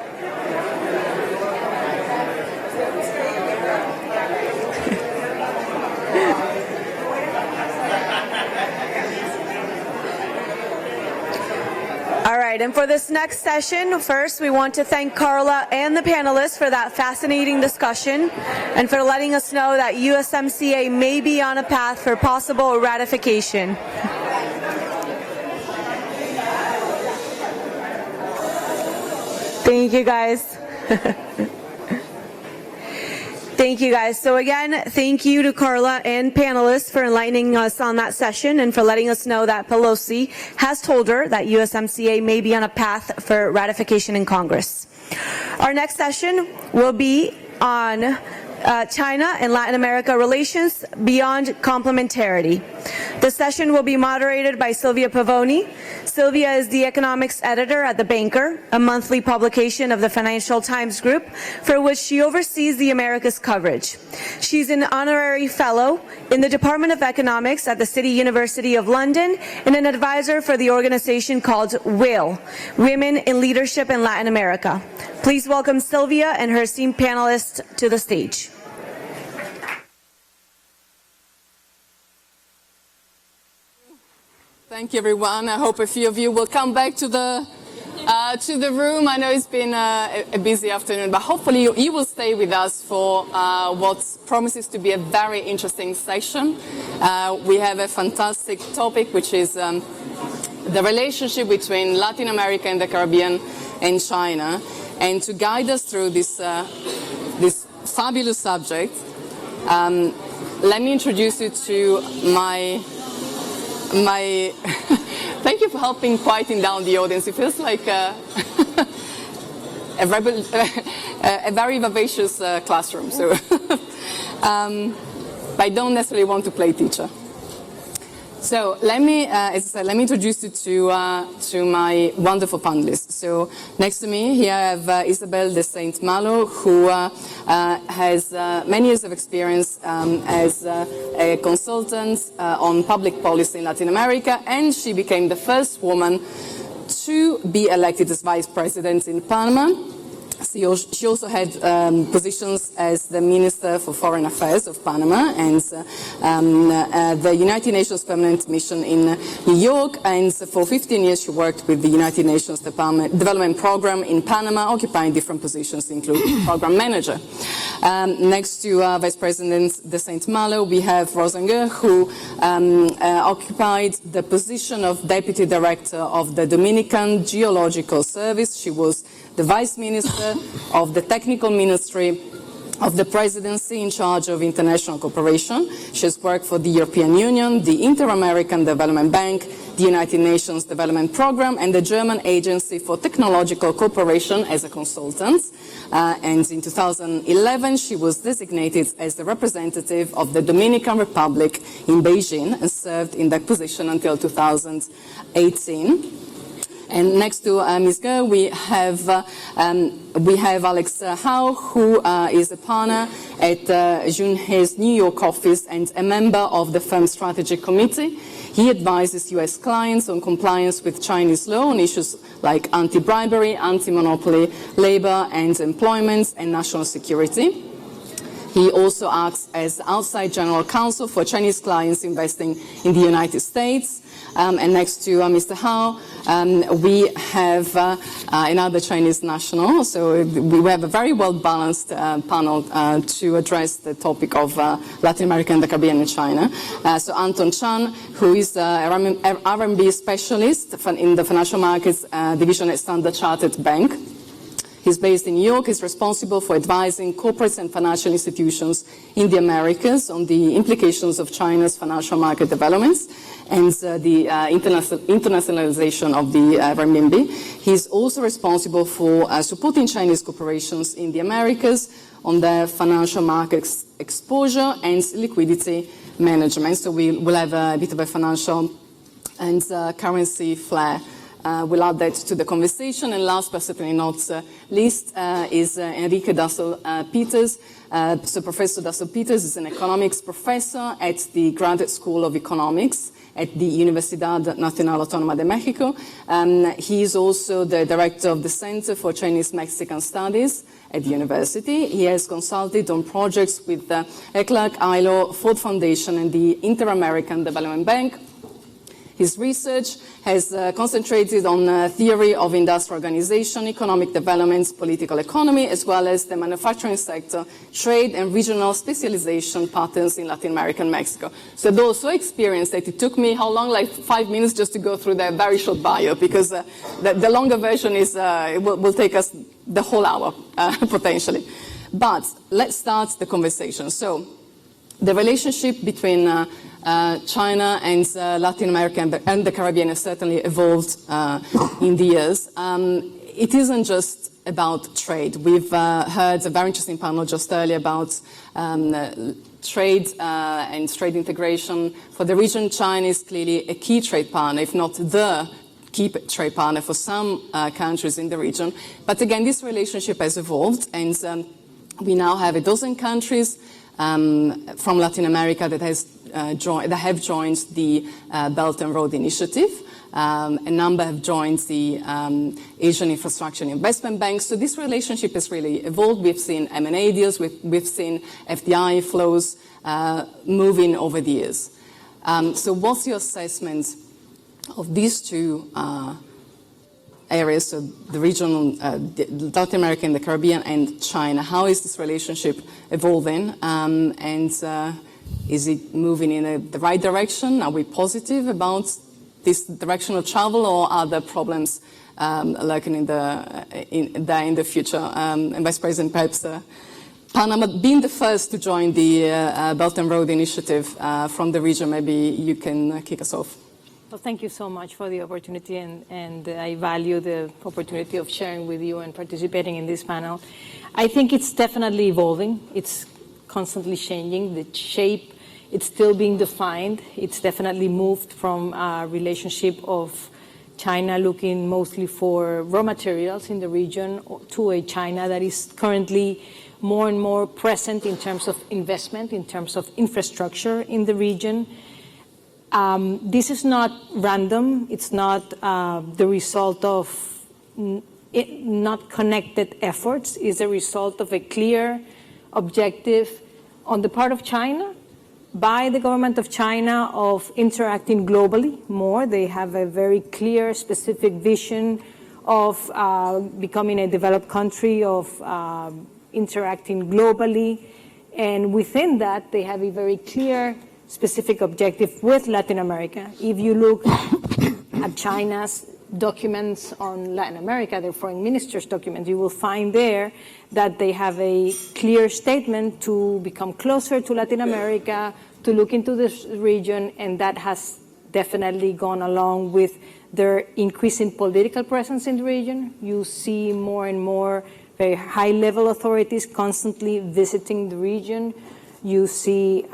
All right, and for this next session, first we want to thank Carla and the panelists for that fascinating discussion and for letting us know that USMCA may be on a path for possible ratification. Thank you, guys. Thank you, guys. So again, thank you to Carla and panelists for enlightening us on that session and for letting us know that Pelosi has told her that USMCA may be on a path for ratification in Congress. Our next session will be on China and Latin America relations beyond complementarity. The session will be moderated by Sylvia Pavoni. Sylvia is the economics editor at The Banker, a monthly publication of the Financial Times Group, for which she oversees the Americas coverage. She's an honorary fellow in the Department of Economics at the City University of London and an advisor for the organization called WIL, Women in Leadership in Latin America. Please welcome Sylvia and her esteemed panelists to the stage. Thank you, everyone. I hope a few of you will come back to the To the room, I know it's been a busy afternoon, but hopefully you will stay with us for what promises to be a very interesting session. We have a fantastic topic, which is the relationship between Latin America and the Caribbean and China. And to guide us through this fabulous subject, let me introduce you to my thank you for helping quieting down the audience. It feels like a very vivacious classroom. So, but I don't necessarily want to play teacher. So let me, as I said, let me introduce you to my wonderful panelists. So next to me here I have Isabel de Saint Malo, who has many years of experience as a consultant on public policy in Latin America, and she became the first woman to be elected as vice president in Panama. She also had positions as the Minister for Foreign Affairs of Panama and the United Nations Permanent Mission in New York. And for 15 years, she worked with the United Nations Development Program in Panama, occupying different positions, including Program Manager. Next to Vice President de Saint Malo, we have Rosanger, who occupied the position of Deputy Director of the Dominican Geological Service. She was the Vice Minister of the Technical Ministry of the Presidency in charge of international cooperation. She has worked for the European Union, the Inter-American Development Bank, the United Nations Development Program, and the German Agency for Technological Cooperation as a consultant. And in 2011, she was designated as the representative of the Dominican Republic in Beijing and served in that position until 2018. And next to Ms. Ge, we have Alex Howe, who is a partner at Junhei's New York office and a member of the firm's strategy committee. He advises U.S. clients on compliance with Chinese law on issues like anti-bribery, anti-monopoly, labor and employment, and national security. He also acts as outside general counsel for Chinese clients investing in the United States. And next to Mr. Hao, we have another Chinese national. So we have a very well-balanced panel to address the topic of Latin America and the Caribbean and China. So Anton Chan, who is an R&B specialist in the financial markets division at Standard Chartered Bank. He's based in New York. He's responsible for advising corporates and financial institutions in the Americas on the implications of China's financial market developments and the internationalization of the renminbi. He's also responsible for supporting Chinese corporations in the Americas on their financial markets exposure and liquidity management. So we will have a bit of a financial and currency flair. We'll add that to the conversation. And last but certainly not least is Enrique Dassel-Peters. So Professor Dassel-Peters is an economics professor at the Graduate School of Economics at the Universidad Nacional Autónoma de Mexico. He is also the director of the Center for Chinese-Mexican Studies at the university. He has consulted on projects with the ECLAC, ILO, Ford Foundation, and the Inter-American Development Bank. His research has concentrated on theory of industrial organization, economic developments, political economy, as well as the manufacturing sector, trade and regional specialization patterns in Latin America and Mexico. So those so experienced that it took me, how long, like 5 minutes just to go through their very short bio, because the longer version is, will take us the whole hour, potentially. But let's start the conversation. So the relationship between China and Latin America and the Caribbean has certainly evolved in the years. It isn't just about trade. We've heard a very interesting panel just earlier about trade and trade integration. For the region, China is clearly a key trade partner, if not the key trade partner for some countries in the region. But again, this relationship has evolved, and we now have a dozen countries from Latin America that have joined the Belt and Road Initiative. A number have joined the Asian Infrastructure and Investment Bank. So this relationship has really evolved. We've seen M&A deals. We've seen FDI flows moving over the years. So what's your assessment of these two areas, so the regional, Latin America and the Caribbean and China. How is this relationship evolving? And is it moving in the right direction? Are we positive about this direction of travel, or are there problems lurking in the future? And Vice President, perhaps Panama being the first to join the Belt and Road Initiative from the region, maybe you can kick us off. Well, thank you so much for the opportunity, and I value the opportunity of sharing with you and participating in this panel. I think it's definitely evolving. It's constantly changing. The shape, it's still being defined. It's definitely moved from a relationship of China looking mostly for raw materials in the region to a China that is currently more and more present in terms of investment, in terms of infrastructure in the region. This is not random. It's not the result of not connected efforts. It's a result of a clear objective on the part of China, by the government of China, of interacting globally more. They have a very clear, specific vision of becoming a developed country, of interacting globally. And within that, they have a very clear, specific objective with Latin America. If you look at China's documents on Latin America, their foreign minister's documents, you will find there that they have a clear statement to become closer to Latin America, to look into this region, and that has definitely gone along with their increasing political presence in the region. You see more and more very high-level authorities constantly visiting the region. You see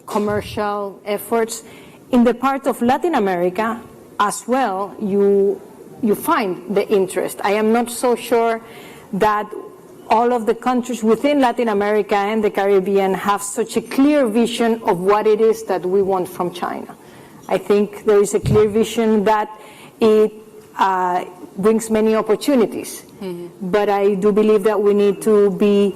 commercial efforts. In the part of Latin America as well, you find the interest. I am not so sure that all of the countries within Latin America and the Caribbean have such a clear vision of what it is that we want from China. I think there is a clear vision that it brings many opportunities. Mm-hmm. But I do believe that we need to be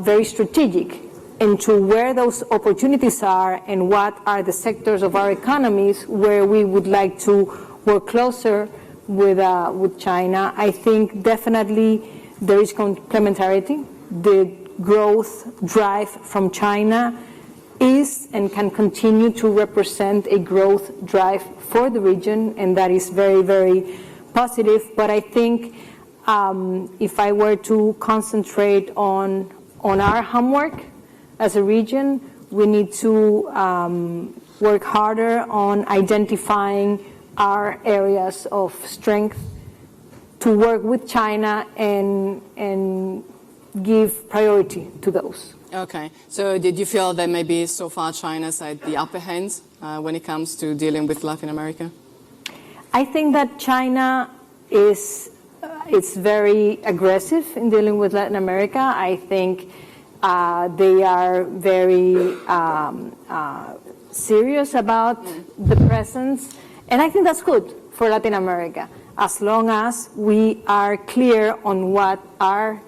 very strategic into where those opportunities are and what are the sectors of our economies where we would like to work closer with China. I think definitely there is complementarity. The growth drive from China is and can continue to represent a growth drive for the region, and that is very, very positive. But I think if I were to concentrate on our homework as a region, we need to work harder on identifying our areas of strength, to work with China and give priority to those. Okay. So did you feel that maybe so far China's at the upper hand when it comes to dealing with Latin America? I think that China is very aggressive in dealing with Latin America. I think they are very serious about the presence. And I think that's good for Latin America, as long as we are clear on what our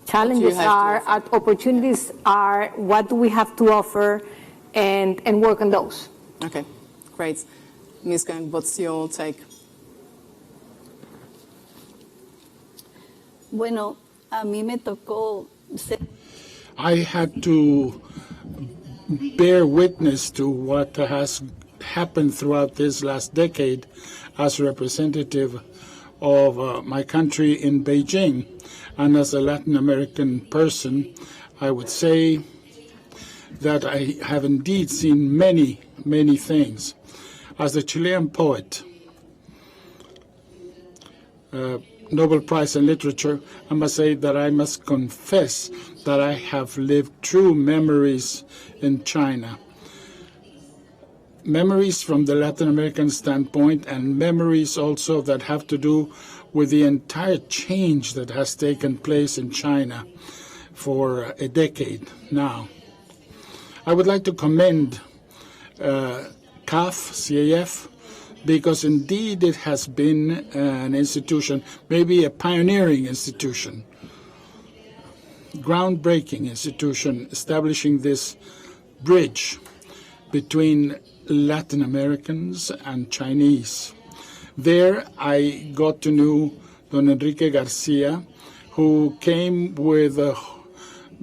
challenges are, our opportunities are, what do we have to offer, and work on those. Okay, great. Ms. Gang, what's your take? Bueno, a mí me tocó I had to bear witness to what has happened throughout this last decade as representative of my country in Beijing. And as a Latin American person, I would say that I have indeed seen many, many things. As a Chilean poet, Nobel Prize in Literature, I must say that I must confess that I have lived true memories in China. Memories from the Latin American standpoint, and memories also that have to do with the entire change that has taken place in China for a decade now. I would like to commend CAF, because indeed it has been an institution, maybe a pioneering institution, groundbreaking institution, establishing this bridge between Latin Americans and Chinese. There I got to know Don Enrique Garcia, who came with a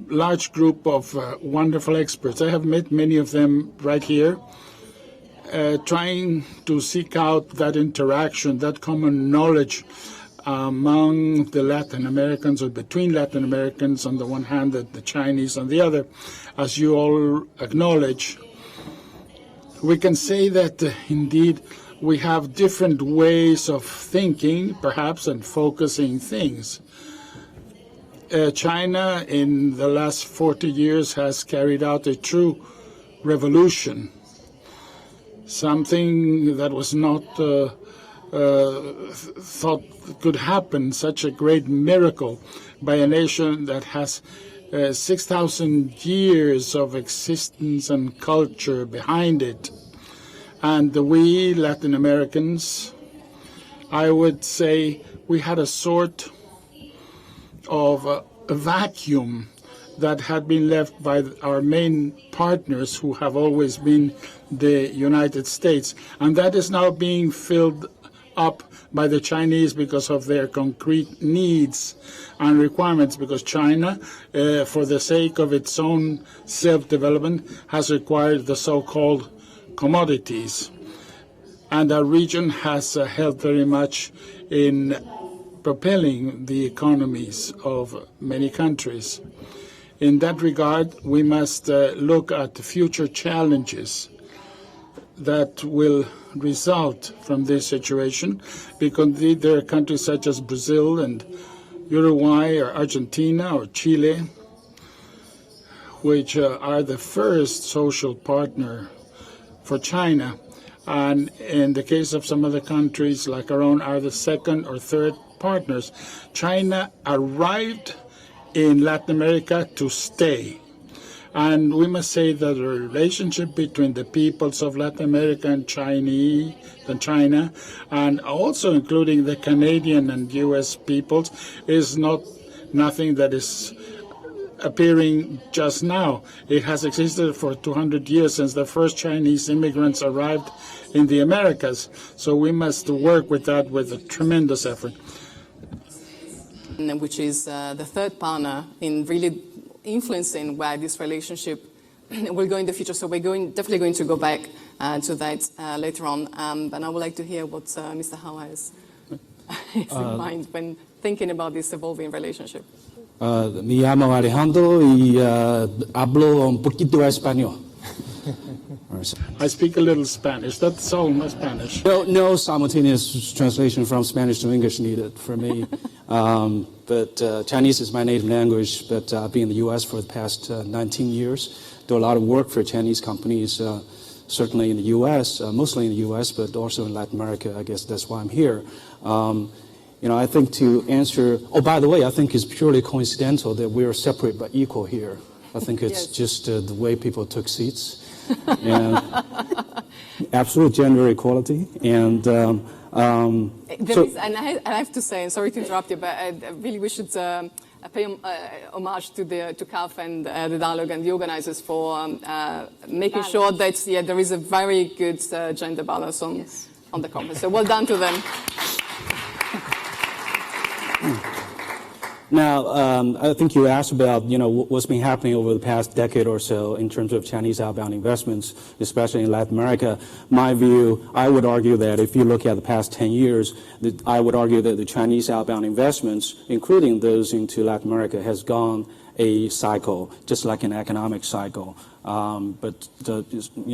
large group of wonderful experts. I have met many of them right here, trying to seek out that interaction, that common knowledge among the Latin Americans, or between Latin Americans on the one hand and the Chinese on the other. As you all acknowledge, we can say that indeed we have different ways of thinking, perhaps, and focusing things. China, in the last 40 years, has carried out a true revolution, something that was not thought could happen, such a great miracle by a nation that has 6,000 years of existence and culture behind it. And we Latin Americans, I would say, we had a sort of a vacuum that had been left by our main partners, who have always been the United States. And that is now being filled up by the Chinese because of their concrete needs and requirements, because China, for the sake of its own self-development, has acquired the so-called commodities. And our region has helped very much in propelling the economies of many countries. In that regard, we must look at the future challenges that will result from this situation, because there are countries such as Brazil and Uruguay or Argentina or Chile, which are the first social partner for China. And in the case of some other countries like our own, are the second or third partners. China arrived in Latin America to stay. And we must say that the relationship between the peoples of Latin America and China, and also including the Canadian and U.S. peoples, is nothing that is appearing just now. It has existed for 200 years, since the first Chinese immigrants arrived in the Americas. So we must work with that with a tremendous effort. Which is the third partner in really influencing where this relationship will go in the future. So we're definitely going to go back to that later on. But I would like to hear what Mr. Hao has in mind when thinking about this evolving relationship. Me llamo Alejandro y hablo un poquito español. I speak a little Spanish. That's all, not Spanish. No simultaneous translation from Spanish to English needed for me. But Chinese is my native language, but I've been in the U.S. for the past 19 years. Do a lot of work for Chinese companies, certainly in the U.S., mostly in the U.S., but also in Latin America. I guess that's why I'm here. I think to answer, by the way, I think it's purely coincidental that we are separate but equal here. I think it's just the way people took seats. And absolute gender equality. And and I have to say, sorry to interrupt you, but really we should pay homage to CAF and the dialogue and the organizers for making sure that there is a very good gender balance on the conference. So well done to them. Now, I think you asked about, what's been happening over the past decade or so in terms of Chinese outbound investments, especially in Latin America. My view, I would argue that if you look at the past 10 years, I would argue that the Chinese outbound investments, including those into Latin America, has gone a cycle, just like an economic cycle, but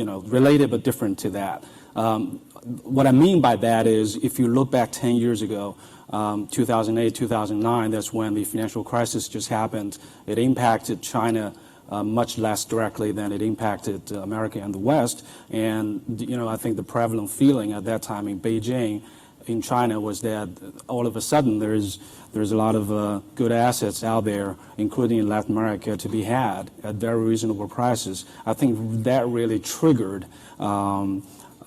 related but different to that. What I mean by that is, if you look back 10 years ago, 2008, 2009, that's when the financial crisis just happened. It impacted China much less directly than it impacted America and the West. And, I think the prevalent feeling at that time in Beijing, in China, was that all of a sudden there's a lot of good assets out there, including in Latin America, to be had at very reasonable prices. I think that really triggered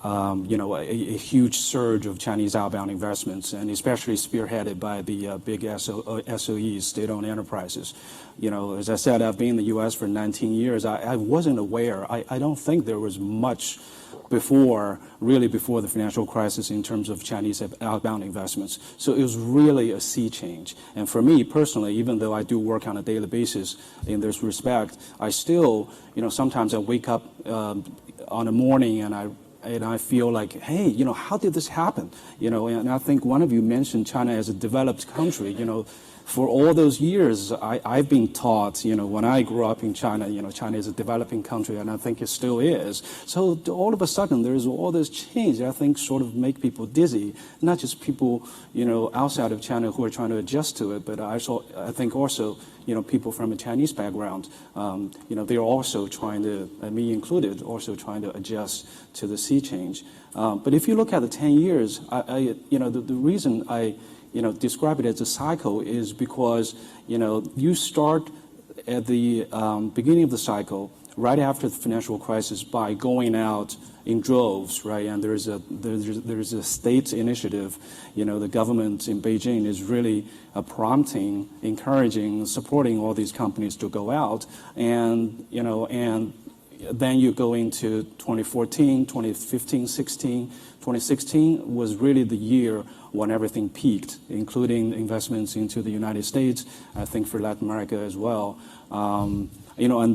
a huge surge of Chinese outbound investments, and especially spearheaded by the big SOEs, state-owned enterprises. As I said, I've been in the U.S. for 19 years. I wasn't aware. I don't think there was much really before the financial crisis in terms of Chinese outbound investments. So it was really a sea change. And for me personally, even though I do work on a daily basis in this respect, I still, sometimes I wake up on a morning and I feel like, hey, how did this happen? And I think one of you mentioned China as a developed country. For all those years, I've been taught, when I grew up in China, China is a developing country, and I think it still is. So all of a sudden, there's all this change that I think sort of make people dizzy, not just people, outside of China who are trying to adjust to it, but I think also, people from a Chinese background, they're also trying to, me included, also trying to adjust to the sea change. But if you look at the 10 years, the reason I describe it as a cycle is because, you start at the beginning of the cycle, right after the financial crisis, by going out in droves, right? And there's a state initiative. The government in Beijing is really prompting, encouraging, supporting all these companies to go out, and then you go into 2014, 2015, 16. 2016 was really the year when everything peaked, including investments into the United States, I think for Latin America as well. And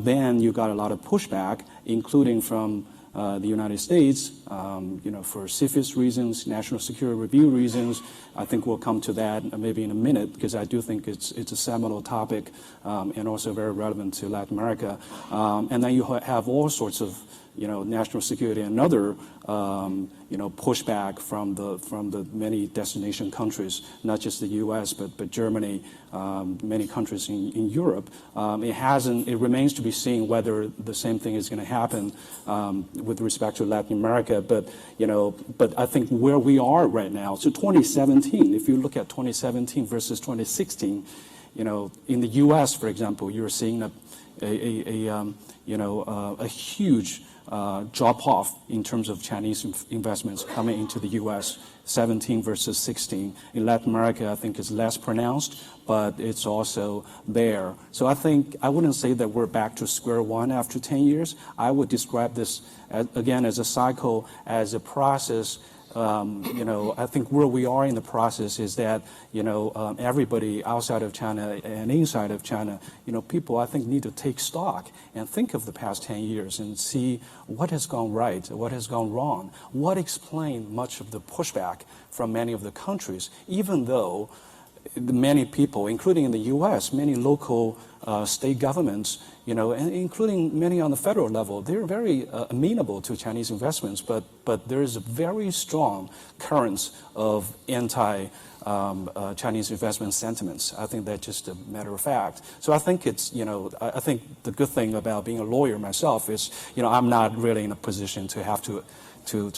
then you got a lot of pushback, including from the United States, for CFIUS reasons, national security review reasons. I think we'll come to that maybe in a minute, because I do think it's a seminal topic and also very relevant to Latin America. And then you have all sorts of national security and other pushback from the many destination countries, not just the U.S. but Germany, many countries in Europe. It remains to be seen whether the same thing is going to happen with respect to Latin America. But I think where we are right now, so 2017, if you look at 2017 versus 2016, in the U.S., for example, you're seeing a huge drop-off in terms of Chinese investments coming into the U.S., 17 versus 16. In Latin America, I think it's less pronounced, but it's also there. So I think I wouldn't say that we're back to square one after 10 years. I would describe this, again, as a cycle, as a process. I think where we are in the process is that, everybody outside of China and inside of China, people I think need to take stock and think of the past 10 years and see what has gone right, what has gone wrong, what explained much of the pushback from many of the countries, even though many people, including in the U.S., many local state governments, and including many on the federal level, they're very amenable to Chinese investments, but there is a very strong currents of anti-Chinese investment sentiments. I think that's just a matter of fact. So I think it's, I think the good thing about being a lawyer myself is, I'm not really in a position to have to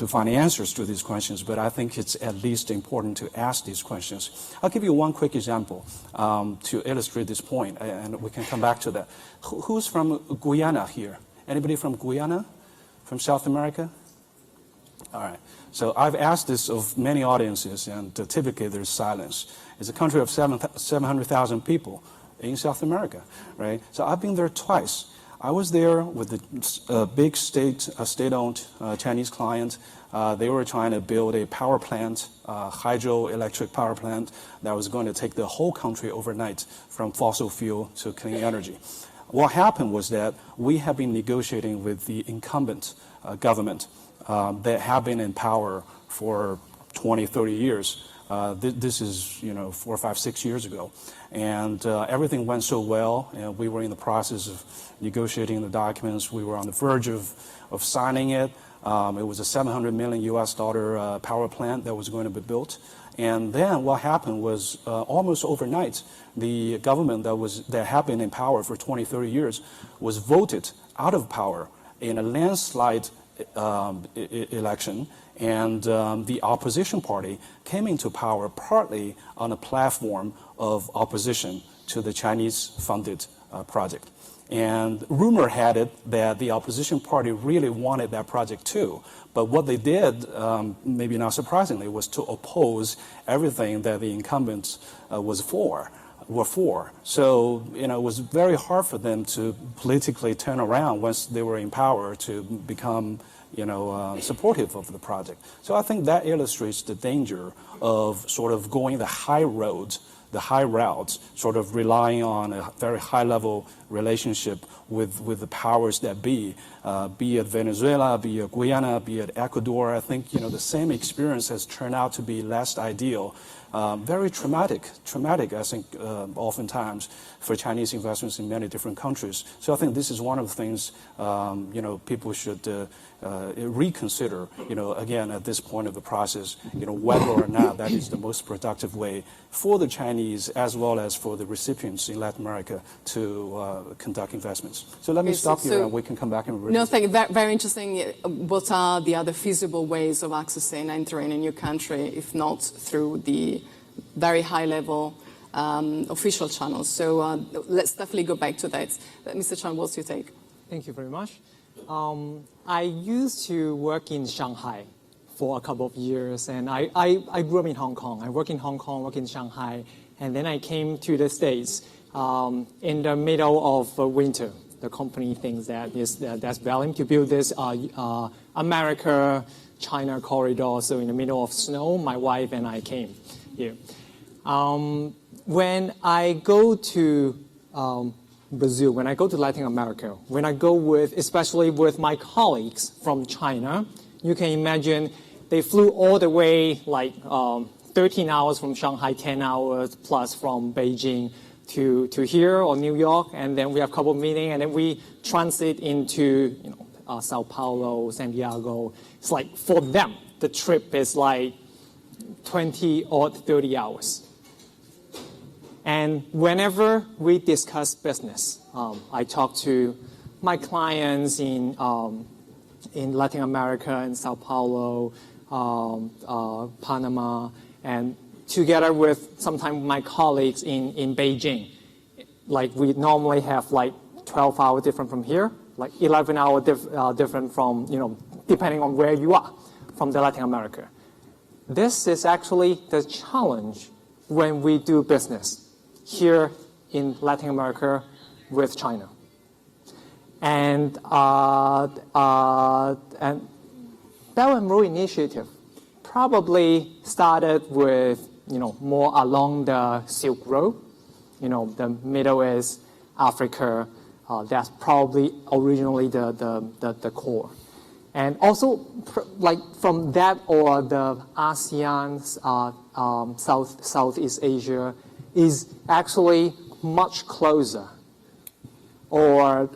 find answers to these questions, but I think it's at least important to ask these questions. I'll give you one quick example to illustrate this point, and we can come back to that. Who's from Guyana here? Anybody from Guyana? From South America? All right. So I've asked this of many audiences, and typically there's silence. It's a country of 700,000 people in South America, right? So I've been there twice. I was there with a big state-owned Chinese client. They were trying to build a power plant, hydroelectric power plant that was going to take the whole country overnight from fossil fuel to clean energy. What happened was that we have been negotiating with the incumbent government that have been in power for 20, 30 years. This is, 4, 5, 6 years ago. And everything went so well, and we were in the process of negotiating the documents. We were on the verge of signing it. It was a $700 million power plant that was going to be built. And then what happened was almost overnight, the government that had been in power for 20, 30 years was voted out of power in a landslide election. And the opposition party came into power partly on a platform of opposition to the Chinese-funded project. And rumor had it that the opposition party really wanted that project too. But what they did, maybe not surprisingly, was to oppose everything that the incumbents was for. were for. So, it was very hard for them to politically turn around once they were in power to become, supportive of the project. So I think that illustrates the danger of sort of going the high roads, sort of relying on a very high-level relationship with the powers that be it Venezuela, be it Guyana, be it Ecuador. I think, the same experience has turned out to be less ideal. Very traumatic, I think, oftentimes for Chinese investments in many different countries. So I think this is one of the things, people should reconsider, again, at this point of the process, whether or not that is the most productive way for the Chinese as well as for the recipients in Latin America to conduct investments. So let me stop here and we can come back and No, thank you. Very interesting. What are the other feasible ways of accessing, entering a new country, if not through the very high-level official channels? So let's definitely go back to that. Mr. Chan, what's your take? Thank you very much. I used to work in Shanghai for a couple of years, and I grew up in Hong Kong. I work in Hong Kong, work in Shanghai, and then I came to the States in the middle of winter. The company thinks that that's valid to build this America-China corridor. So in the middle of snow, my wife and I came here. When I go to Brazil, when I go to Latin America, when I go especially with my colleagues from China, you can imagine they flew all the way like 13 hours from Shanghai, 10 hours plus from Beijing to here or New York, and then we have a couple of meetings, and then we transit into Sao Paulo, Santiago. It's like for them, the trip is like 20 or 30 hours. And whenever we discuss business, I talk to my clients in Latin America, in Sao Paulo, Panama, and together with sometimes my colleagues in Beijing. Like we normally have like 12 hours different from here, like 11 hours different from, depending on where you are from the Latin America. This is actually the challenge when we do business here in Latin America with China. And Belt and Road Initiative probably started with, more along the Silk Road, the Middle East, Africa. That's probably originally the core. And also, like from that or the ASEAN, Southeast Asia is actually much closer. Or,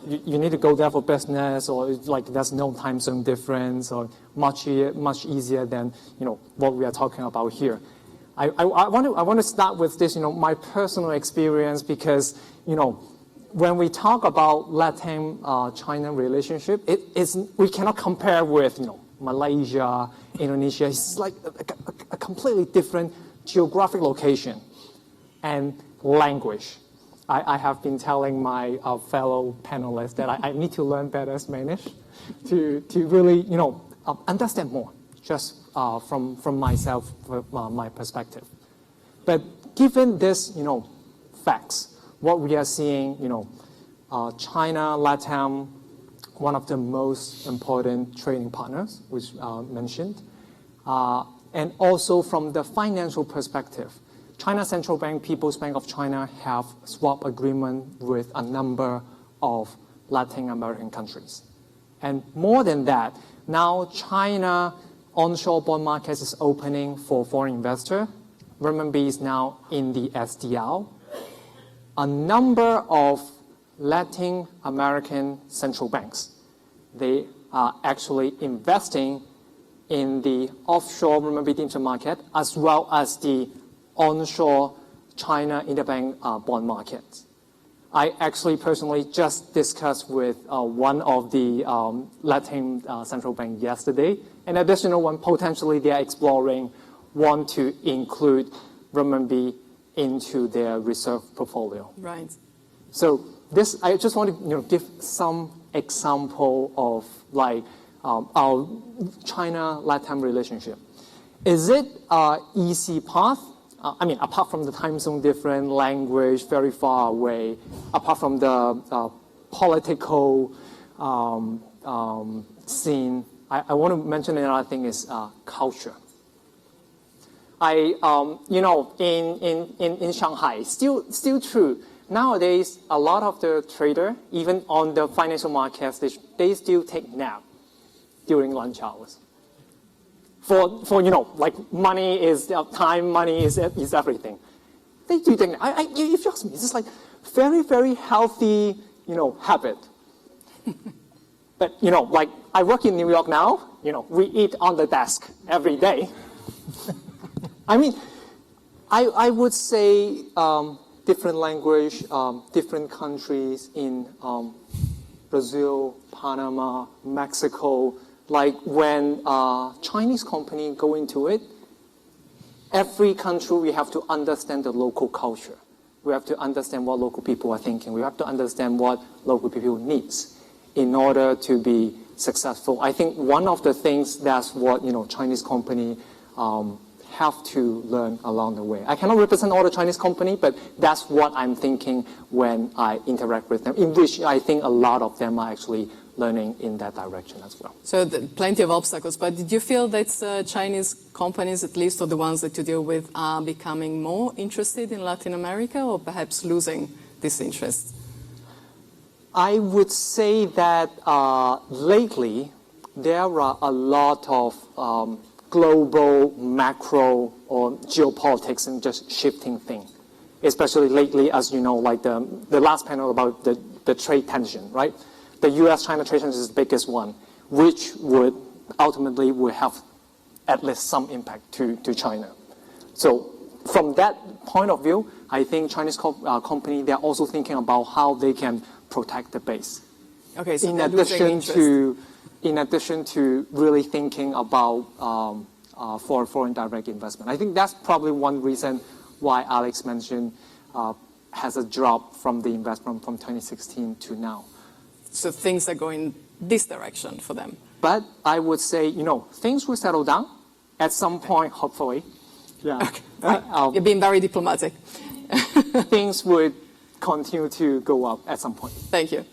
you need to go there for business, or like there's no time zone difference, or much easier than what we are talking about here. I want to start with this, my personal experience, because when we talk about LATAM-China relationship, we cannot compare with Malaysia, Indonesia. It's like a completely different geographic location and language. I have been telling my fellow panelists that I need to learn better Spanish to really, understand more, just from myself, my perspective. But given this, facts, what we are seeing, China, LATAM, one of the most important trading partners, which mentioned, and also from the financial perspective, China Central Bank, People's Bank of China have swap agreement with a number of Latin American countries. And more than that, now China onshore bond market is opening for foreign investor. Renminbi is now in the SDR. A number of Latin American central banks, they are actually investing in the offshore renminbi interbank market as well as the onshore China interbank bond market. I actually personally just discussed with one of the Latin central bank yesterday. An additional one, potentially they are exploring, want to include renminbi into their reserve portfolio. Right. So this, I just want to give some example of like our China-LATAM relationship. Is it an easy path? I mean, apart from the time zone difference, language very far away, apart from the political scene, I want to mention another thing is culture. In Shanghai, still true. Nowadays, a lot of the trader, even on the financial markets, they still take nap during lunch hours. For like money is time, money is everything. They do think. If you ask me, it's just like very, very healthy, habit. But like I work in New York now. We eat on the desk every day. I mean, I would say different language, different countries in Brazil, Panama, Mexico. Like when Chinese company go into it, every country we have to understand the local culture. We have to understand what local people are thinking. We have to understand what local people needs in order to be successful. I think one of the things that's what Chinese company have to learn along the way. I cannot represent all the Chinese company, but that's what I'm thinking when I interact with them, in which I think a lot of them are actually learning in that direction as well. So plenty of obstacles, but did you feel that Chinese companies, at least, or the ones that you deal with, are becoming more interested in Latin America or perhaps losing this interest? I would say that lately there are a lot of global, macro, or geopolitics and just shifting things, especially lately, as you know, like the last panel about the trade tension, right? The U.S.-China trade tension is the biggest one, which would ultimately have at least some impact to China. So from that point of view, I think Chinese company, they're also thinking about how they can protect the base. Okay, so in addition to really thinking about foreign direct investment. I think that's probably one reason why Alex mentioned has a drop from the investment from 2016 to now. So things are going this direction for them. But I would say, things will settle down at some point, hopefully. Yeah. Okay. You're being very diplomatic. Things would continue to go up at some point. Thank you.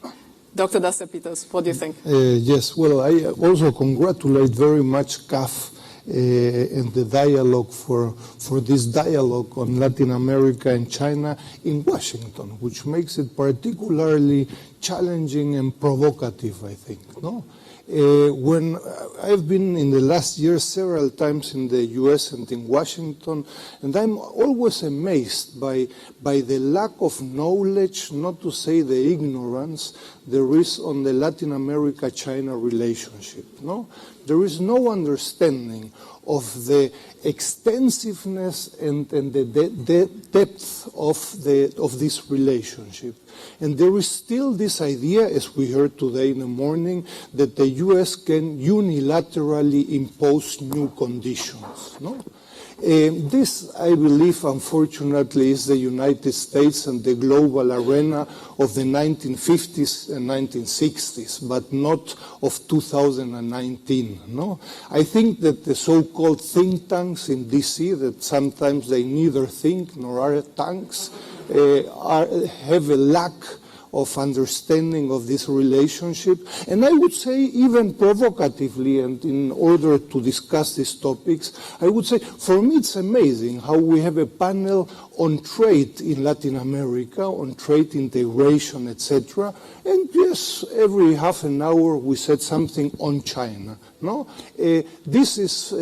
Dr. Daster-Peters, what do you think? Yes, well, I also congratulate very much CAF and the dialogue for this dialogue on Latin America and China in Washington, which makes it particularly challenging and provocative, I think. No? When I've been in the last year several times in the US and in Washington, and I'm always amazed by the lack of knowledge, not to say the ignorance, there is on the Latin America-China relationship. No? There is no understanding of the extensiveness and the depth of this relationship. And there is still this idea, as we heard today in the morning, that the U.S. can unilaterally impose new conditions. No? This, I believe, unfortunately, is the United States and the global arena of the 1950s and 1960s, but not of 2019. No? I think that the so-called think tanks in D.C., that sometimes they neither think nor are tanks, have a lack of understanding of this relationship. And I would say even provocatively, and in order to discuss these topics, I would say for me it's amazing how we have a panel on trade in Latin America, on trade integration, etc. And yes, every half an hour we said something on China. No, this is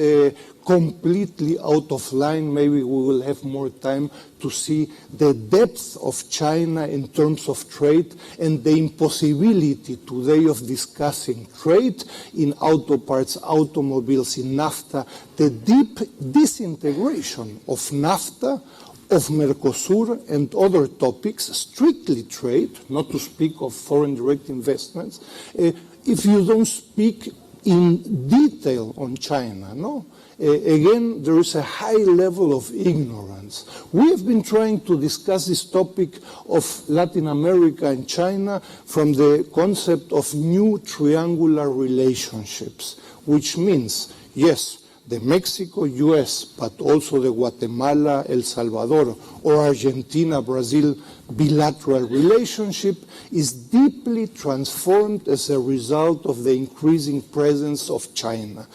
completely out of line. Maybe we will have more time to see the depth of China in terms of trade and the impossibility today of discussing trade in auto parts, automobiles, in NAFTA, the deep disintegration of NAFTA, of Mercosur and other topics, strictly trade, not to speak of foreign direct investments, if you don't speak in detail on China, no? Again, there is a high level of ignorance. We have been trying to discuss this topic of Latin America and China from the concept of new triangular relationships, which means, yes, the Mexico-US, but also the Guatemala-El Salvador or Argentina-Brazil bilateral relationship is deeply transformed as a result of the increasing presence of China.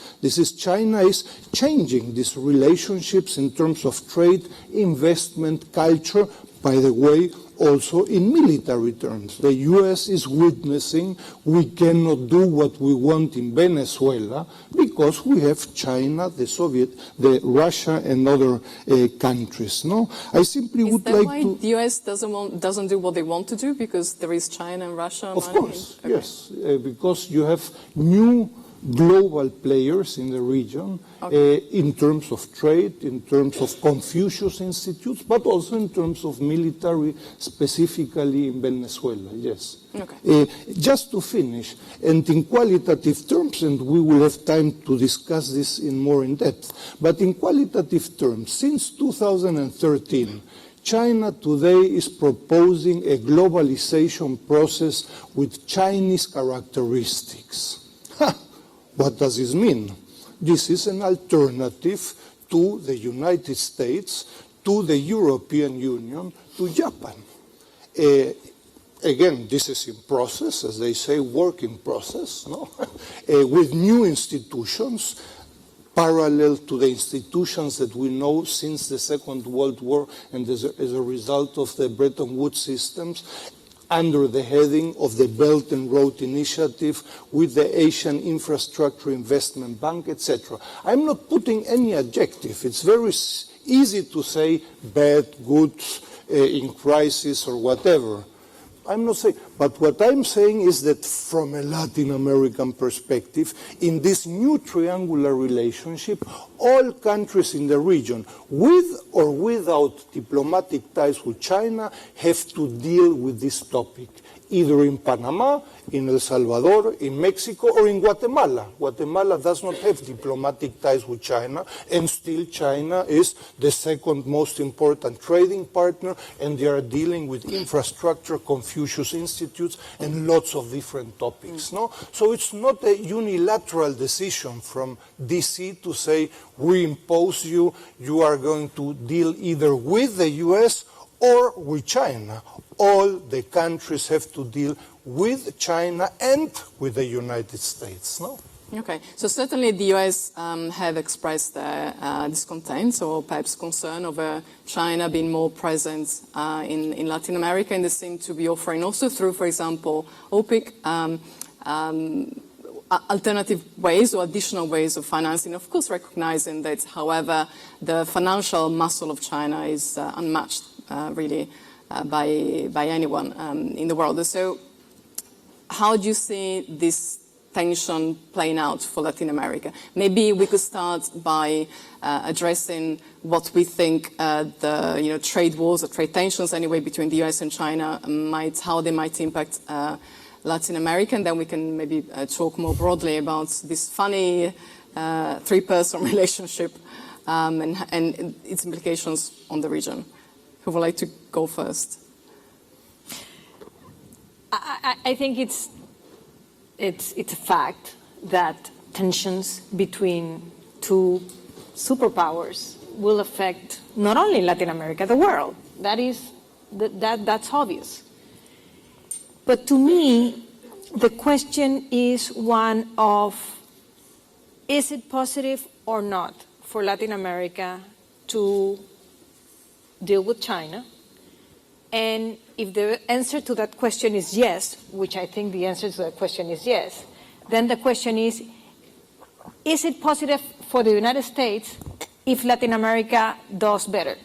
China is changing these relationships in terms of trade, investment, culture, by the way, also in military terms. The US is witnessing we cannot do what we want in Venezuela because we have China, the Russia and other countries. No, I simply would like why to. The US doesn't do what they want to do because there is China and Russia? Of course, yes, because you have new global players in the region in terms of trade, in terms of Confucius institutes, but also in terms of military, specifically in Venezuela, yes. Just to finish, and in qualitative terms, and we will have time to discuss this in more in depth, but in qualitative terms, since 2013, China today is proposing a globalization process with Chinese characteristics. What does this mean? This is an alternative to the United States, to the European Union, to Japan. Again, this is in process, as they say, work in process, no? With new institutions, parallel to the institutions that we know since the Second World War and as a result of the Bretton Woods systems, under the heading of the Belt and Road Initiative with the Asian Infrastructure Investment Bank, etc. I'm not putting any adjective. It's very easy to say bad, good, in crisis or whatever. I'm not saying, but what I'm saying is that from a Latin American perspective, in this new triangular relationship, all countries in the region, with or without diplomatic ties with China, have to deal with this topic, either in Panama, in El Salvador, in Mexico, or in Guatemala. Guatemala does not have diplomatic ties with China, and still China is the second most important trading partner, and they are dealing with infrastructure, Confucius institutes, and lots of different topics. No? So it's not a unilateral decision from DC to say, we impose you, you are going to deal either with the US or with China. All the countries have to deal with China and with the United States, no? Okay, so certainly the US have expressed their discontent or perhaps concern over China being more present in Latin America, and they seem to be offering also through, for example, OPIC, alternative ways or additional ways of financing, of course recognizing that, however, the financial muscle of China is unmatched, really, by anyone in the world. So how do you see this tension playing out for Latin America? Maybe we could start by addressing what we think the trade wars or trade tensions anyway between the US and China how they might impact Latin America, and then we can maybe talk more broadly about this funny three-person relationship and its implications on the region. Who would like to go first? I think it's a fact that tensions between two superpowers will affect not only Latin America, the world. That's obvious. But to me, the question is one of, is it positive or not for Latin America to deal with China? And if the answer to that question is yes, which I think the answer to that question is yes, then the question is it positive for the United States if Latin America does better?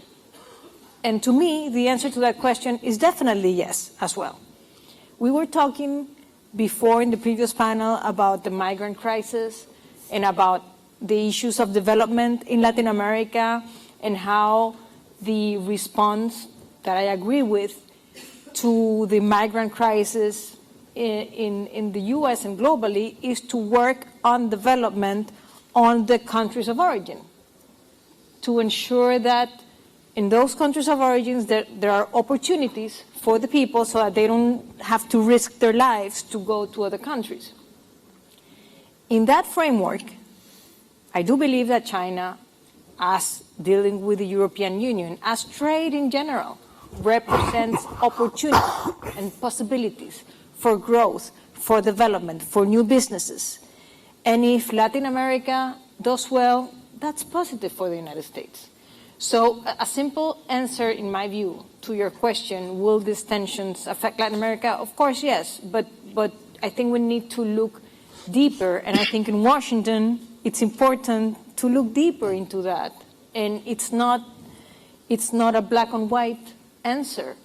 And to me, the answer to that question is definitely yes as well. We were talking before in the previous panel about the migrant crisis and about the issues of development in Latin America and how the response that I agree with to the migrant crisis in the US and globally is to work on development on the countries of origin, to ensure that in those countries of origin there are opportunities for the people so that they don't have to risk their lives to go to other countries. In that framework, I do believe that China, as dealing with the European Union, as trade in general, represents opportunity and possibilities for growth, for development, for new businesses. And if Latin America does well, that's positive for the United States. So a simple answer, in my view, to your question, will these tensions affect Latin America? Of course, yes, but I think we need to look deeper, and I think in Washington, it's important to look deeper into that. And it's not a black and white answer.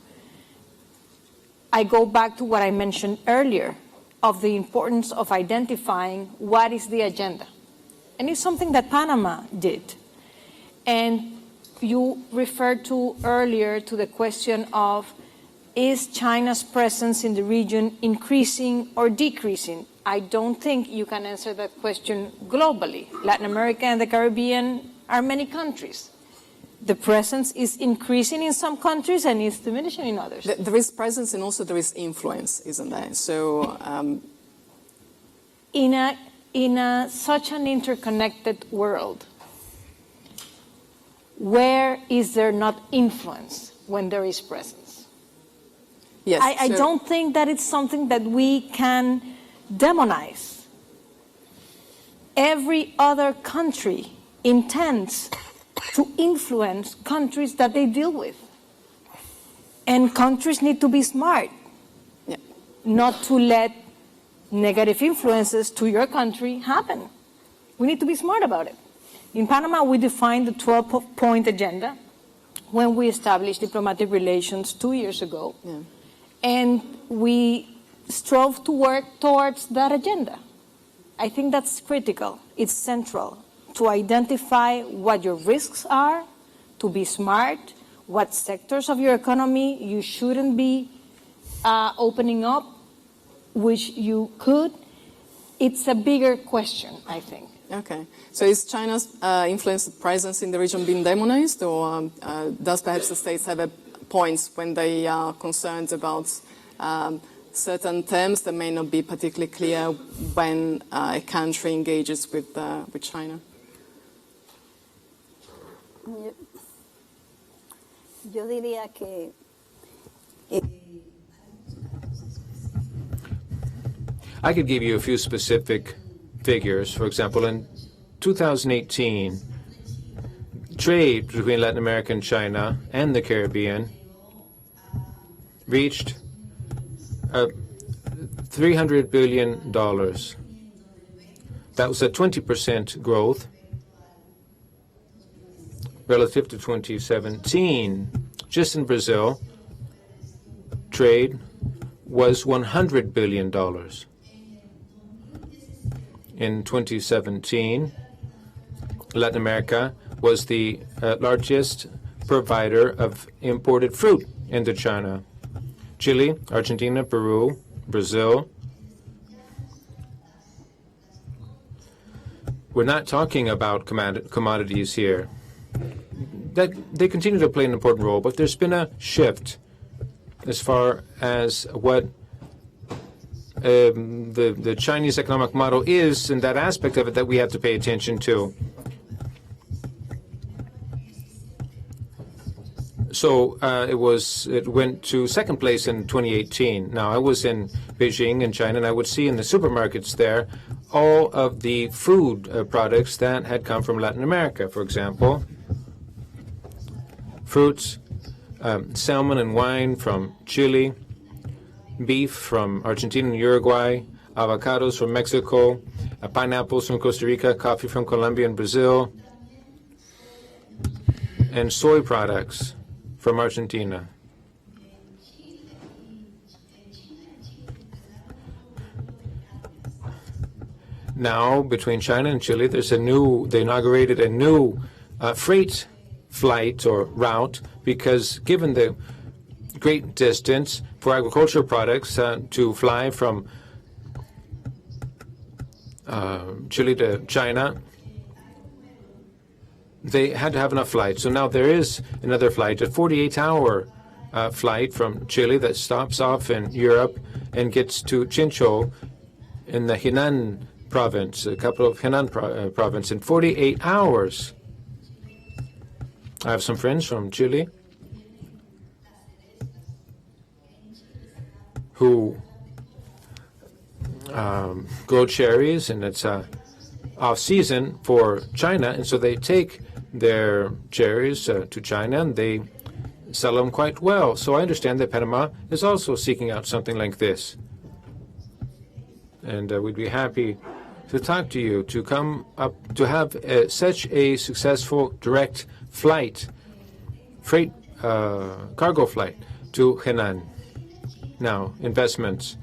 I go back to what I mentioned earlier of the importance of identifying what is the agenda. And it's something that Panama did. And you referred to earlier to the question of, is China's presence in the region increasing or decreasing? I don't think you can answer that question globally. Latin America and the Caribbean are many countries. The presence is increasing in some countries and is diminishing in others. There is presence and also there is influence, isn't there? So, in such an interconnected world, where is there not influence when there is presence? Yes. I don't think that it's something that we can demonize. Every other country intends to influence countries that they deal with. And countries need to be smart, not to let negative influences to your country happen. We need to be smart about it. In Panama, we defined the 12-point agenda when we established diplomatic relations 2 years ago. Yeah. And we strove to work towards that agenda. I think that's critical. It's central to identify what your risks are, to be smart, what sectors of your economy you shouldn't be opening up, which you could. It's a bigger question, I think. Okay. So is China's influence presence in the region being demonized, or does perhaps the states have points when they are concerned about certain terms that may not be particularly clear when a country engages with China? Yo diría que I could give you a few specific figures. For example, in 2018, trade between Latin America and China and the Caribbean reached $300 billion. That was a 20% growth relative to 2017. Just in Brazil, trade was $100 billion. In 2017, Latin America was the largest provider of imported fruit into China. Chile, Argentina, Peru, Brazil. We're not talking about commodities here. That they continue to play an important role, but there's been a shift as far as what the Chinese economic model is, and that aspect of it that we have to pay attention to. So it went to second place in 2018. Now, I was in Beijing in China, and I would see in the supermarkets there all of the food products that had come from Latin America, for example. Fruits, salmon and wine from Chile, beef from Argentina and Uruguay, avocados from Mexico, pineapples from Costa Rica, coffee from Colombia and Brazil, and soy products from Argentina. Now, between China and Chile, they inaugurated a new freight flight or route, because given the great distance for agricultural products to fly from Chile to China, they had to have enough flights. So now there is another flight, a 48-hour flight from Chile that stops off in Europe and gets to Chinchou in the Henan province, the capital of Henan province, in 48 hours. I have some friends from Chile who grow cherries, and it's off-season for China, and so they take their cherries to China, and they sell them quite well. So I understand that Panama is also seeking out something like this. And we'd be happy to talk to you, to come up, to have such a successful direct flight, freight, cargo flight to Henan. Now, investments.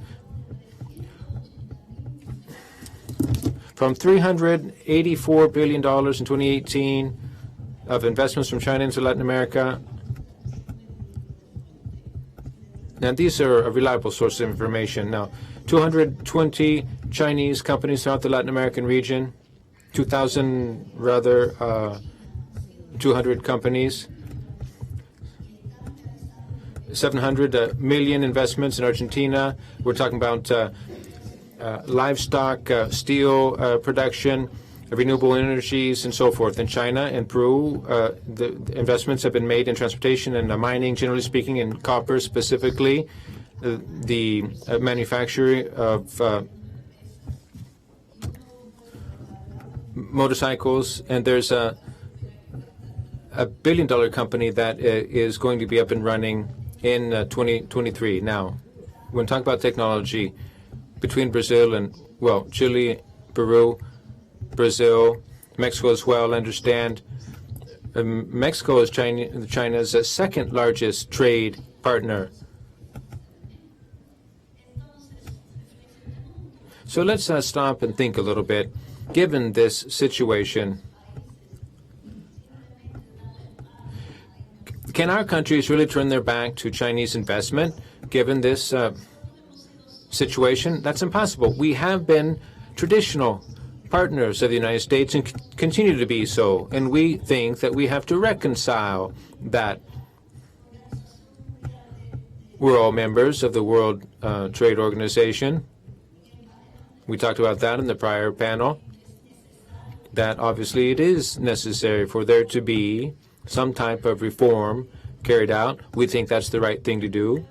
From $384 billion in 2018 of investments from China into Latin America. Now, these are a reliable source of information. Now, 220 Chinese companies throughout the Latin American region, 2,000 rather, 200 companies, 700 million investments in Argentina. We're talking about livestock, steel production, renewable energies, and so forth. In China and Peru, the investments have been made in transportation and mining, generally speaking, in copper specifically, the manufacture of motorcycles, and there's a billion-dollar company that is going to be up and running in 2023. Now, when we talk about technology, between Brazil and, well, Chile, Peru, Brazil, Mexico as well, I understand. Mexico is China's second largest trade partner. So let's stop and think a little bit. Given this situation, can our countries really turn their back to Chinese investment, given this situation? That's impossible. We have been traditional partners of the United States and continue to be so, and we think that we have to reconcile that. We're all members of the World Trade Organization. We talked about that in the prior panel, that obviously it is necessary for there to be some type of reform carried out. We think that's the right thing to do,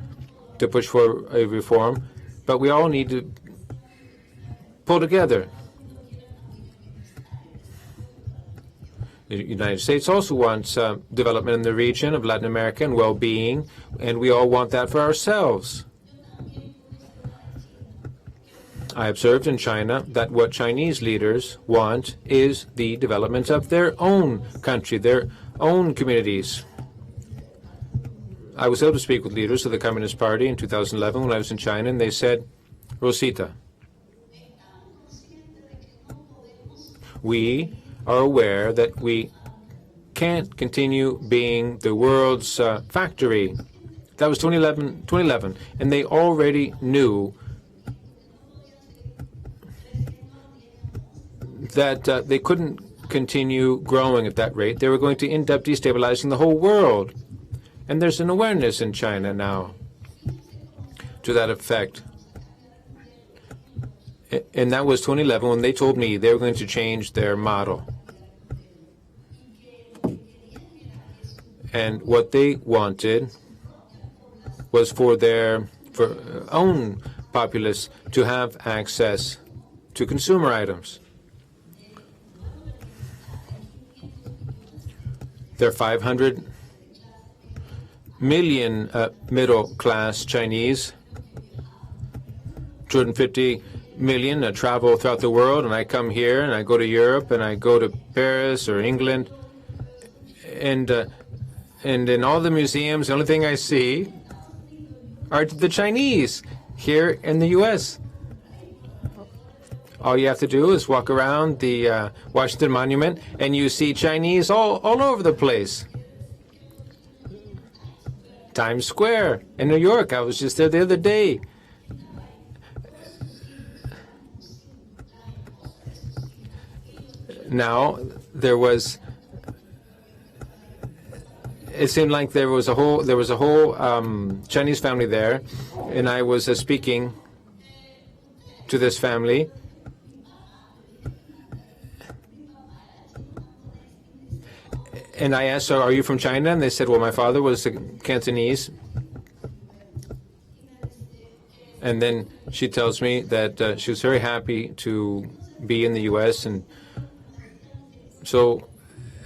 to push for a reform, but we all need to pull together. The United States also wants development in the region of Latin America and well-being, and we all want that for ourselves. I observed in China that what Chinese leaders want is the development of their own country, their own communities. I was able to speak with leaders of the Communist Party in 2011 when I was in China, and they said, Rosita, we are aware that we can't continue being the world's factory. That was 2011, and they already knew that they couldn't continue growing at that rate. They were going to end up destabilizing the whole world. And there's an awareness in China now to that effect. And that was 2011 when they told me they were going to change their model. And what they wanted was for their own populace to have access to consumer items. There are 500 million middle-class Chinese, 250 million travel throughout the world, and I come here and I go to Europe and I go to Paris or England, and in all the museums, the only thing I see are the Chinese here in the U.S. All you have to do is walk around the Washington Monument, and you see Chinese all over the place. Times Square in New York. I was just there the other day. Now, it seemed like there was a whole Chinese family there, and I was speaking to this family, And I asked her, are you from China? And they said, well, my father was Cantonese. And then she tells me that she was very happy to be in the U.S. And so,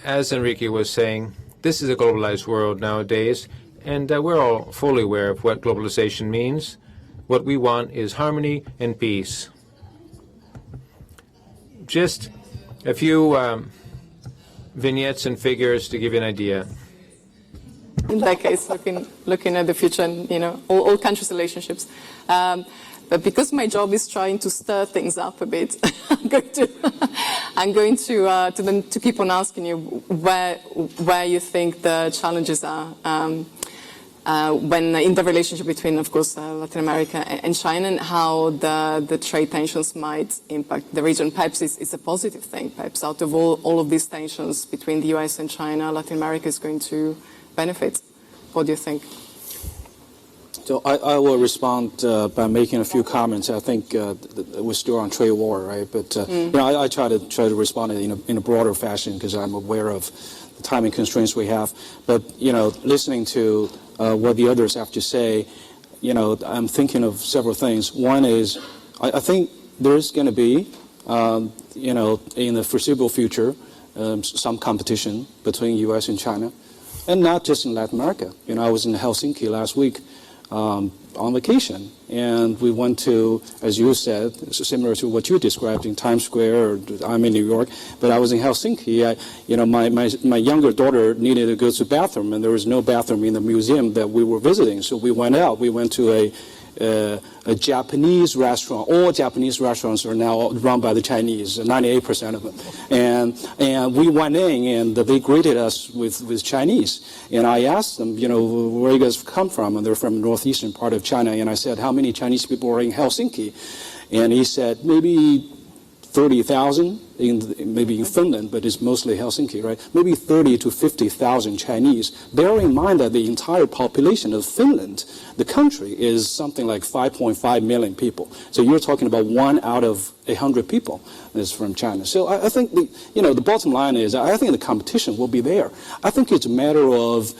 as Enrique was saying, this is a globalized world nowadays, and we're all fully aware of what globalization means. What we want is harmony and peace. Just a few vignettes and figures to give you an idea. In that case, looking at the future and, all countries' relationships. But because my job is trying to stir things up a bit, I'm going to keep on asking you where you think the challenges are when in the relationship between, of course, Latin America and China, and how the trade tensions might impact the region. Perhaps it's a positive thing. Perhaps out of all of these tensions between the US and China, Latin America is going to benefit. What do you think? So I will respond by making a few comments. I think we're still on trade war, right? But I try to respond in a broader fashion because I'm aware of the timing constraints we have. But listening to what the others have to say, I'm thinking of several things. One is I think there's going to be, in the foreseeable future, some competition between U.S. and China, and not just in Latin America. I was in Helsinki last week. On vacation, and we went to, as you said, similar to what you described in Times Square, or I'm in New York, but I was in Helsinki. My younger daughter needed to go to the bathroom, and there was no bathroom in the museum that we were visiting, so we went out. We went to a Japanese restaurant. All Japanese restaurants are now run by the Chinese, 98% of them. And we went in, and they greeted us with Chinese. And I asked them, where you guys come from? And they're from the northeastern part of China. And I said, how many Chinese people are in Helsinki? And he said, maybe 30,000, maybe in Finland, but it's mostly Helsinki, right? Maybe 30 to 50,000 Chinese. Bear in mind that the entire population of Finland, the country, is something like 5.5 million people. So you're talking about 1 out of 100 people is from China. So I think the bottom line is I think the competition will be there. I think it's a matter of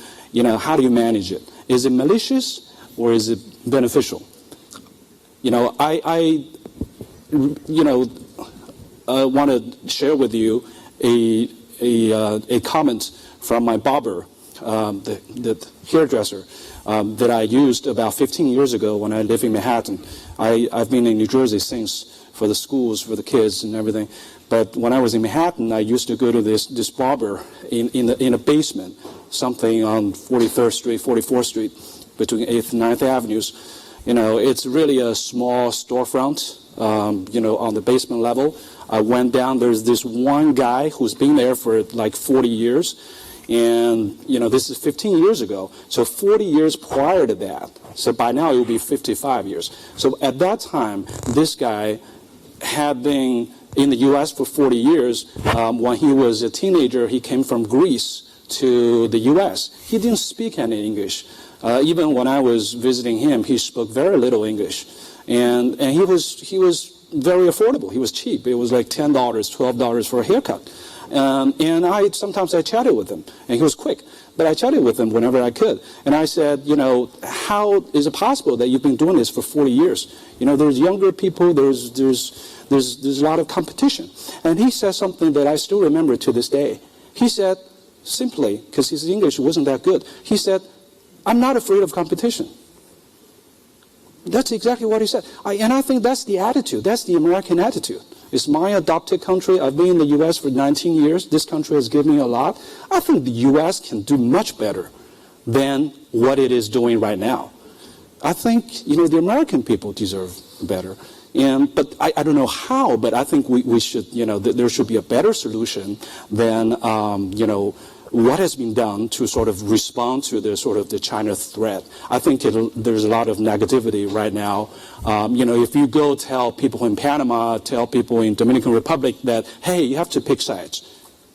how do you manage it? Is it malicious or is it beneficial? I want to share with you a comment from my barber, the hairdresser, that I used about 15 years ago when I lived in Manhattan. I've been in New Jersey since for the schools, for the kids and everything. But when I was in Manhattan, I used to go to this barber in a basement, something on 43rd Street, 44th Street, between 8th and 9th Avenues. It's really a small storefront, on the basement level. I went down, there's this one guy who's been there for like 40 years. And, this is 15 years ago. So 40 years prior to that. So by now it will be 55 years. So at that time, this guy had been in the U.S. for 40 years. When he was a teenager, he came from Greece to the U.S. He didn't speak any English. Even when I was visiting him, he spoke very little English. And he was very affordable. He was cheap. It was like $10, $12 for a haircut. And sometimes I chatted with him, and he was quick. But I chatted with him whenever I could. And I said, how is it possible that you've been doing this for 40 years? There's younger people, there's a lot of competition. And he said something that I still remember to this day. He said, simply, because his English wasn't that good, he said, I'm not afraid of competition. That's exactly what he said. And I think that's the attitude. That's the American attitude. It's my adopted country. I've been in the U.S. for 19 years. This country has given me a lot. I think the U.S. can do much better than what it is doing right now. I think, the American people deserve better. But I don't know how, but I think we should, there should be a better solution than, what has been done to sort of respond to the China threat. I think there's a lot of negativity right now. If you go tell people in Panama, tell people in Dominican Republic that, hey, you have to pick sides,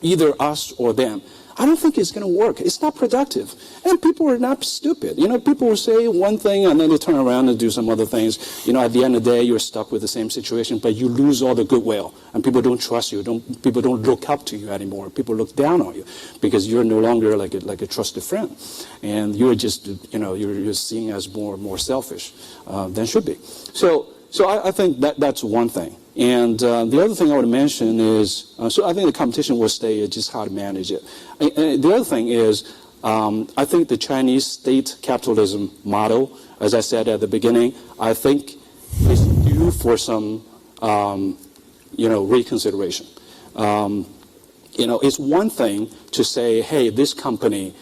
either us or them. I don't think it's going to work. It's not productive. And people are not stupid. People will say one thing and then they turn around and do some other things. At the end of the day, you're stuck with the same situation, but you lose all the goodwill. And people don't trust you. People don't look up to you anymore. People look down on you because you're no longer like a trusted friend. And you're just, you're seen as more selfish than should be. So I think that's one thing. And the other thing I would mention is, so I think the competition will stay, just how to manage it. And the other thing is, I think the Chinese state capitalism model, as I said at the beginning, I think is due for some, reconsideration. It's one thing to say, hey, this company,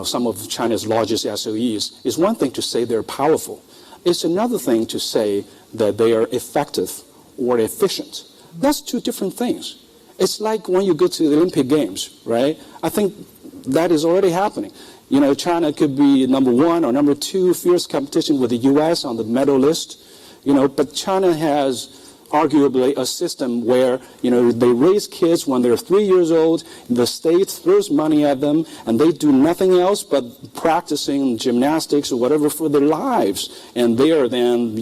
some of China's largest SOEs, it's one thing to say they're powerful. It's another thing to say that they are effective or efficient. That's two different things. It's like when you go to the Olympic Games, right? I think that is already happening. China could be number 1 or number 2, fierce competition with the U.S. on the medal list, but China has arguably a system where, they raise kids when they're 3 years old, the state throws money at them, and they do nothing else but practicing gymnastics or whatever for their lives. And they are then,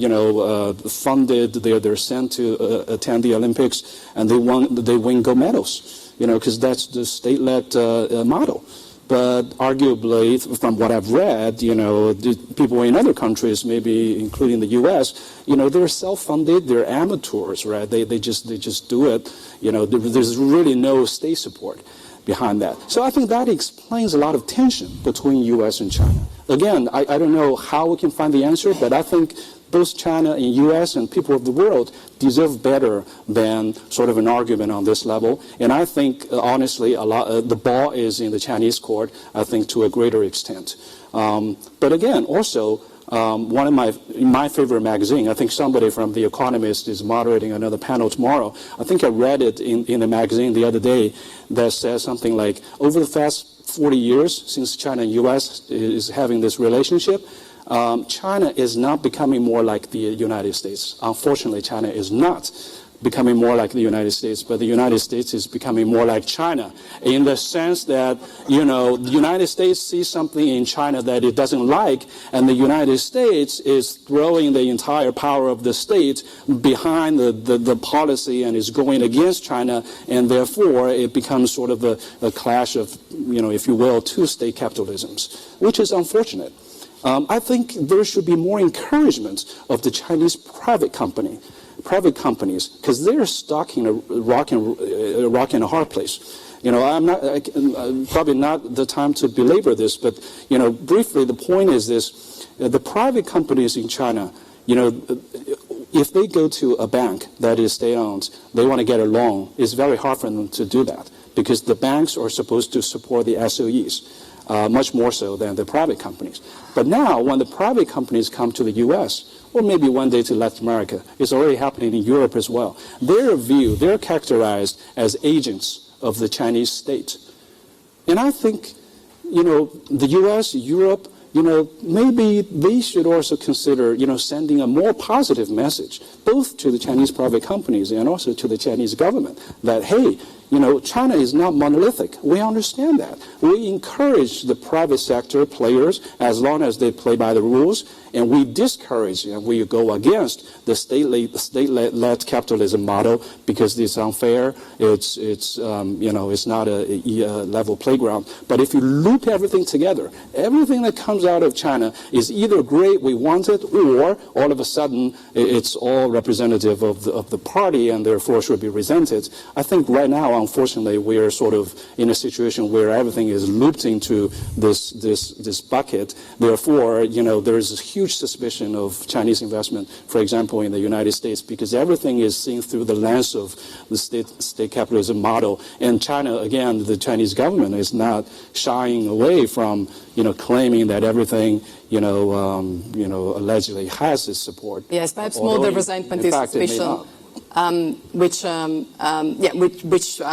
funded, they're sent to attend the Olympics, and they win gold medals, because that's the state-led model. But arguably, from what I've read, the people in other countries, maybe including the U.S., they're self-funded, they're amateurs, right? They just do it. There's really no state support behind that. So I think that explains a lot of tension between U.S. and China. Again, I don't know how we can find the answer, but I think both China and U.S. and people of the world deserve better than sort of an argument on this level. And I think, honestly, the ball is in the Chinese court, I think, to a greater extent. But again, also, one of my favorite magazine, I think somebody from The Economist is moderating another panel tomorrow. I think I read it in the magazine the other day that says something like, over the past 40 years, since China and U.S. is having this relationship, China is not becoming more like the United States. Unfortunately, China is not becoming more like the United States, but the United States is becoming more like China in the sense that, the United States sees something in China that it doesn't like, and the United States is throwing the entire power of the state behind the policy and is going against China, and therefore it becomes sort of a clash of, if you will, two state capitalisms, which is unfortunate. I think there should be more encouragement of the Chinese private companies, because they're stuck in a rock and a hard place. I'm not probably not the time to belabor this, but briefly, the point is this: the private companies in China, if they go to a bank that is state-owned, they want to get a loan. It's very hard for them to do that because the banks are supposed to support the SOEs. Much more so than the private companies. But now, when the private companies come to the U.S., or maybe one day to Latin America, it's already happening in Europe as well, they're characterized as agents of the Chinese state. And I think, the U.S., Europe, maybe they should also consider, sending a more positive message, both to the Chinese private companies and also to the Chinese government, that, hey, China is not monolithic. We understand that. We encourage the private sector players as long as they play by the rules, and we discourage and we go against the state-led capitalism model because it's unfair. It's not a level playground. But if you loop everything together, everything that comes out of China is either great, we want it, or all of a sudden it's all representative of the party and therefore should be resented. I think right now, unfortunately, we are sort of in a situation where everything is looped into this bucket. Therefore, there is a huge suspicion of Chinese investment, for example, in the United States, because everything is seen through the lens of the state capitalism model. And China, again, the Chinese government is not shying away from, claiming that everything, allegedly has its support. Yes, perhaps more the resentment is special. Which I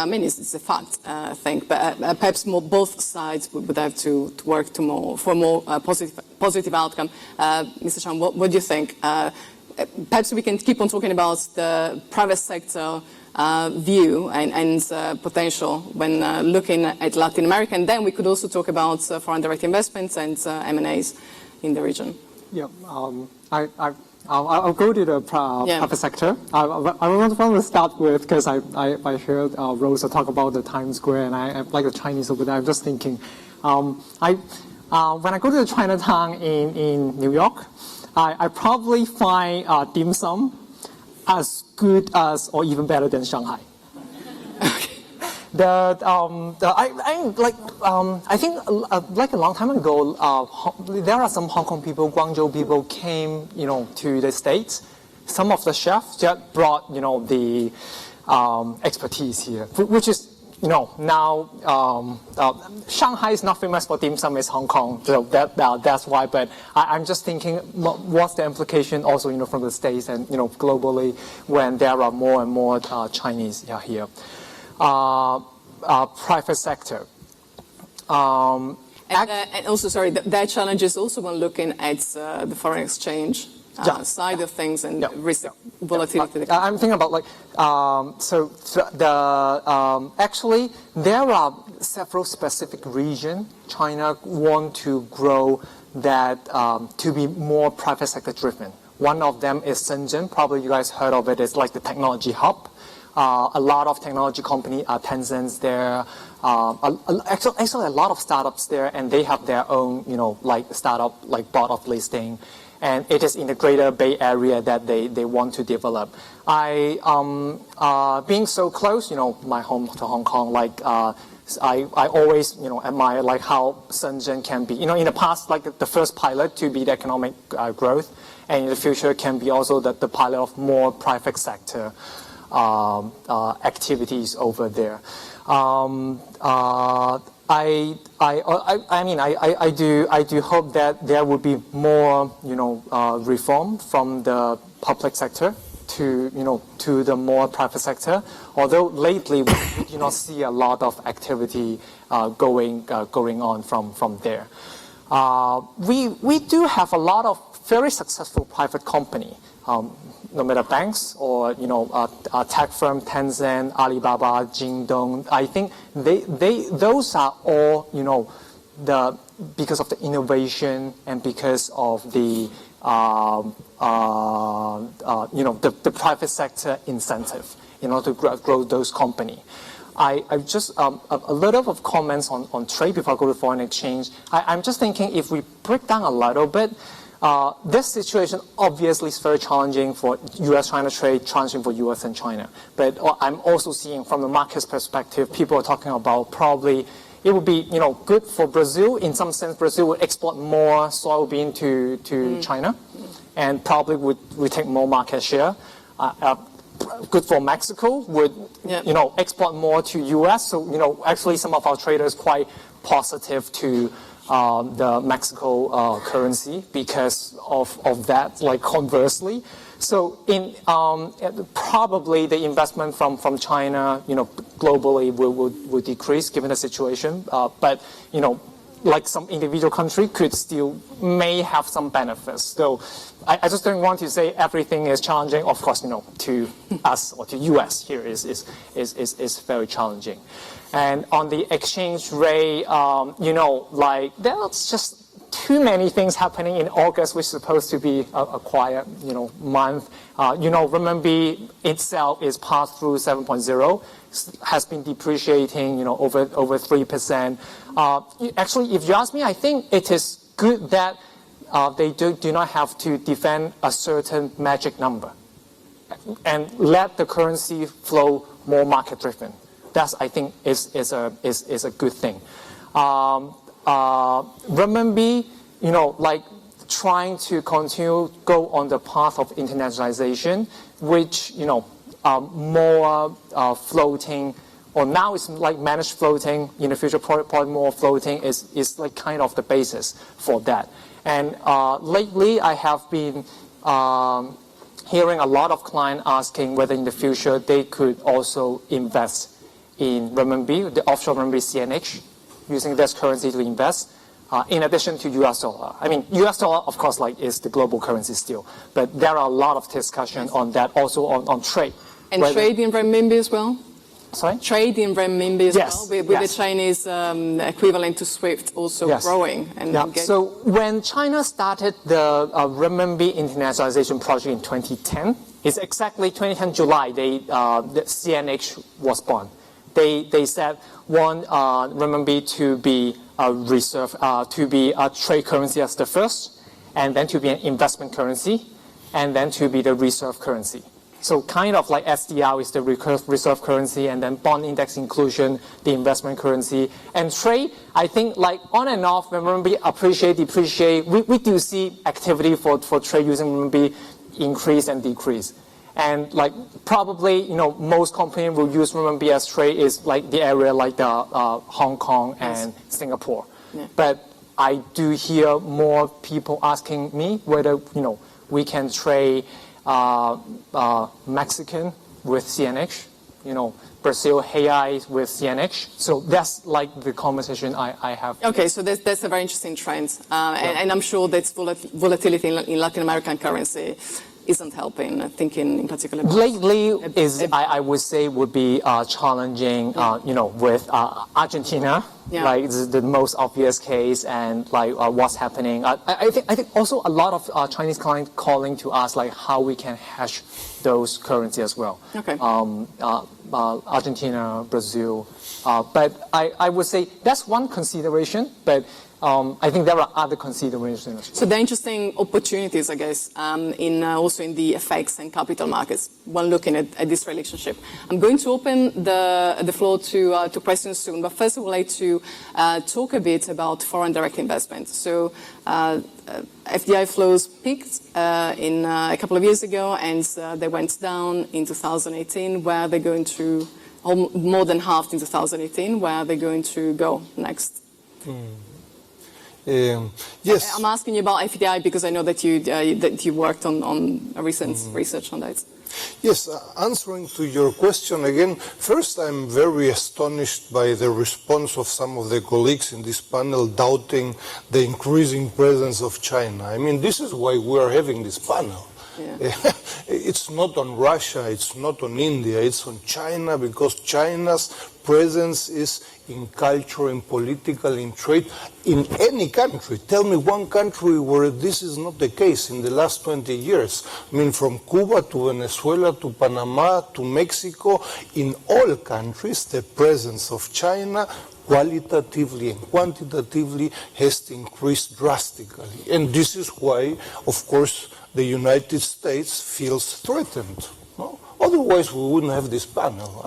mean is a fact, I think. But perhaps both sides would have to work for more positive outcome. Mr. Chan, what do you think? Perhaps we can keep on talking about the private sector view and potential when looking at Latin America. And then we could also talk about foreign direct investments and M&As in the region. Yeah, I'll go to the private sector. I want to start with, because I heard Rosa talk about the Times Square, and I like the Chinese over there. I'm just thinking, when I go to the Chinatown in New York, I probably find dim sum as good as or even better than Shanghai. I think like a long time ago, there are some Hong Kong people, Guangzhou people came, to the States. Some of the chefs just brought, the expertise here, which is, now Shanghai is not famous for dim sum, it's Hong Kong, so that's why. But I'm just thinking, what's the implication also, from the States and globally when there are more and more Chinese here. Private sector. And also, sorry, their challenge is also when looking at the foreign exchange side of things and risk volatility. I'm thinking about actually there are several specific regions China want to grow that to be more private sector driven. One of them is Shenzhen. Probably you guys heard of it. It's like the technology hub. A lot of technology company, Tencent's there. Actually, a lot of startups there, and they have their own, startup, board of listing. And it is in the greater Bay Area that they want to develop. Being so close, my home to Hong Kong, I always, admire how Shenzhen can be. In the past, the first pilot to be the economic growth, and in the future can be also the pilot of more private sector activities over there. I do hope that there will be more, reform from the public sector to the more private sector. Although lately we do not see a lot of activity going on from there. We do have a lot of very successful private company. No matter banks or tech firm, Tencent, Alibaba, Jingdong, I think those are all because of the innovation and because of the the private sector incentive to grow those company. I just a little of comments on trade before I go to foreign exchange. I'm just thinking if we break down a little bit. This situation obviously is very challenging for U.S.-China trade, challenging for U.S. and China. But I'm also seeing from the market's perspective, people are talking about probably it would be good for Brazil. In some sense, Brazil would export more soybean to China, and probably would take more market share. Good for Mexico, would export more to U.S. So actually some of our traders quite positive to the Mexico currency because of that, conversely. So in probably the investment from China, globally will decrease given the situation. But some individual country could still may have some benefits. So I just don't want to say everything is challenging. Of course, to us or to U.S. here is very challenging. And on the exchange rate, there's just too many things happening in August, which is supposed to be a quiet, month. Renminbi itself is passed through 7.0, has been depreciating, over 3%. Actually, if you ask me, I think it is good that they do not have to defend a certain magic number and let the currency flow more market-driven. That's, I think, is a good thing. Renminbi, trying to continue go on the path of internationalization, which more floating, or now it's managed floating. In the future, probably more floating is kind of the basis for that. And lately, I have been hearing a lot of clients asking whether in the future they could also invest in renminbi, the offshore renminbi CNH, using this currency to invest, in addition to US dollar. I mean, US dollar, of course, is the global currency still, but there are a lot of discussion on that, also on trade And trade in renminbi as well? Sorry? Trade in renminbi as well, with yes. the Chinese equivalent to SWIFT also growing. And So when China started the renminbi internationalization project in 2010, it's exactly 2010 July, the CNH was born. They said want renminbi to be a reserve, to be a trade currency as the first, and then to be an investment currency, and then to be the reserve currency. So kind of like SDR is the reserve currency, and then bond index inclusion, the investment currency. And trade, I think like on and off, when renminbi appreciate, depreciate, we do see activity for trade using renminbi increase and decrease. And like probably, most companies will use renminbi as trade is like the area like the Hong Kong and Singapore. Yeah. But I do hear more people asking me whether, we can trade Mexican with CNH, Brazil reais with CNH. So that's like the conversation I have. Okay, so that's a very interesting trend. And I'm sure that volatility in Latin American currency isn't helping, thinking in particular. Lately, I would say would be challenging, with Argentina. Yeah. Like this is the most obvious case, and like what's happening. I think also a lot of Chinese clients calling to us like how we can hedge those currencies as well. Okay. Argentina, Brazil, but I would say that's one consideration, but. I think there are other considerations. So there are interesting opportunities, I guess, also in the FX and capital markets when looking at this relationship. I'm going to open the floor to questions soon, but first I would like to talk a bit about foreign direct investment. So FDI flows peaked in a couple of years ago, and they went down in 2018. Where are they going to, more than halved in 2018, where are they going to go next? Yes. I'm asking you about FDI because I know that you worked on a recent research on that. Yes, answering to your question again, first I'm very astonished by the response of some of the colleagues in this panel doubting the increasing presence of China. I mean, this is why we are having this panel. Yeah. It's not on Russia, it's not on India, it's on China, because China's presence is in culture, in political, in trade, in any country. Tell me one country where this is not the case in the last 20 years. I mean, from Cuba to Venezuela to Panama to Mexico, in all countries, the presence of China qualitatively and quantitatively has increased drastically. And this is why, of course, the United States feels threatened. No? Otherwise, we wouldn't have this panel.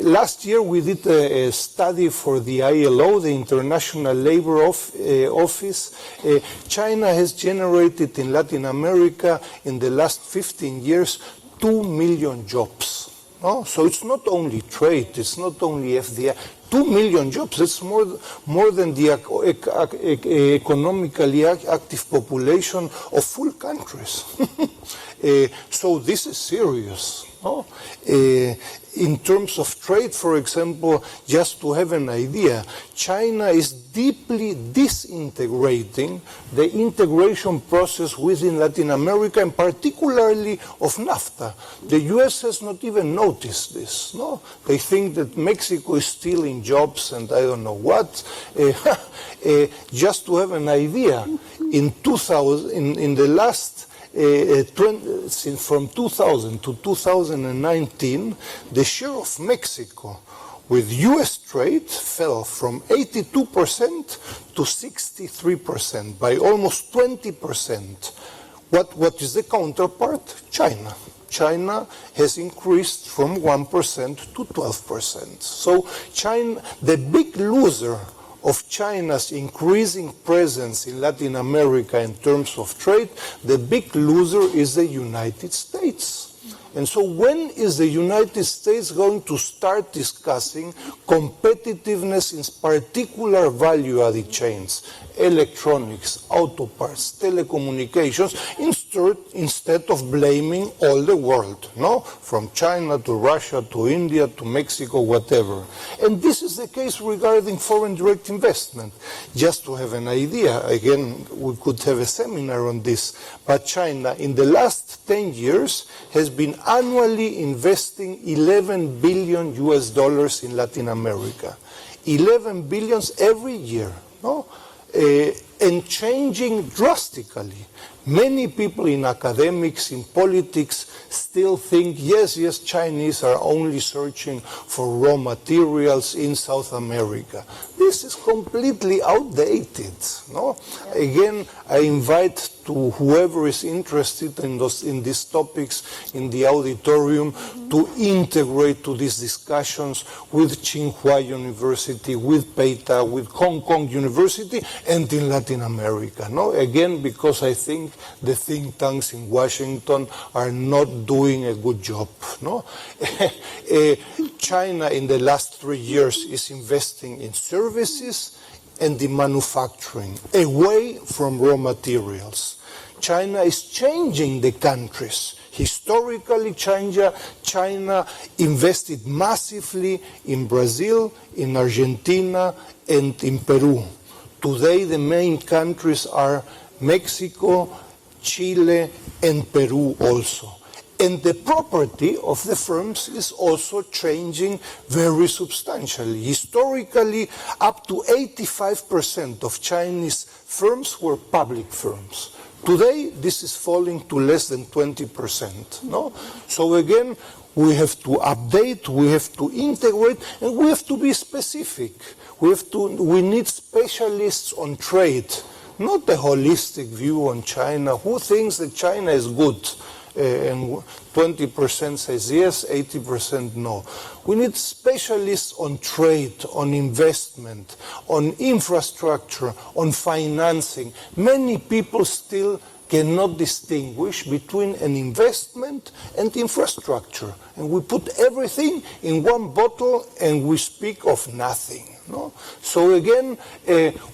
Last year, we did a study for the ILO, the International Labour Office. China has generated in Latin America in the last 15 years 2 million jobs. No? So it's not only trade, it's not only FDI. 2 million jobs, that's more than the economically active population of full countries. So this is serious. No? In terms of trade, for example, just to have an idea, China is deeply disintegrating the integration process within Latin America, and particularly of NAFTA. The US has not even noticed this. No? They think that Mexico is stealing jobs and I don't know what. Just to have an idea, in the last from 2000 to 2019, the share of Mexico with U.S. trade fell from 82% to 63%, by almost 20%. What is the counterpart? China. China has increased from 1% to 12%. So China, the big loser of China's increasing presence in Latin America in terms of trade, the big loser is the United States. And so when is the United States going to start discussing competitiveness in particular value-added chains, electronics, auto parts, telecommunications, instead of blaming all the world, no? From China to Russia to India to Mexico, whatever. And this is the case regarding foreign direct investment. Just to have an idea, again, we could have a seminar on this, but China in the last 10 years has been annually investing $11 billion in Latin America. 11 billions every year, no? And changing drastically. Many people in academics, in politics, still think, yes, Chinese are only searching for raw materials in South America. This is completely outdated. No? Again, I invite to whoever is interested in these topics in the auditorium to integrate to these discussions with Tsinghua University, with PETA, with Hong Kong University, and in Latin America. No? Again, because I think the think tanks in Washington are not doing a good job. No? China in the last 3 years is investing in services and in manufacturing, away from raw materials. China is changing the countries. Historically, China invested massively in Brazil, in Argentina, and in Peru. Today, the main countries are Mexico, Chile, and Peru also. And the property of the firms is also changing very substantially. Historically, up to 85% of Chinese firms were public firms. Today, this is falling to less than 20%. No? So again, we have to update, we have to integrate, and we have to be specific. We need specialists on trade, not a holistic view on China. Who thinks that China is good? And 20% says yes, 80% no. We need specialists on trade, on investment, on infrastructure, on financing. Many people still cannot distinguish between an investment and infrastructure. And we put everything in one bottle and we speak of nothing. No? So again,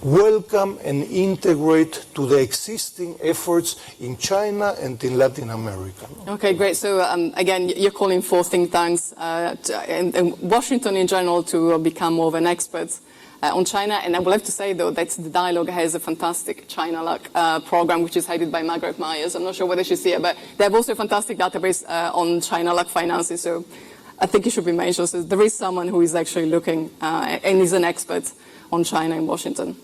welcome and integrate to the existing efforts in China and in Latin America. Okay, great. So again, you're calling for think tanks and Washington in general to become more of an expert on China. And I would like to say, though, that the Dialogue has a fantastic China-LatAm program, which is headed by Margaret Myers. I'm not sure whether she's here, but they have also a fantastic database on China-LatAm financing. So I think it should be mentioned. So there is someone who is actually looking and is an expert on China in Washington.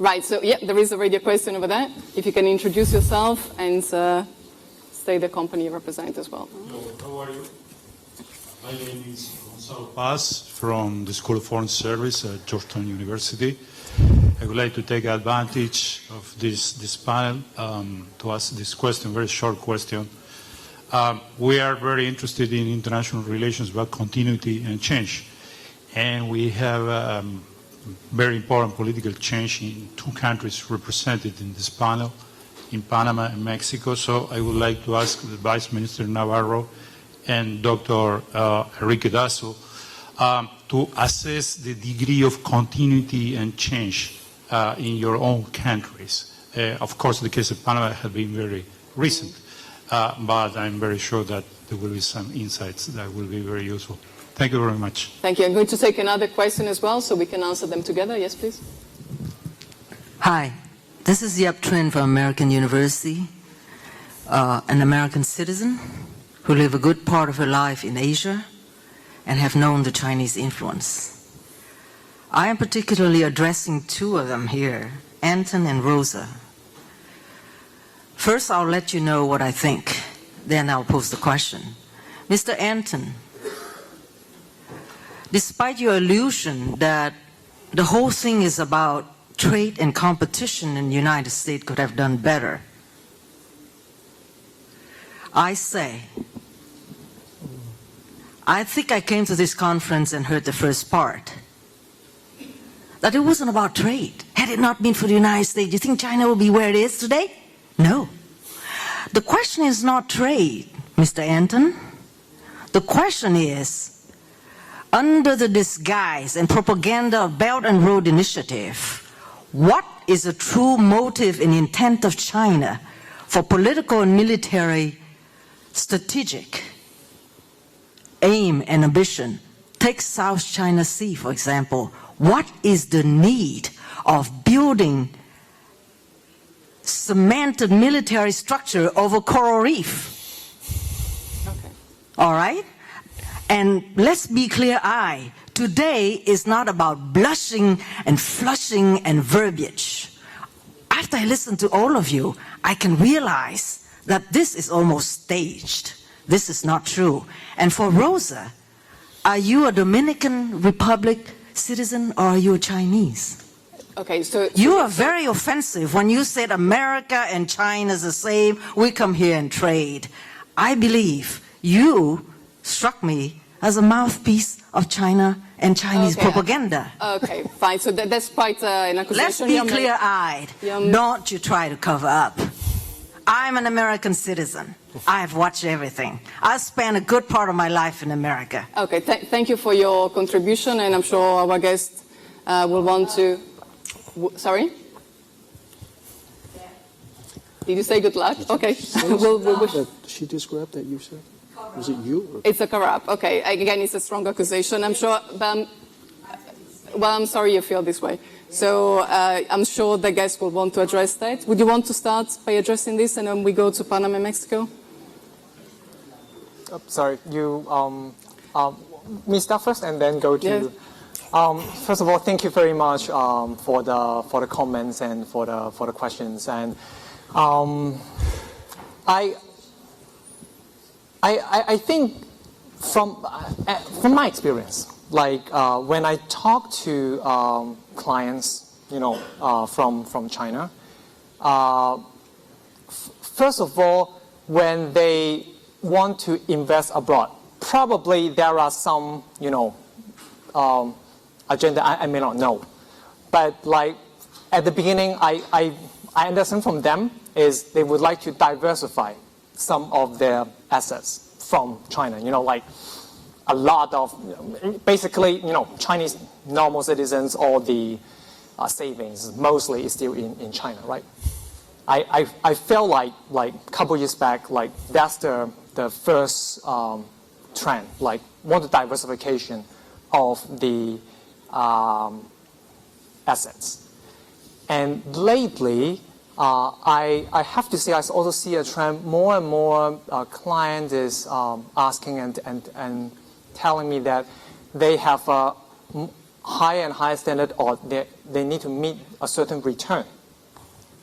Right, so yeah, there is already a question over there. If you can introduce yourself and state the company you represent as well. Hello, how are you? My name is Gonzalo Paz from the School of Foreign Service at Georgetown University. I would like to take advantage of this panel to ask this question, very short question. We are very interested in international relations about continuity and change. And we have very important political change in two countries represented in this panel, in Panama and Mexico. So I would like to ask the Vice Minister Navarro and Dr. Enrique Dasso to assess the degree of continuity and change in your own countries. Of course, the case of Panama has been very recent. But I'm very sure that there will be some insights that will be very useful. Thank you very much. Thank you. I'm going to take another question as well, so we can answer them together. Yes, please. Hi, this is Yep Trin from American University, an American citizen who lived a good part of her life in Asia and have known the Chinese influence. I am particularly addressing two of them here, Anton and Rosa. First, I'll let you know what I think. Then I'll pose the question. Mr. Anton, despite your illusion that the whole thing is about trade and competition and the United States could have done better, I say, I think I came to this conference and heard the first part, that it wasn't about trade. Had it not been for the United States, do you think China would be where it is today? No. The question is not trade, Mr. Anton. The question is, under the disguise and propaganda of Belt and Road Initiative, what is the true motive and intent of China for political and military strategic aim and ambition. Take South China Sea, for example. What is the need of building cemented military structure over coral reef? Okay. All right? And let's be clear-eyed. Today is not about blushing and flushing and verbiage. After I listen to all of you, I can realize that this is almost staged. This is not true. And for Rosa, are you a Dominican Republic citizen or are you a Chinese? Okay, so you are very offensive when you said America and China is the same. We come here and trade. I believe you struck me as a mouthpiece of China and Chinese propaganda. Okay, fine. So that's quite an accusation. Let's be clear-eyed. Don't you try to cover up. I'm an American citizen. I've watched everything. I spent a good part of my life in America. Okay, thank you for your contribution, and I'm sure our guest will want to... Sorry? Did you say good luck? Okay. She described that you said? Was it you? Or? It's a cover-up. Okay. Again, it's a strong accusation. I'm sure... well, I'm sorry you feel this way. So I'm sure the guest will want to address that. Would you want to start by addressing this, and then we go to Panama and Mexico? Sorry, you me start first and then go to... Yeah. First of all, thank you very much for the comments and for the questions. And I think from my experience, like when I talk to clients, from China, first of all, when they want to invest abroad, probably there are some, agenda I may not know. But like at the beginning, I understand from them is they would like to diversify some of their assets from China. Like a lot of, basically, Chinese normal citizens, all the savings mostly is still in China, right? I felt like a couple years back, like that's the first trend, like want the diversification of the assets. And lately, I have to say I also see a trend. More and more client is asking and telling me that they have a higher and higher standard, or they need to meet a certain return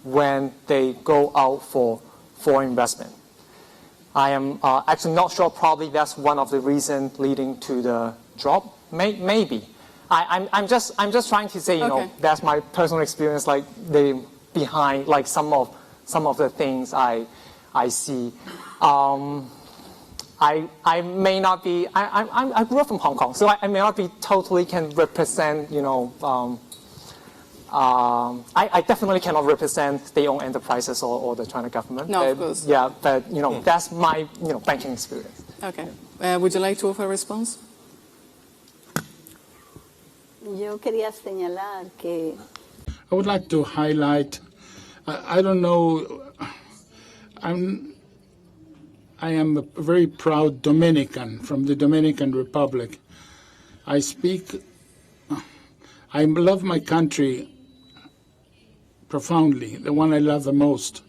when they go out for investment. I am actually not sure. Probably that's one of the reasons leading to the drop. Maybe. I'm just trying to say, Okay. that's my personal experience. Like behind, like some of the things I see. I may not be. I grew up from Hong Kong, so I may not be totally can represent. I definitely cannot represent state-owned enterprises or the China government. No, of course. Yeah, but that's my banking experience. Okay. Would you like to offer a response? Yo quería señalar que I would like to highlight, I don't know, I am a very proud Dominican from the Dominican Republic. I love my country profoundly, the one I love the most.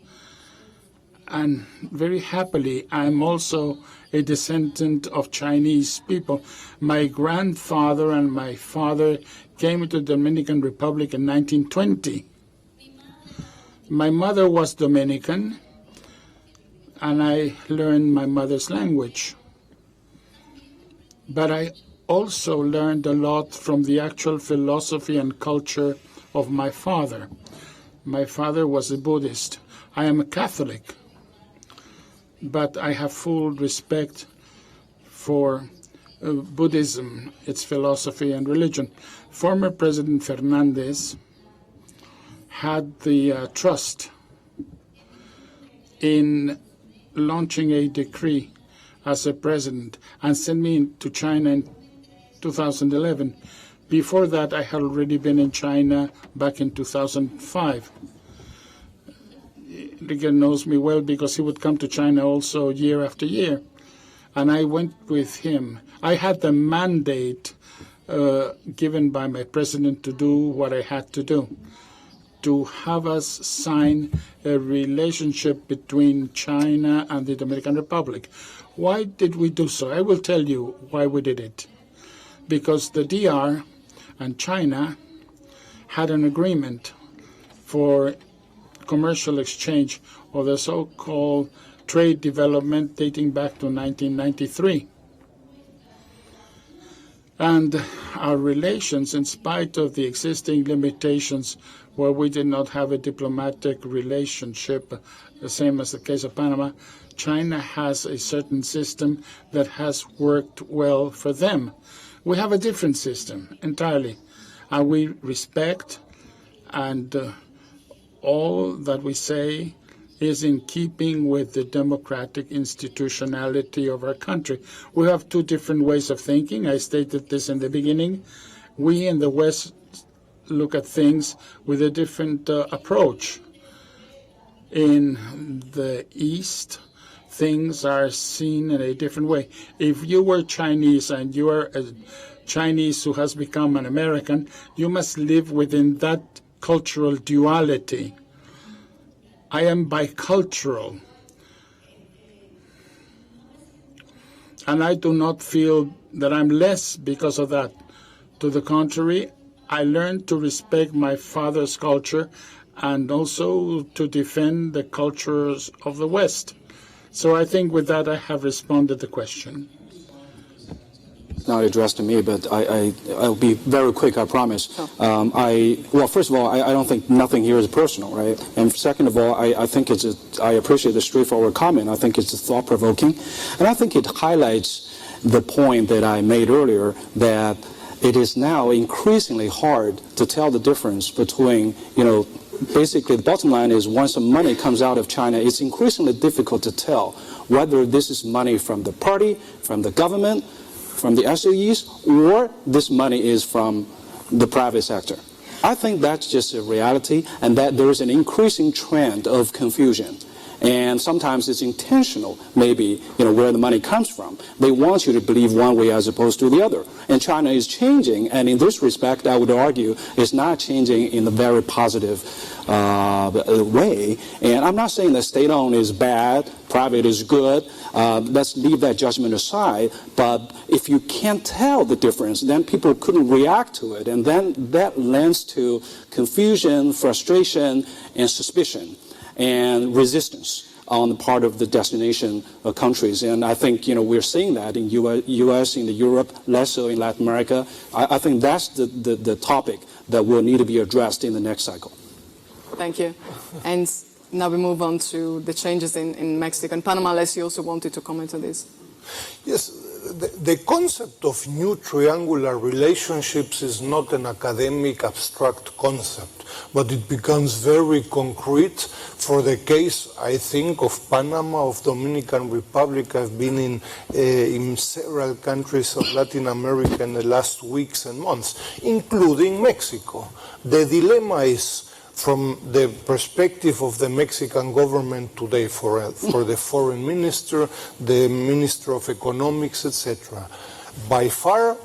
And very happily, I'm also a descendant of Chinese people. My grandfather and my father came to the Dominican Republic in 1920. My mother was Dominican, and I learned my mother's language. But I also learned a lot from the actual philosophy and culture of my father. My father was a Buddhist. I am a Catholic, but I have full respect for Buddhism, its philosophy and religion. Former President Fernandez had the trust in launching a decree as a president and sent me to China in 2011. Before that, I had already been in China back in 2005. Enrique knows me well because he would come to China also year after year. And I went with him. I had the mandate given by my president to do what I had to do, to have us sign a relationship between China and the Dominican Republic. Why did we do so? I will tell you why we did it. Because the DR and China had an agreement for commercial exchange of the so-called trade development dating back to 1993. And our relations, in spite of the existing limitations where we did not have a diplomatic relationship, the same as the case of Panama, China has a certain system that has worked well for them. We have a different system entirely, and we respect, and all that we say is in keeping with the democratic institutionality of our country. We have two different ways of thinking. I stated this in the beginning. We in the West look at things with a different approach. In the East, things are seen in a different way. If you were Chinese and you are a Chinese who has become an American, you must live within that cultural duality. I am bicultural, and I do not feel that I'm less because of that. To the contrary, I learned to respect my father's culture and also to defend the cultures of the West. So I think with that I have responded to the question. Not addressed to me, but I'll be very quick, I promise. Well, first of all, I don't think nothing here is personal, right? And second of all, I think I appreciate the straightforward comment. I think it's thought-provoking. And I think it highlights the point that I made earlier, that it is now increasingly hard to tell the difference between, basically the bottom line is once the money comes out of China, it's increasingly difficult to tell whether this is money from the party, from the government, from the SOEs, or this money is from the private sector. I think that's just a reality, and that there is an increasing trend of confusion. And sometimes it's intentional, maybe, where the money comes from. They want you to believe one way as opposed to the other. And China is changing, and in this respect, I would argue, it's not changing in a very positive way. And I'm not saying that state-owned is bad, private is good. Let's leave that judgment aside. But if you can't tell the difference, then people couldn't react to it. And then that lends to confusion, frustration, and suspicion, and resistance on the part of the destination countries. And I think, we're seeing that in U.S., in Europe, less so in Latin America. I think that's the topic that will need to be addressed in the next cycle. Thank you. And now we move on to the changes in Mexico and Panama. Leslie also wanted to comment on this. Yes, the concept of new triangular relationships is not an academic abstract concept, but it becomes very concrete for the case, I think, of Panama, of Dominican Republic. I've been in several countries of Latin America in the last weeks and months, including Mexico. The dilemma is, from the perspective of the Mexican government today, for the foreign minister, the minister of economics, etc. By far,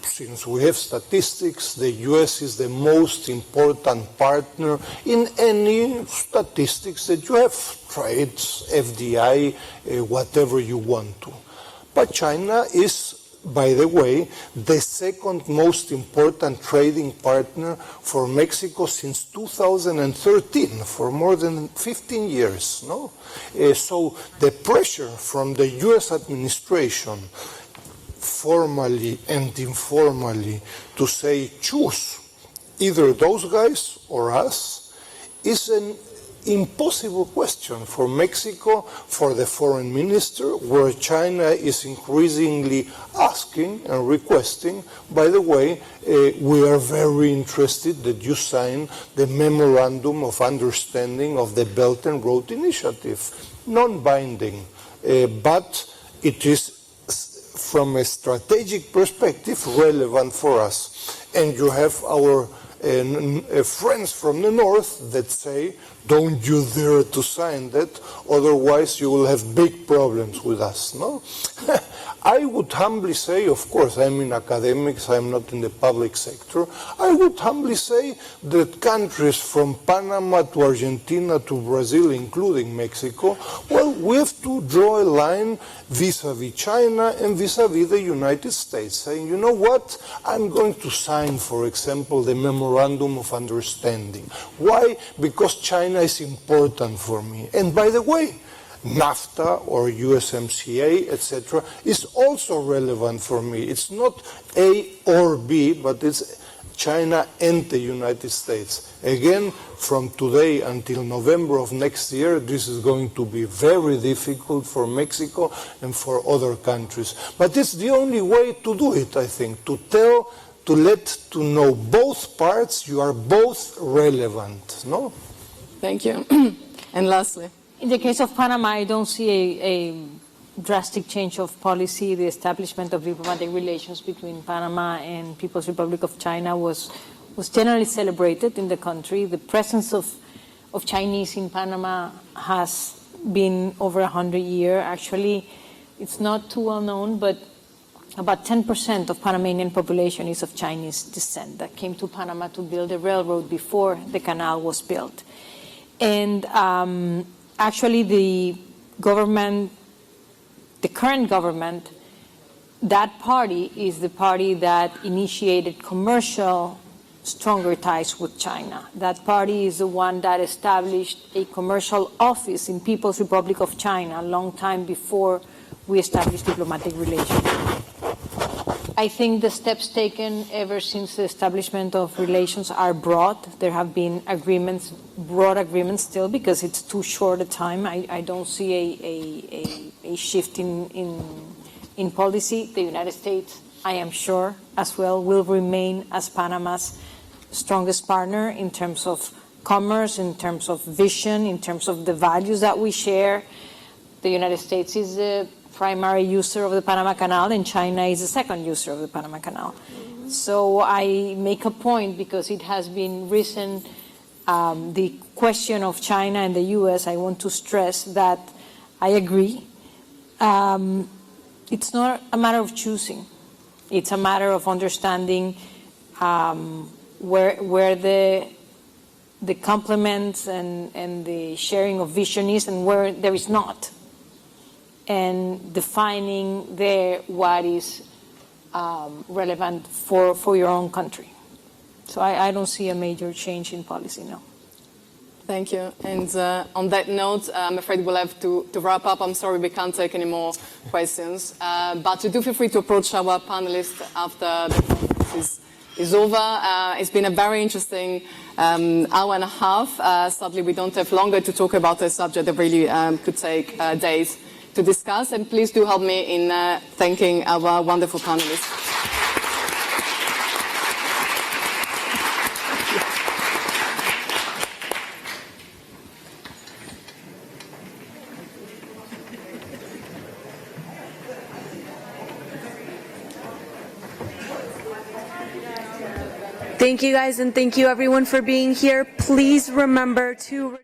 since we have statistics, the U.S. is the most important partner in any statistics that you have, trades, FDI, whatever you want to. But China is, by the way, the second most important trading partner for Mexico since 2013, for more than 15 years. No? So the pressure from the U.S. administration, formally and informally, to say choose either those guys or us, is an impossible question for Mexico, for the foreign minister, where China is increasingly asking and requesting, by the way, we are very interested that you sign the Memorandum of Understanding of the Belt and Road Initiative. Non-binding, but it is, from a strategic perspective, relevant for us. And you have our friends from the north that say, don't you dare to sign that, otherwise you will have big problems with us, no? I would humbly say, of course, I'm in academics, I'm not in the public sector, I would humbly say that countries from Panama to Argentina to Brazil, including Mexico, well, we have to draw a line vis-à-vis China and vis-à-vis the United States, saying, you know what, I'm going to sign, for example, the Memorandum of Understanding. Why? Because China is important for me. And by the way, NAFTA or USMCA, etc., is also relevant for me. It's not A or B, but it's China and the United States. Again, from today until November of next year, this is going to be very difficult for Mexico and for other countries. But it's the only way to do it, I think, to know both parts, you are both relevant, no? Thank you. And lastly. In the case of Panama, I don't see a drastic change of policy. The establishment of diplomatic relations between Panama and People's Republic of China was generally celebrated in the country. The presence of Chinese in Panama has been over 100 years. Actually, it's not too well known, but about 10% of Panamanian population is of Chinese descent that came to Panama to build a railroad before the canal was built. And actually, the current government, that party is the party that initiated commercial stronger ties with China. That party is the one that established a commercial office in People's Republic of China a long time before we established diplomatic relations. I think the steps taken ever since the establishment of relations are broad. There have been agreements, broad agreements still, because it's too short a time. I don't see a shift in policy. The United States, I am sure, as well, will remain as Panama's strongest partner in terms of commerce, in terms of vision, in terms of the values that we share. The United States is the primary user of the Panama Canal, and China is the second user of the Panama Canal. So I make a point, because it has been risen, the question of China and the U.S., I want to stress that I agree. It's not a matter of choosing. It's a matter of understanding where the complements and the sharing of vision is and where there is not, and defining there what is relevant for your own country. So I don't see a major change in policy, no. Thank you. And on that note, I'm afraid we'll have to wrap up. I'm sorry we can't take any more questions. But do feel free to approach our panelists after the conference is over. It's been a very interesting hour and a half. Sadly, we don't have longer to talk about a subject that really could take days to discuss. And please do help me in thanking our wonderful panelists. Thank you guys, and thank you everyone for being here. Please remember to